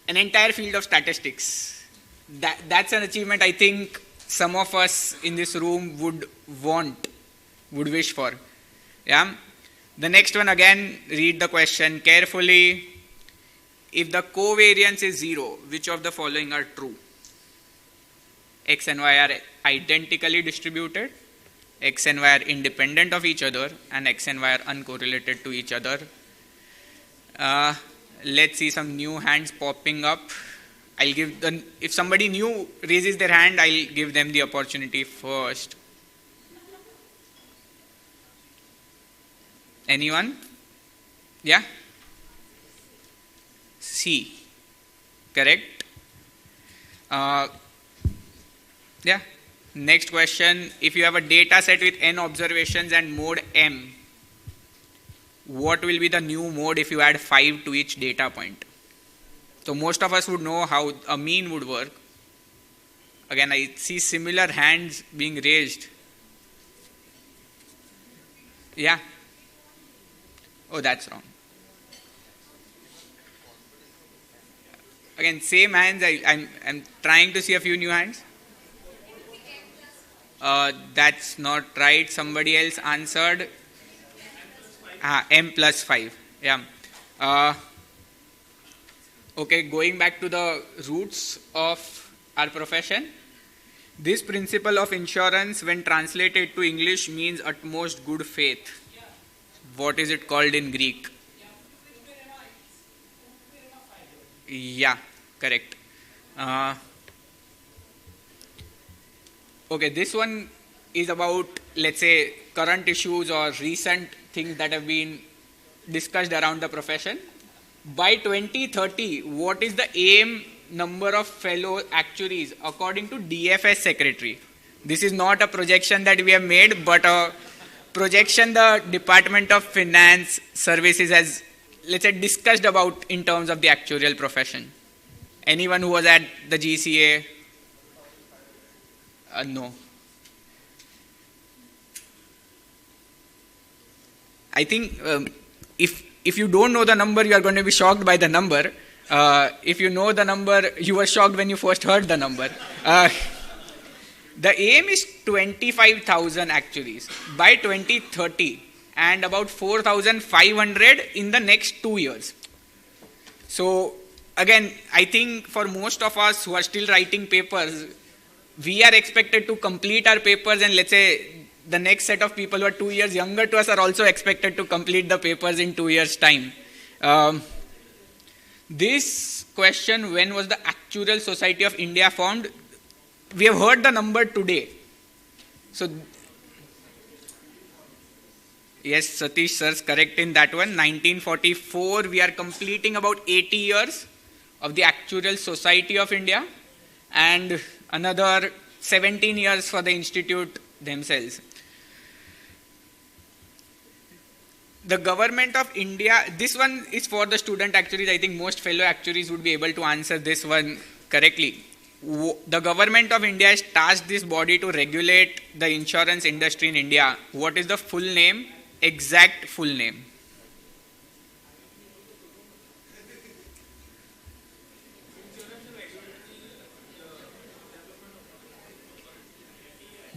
entire field of statistics. That's an achievement I think some of us in this room would wish for. Yeah. The next one, again, read the question carefully. If the covariance is 0, which of the following are true? X and Y are identically distributed, X and Y are independent of each other, and X and Y are uncorrelated to each other. Let's see some new hands popping up. If somebody new raises their hand, I'll give them the opportunity first. Anyone? Yeah? C. Correct. Yeah. Next question. If you have a data set with n observations and mode m, what will be the new mode if you add 5 to each data point? So most of us would know how a mean would work. Again, I see similar hands being raised. Yeah. Oh, that's wrong. Again, same hands. I'm trying to see a few new hands. That's not right. Somebody else answered. M plus 5. Yeah. Okay, going back to the roots of our profession. This principle of insurance, when translated to English, means utmost good faith. What is it called in Greek? Yeah, correct. Okay, this one is about, let's say, current issues or recent things that have been discussed around the profession. By 2030, what is the aim number of fellow actuaries according to DFS secretary? This is not a projection that we have made, but a projection the Department of Finance Services has, let's say, discussed about in terms of the actuarial profession. Anyone who was at the GCA? No. I think if you don't know the number, you are going to be shocked by the number. If you know the number, you were shocked when you first heard the number. The aim is 25,000 actuaries by 2030 and about 4,500 in the next 2 years. So again, I think for most of us who are still writing papers, we are expected to complete our papers, and let's say the next set of people who are 2 years younger to us are also expected to complete the papers in 2 years' time. This question, when was the Actuarial Society of India formed? We have heard the number today. So, yes, Satish sir is correct in that one. 1944, we are completing about 80 years of the Actuarial Society of India and another 17 years for the institute themselves. The government of India, this one is for the student actuaries. I think most fellow actuaries would be able to answer this one correctly. The government of India has tasked this body to regulate the insurance industry in India. What is the full name? Exact full name.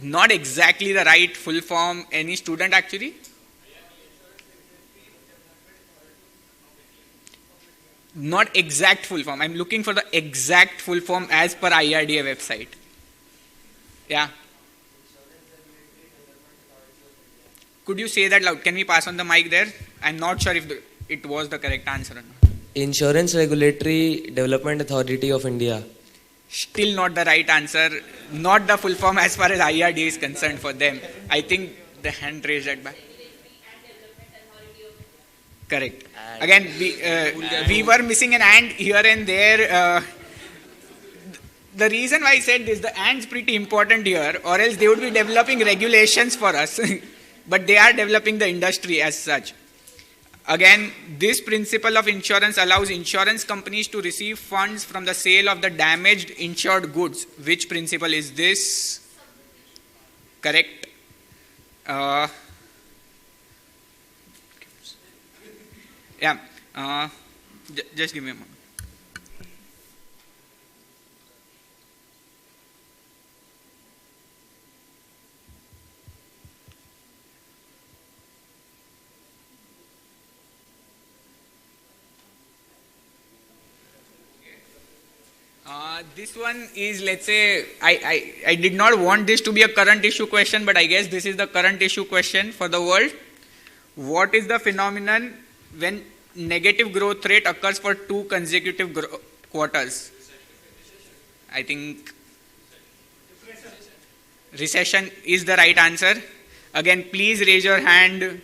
Not exactly the right full form. Any student actuary? Not exact full form. I'm looking for the exact full form as per IRDA website. Yeah. Could you say that loud? Can we pass on the mic there? I'm not sure if it was the correct answer or not. Insurance Regulatory Development Authority of India. Still not the right answer. Not the full form as far as IRD is concerned for them. I think the hand raised at back. Correct. Again, we were missing an and here and there. The reason why I said this, the and's pretty important here, or else they would be developing regulations for us. But they are developing the industry as such. Again, this principle of insurance allows insurance companies to receive funds from the sale of the damaged insured goods. Which principle is this? Correct. Yeah. Just give me a moment. This one is, let's say, I did not want this to be a current issue question, but I guess this is the current issue question for the world. What is the phenomenon when negative growth rate occurs for 2 consecutive quarters? I think recession is the right answer. Again, please raise your hand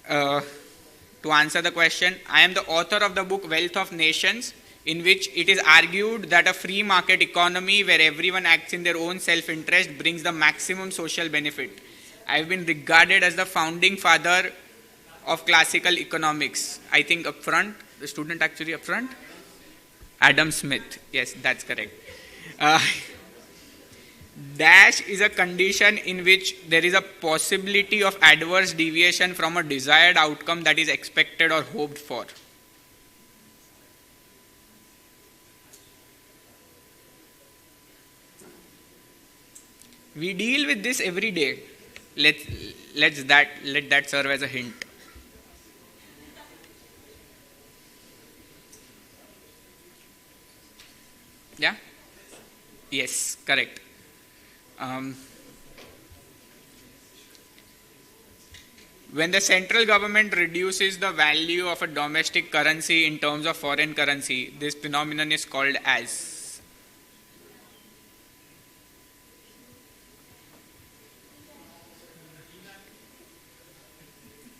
to answer the question. I am the author of the book Wealth of Nations, in which it is argued that a free market economy where everyone acts in their own self-interest brings the maximum social benefit. I have been regarded as the founding father of classical economics. I think up front, the student actually up front, Adam Smith. Yes, that's correct. Dash is a condition in which there is a possibility of adverse deviation from a desired outcome that is expected or hoped for. We deal with this every day. Let that serve as a hint. Yeah? Yes, correct. When the central government reduces the value of a domestic currency in terms of foreign currency, this phenomenon is called as?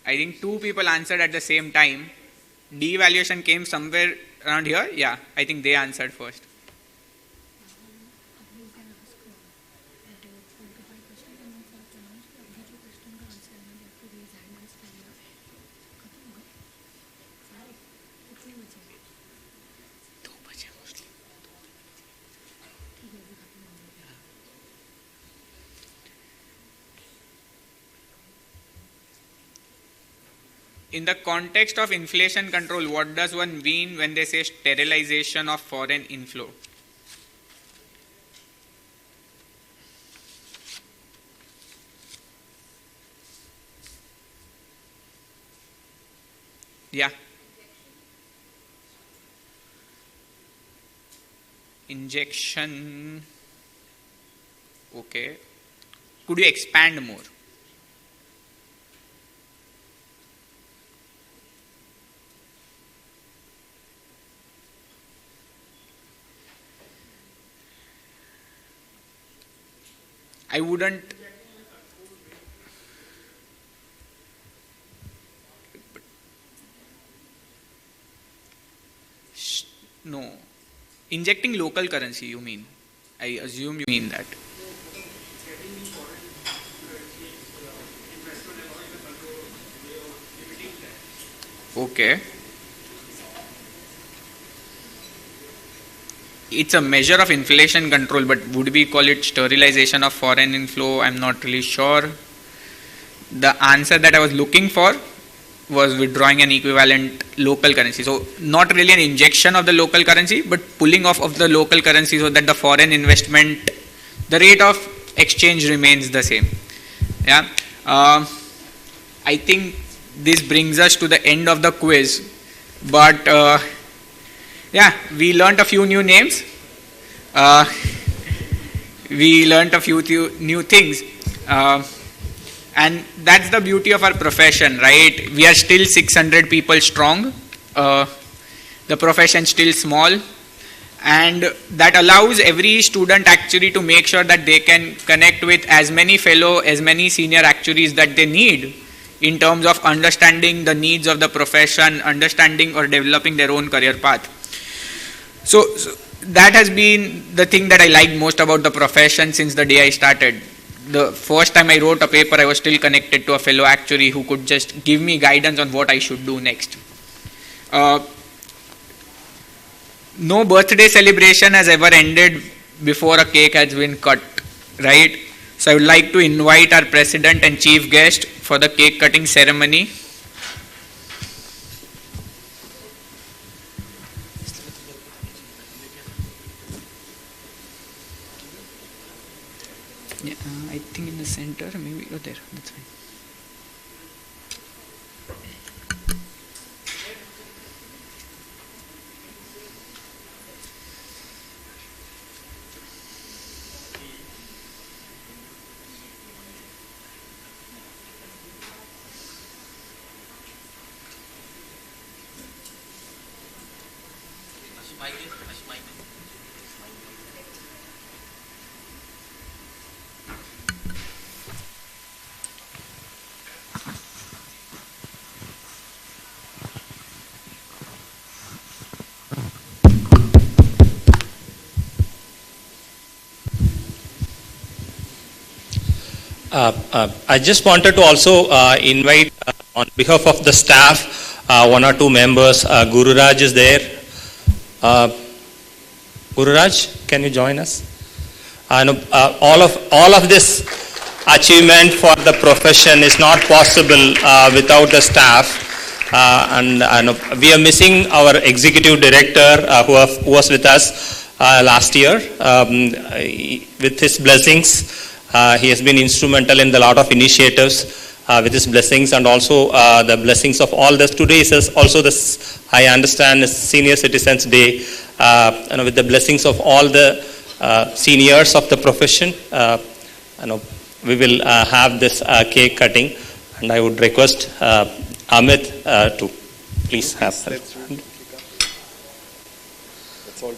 I think 2 people answered at the same time. Devaluation came somewhere around here. Yeah, I think they answered first. In the context of inflation control, what does one mean when they say sterilization of foreign inflow? Yeah. Injection. Okay. Could you expand more? I wouldn't. No. Injecting local currency, you mean? I assume you mean that. Okay. It's a measure of inflation control, but would we call it sterilization of foreign inflow? I'm not really sure. The answer that I was looking for was withdrawing an equivalent local currency. So not really an injection of the local currency, but pulling off of the local currency so that the foreign investment, the rate of exchange remains the same. Yeah. I think this brings us to the end of the quiz. But yeah, we learned a few new names. We learned a few new things. And that's the beauty of our profession, right? We are still 600 people strong. the profession still small, and that allows every student actuary to make sure that they can connect with as many senior actuaries that they need in terms of understanding the needs of the profession, understanding or developing their own career path. So that has been the thing that I liked most about the profession since the day I started. The first time I wrote a paper, I was still connected to a fellow actuary who could just give me guidance on what I should do next. No birthday celebration has ever ended before a cake has been cut, right? So I would like to invite our president and chief guest for the cake cutting ceremony. Yeah, I think in the center, maybe you're there, that's fine. I just wanted to also invite on behalf of the staff, one or two members. Guru Raj is there. Guru Raj, can you join us? All of this achievement for the profession is not possible without the staff. And we are missing our executive director who was with us last year. With his blessings, he has been instrumental in a lot of initiatives. With his blessings and also the blessings of all this. Today is also this, I understand, is Senior Citizens Day. With the blessings of all the seniors of the profession, we will have this cake cutting, and I would request Amit to please have that. That's all.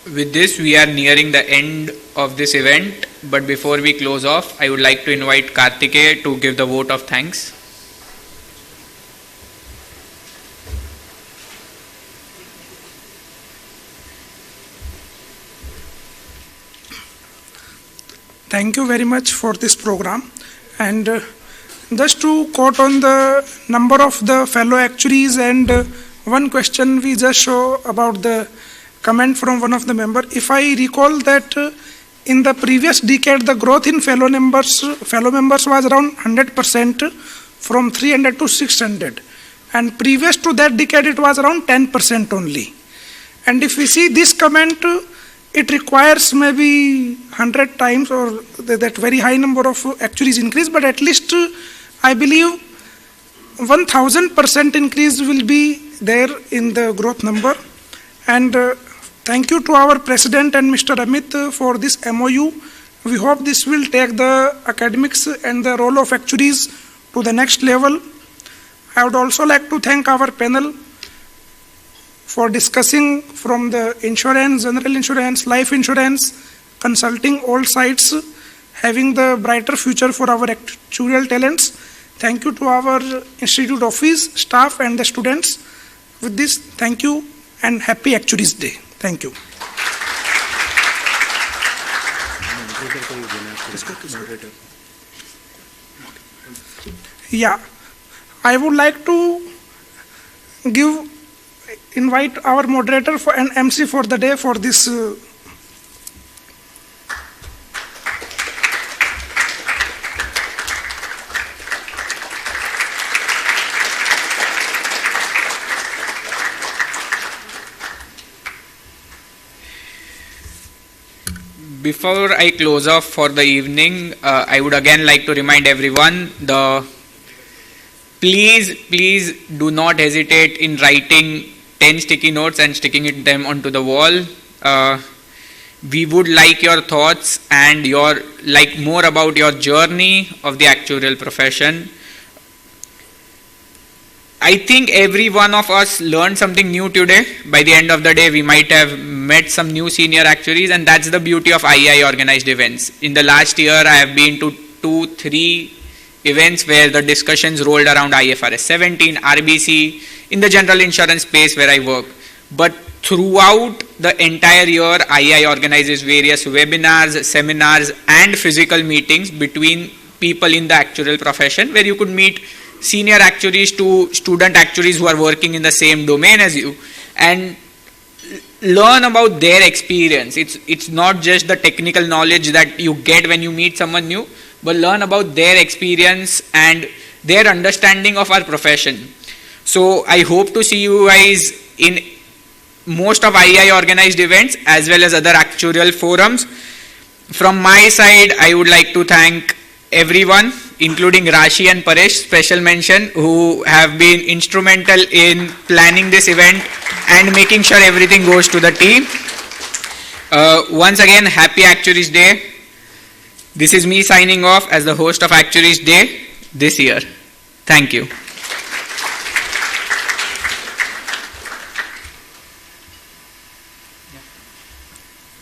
With this, we are nearing the end of this event, but before we close off, I would like to invite Karthikeya to give the vote of thanks. Thank you very much for this program. And just to quote on the number of the fellow actuaries, and one question we just show about the comment from one of the member. If I recall that in the previous decade, the growth in fellow members was around 100% from 300 to 600. And previous to that decade, it was around 10% only. And if we see this comment, it requires maybe 100 times or that very high number of actuaries increase, but at least I believe 1000% increase will be there in the growth number. And thank you to our President and Mr. Amit for this MOU. We hope this will take the academics and the role of actuaries to the next level. I would also like to thank our panel for discussing from the insurance, general insurance, life insurance, consulting all sides, having the brighter future for our actuarial talents. Thank you to our institute office, staff and the students. With this, thank you and happy Actuaries Day. Thank you. Yeah, I would like to invite our moderator for an MC for the day for this. Before I close off for the evening, I would again like to remind everyone please do not hesitate in writing 10 sticky notes and sticking them onto the wall. We would like your thoughts and more about your journey of the actuarial profession. I think every one of us learned something new today. By the end of the day, we might have met some new senior actuaries, and that's the beauty of II organized events. In the last year, I have been to 2-3 events where the discussions rolled around IFRS 17, RBC, in the general insurance space where I work. But throughout the entire year, II organizes various webinars, seminars, and physical meetings between people in the actuarial profession where you could meet senior actuaries to student actuaries who are working in the same domain as you and learn about their experience. It's not just the technical knowledge that you get when you meet someone new, but learn about their experience and their understanding of our profession. So I hope to see you guys in most of II organized events as well as other actuarial forums. From my side, I would like to thank everyone, including Rashi and Paresh, special mention, who have been instrumental in planning this event and making sure everything goes to the team. Once again, happy Actuaries Day. This is me signing off as the host of Actuaries Day this year. Thank you.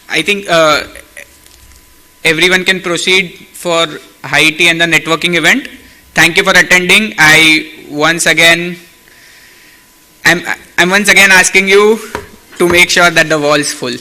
I think everyone can proceed for high tea and the networking event. Thank you for attending. I'm once again asking you to make sure that the wall is full.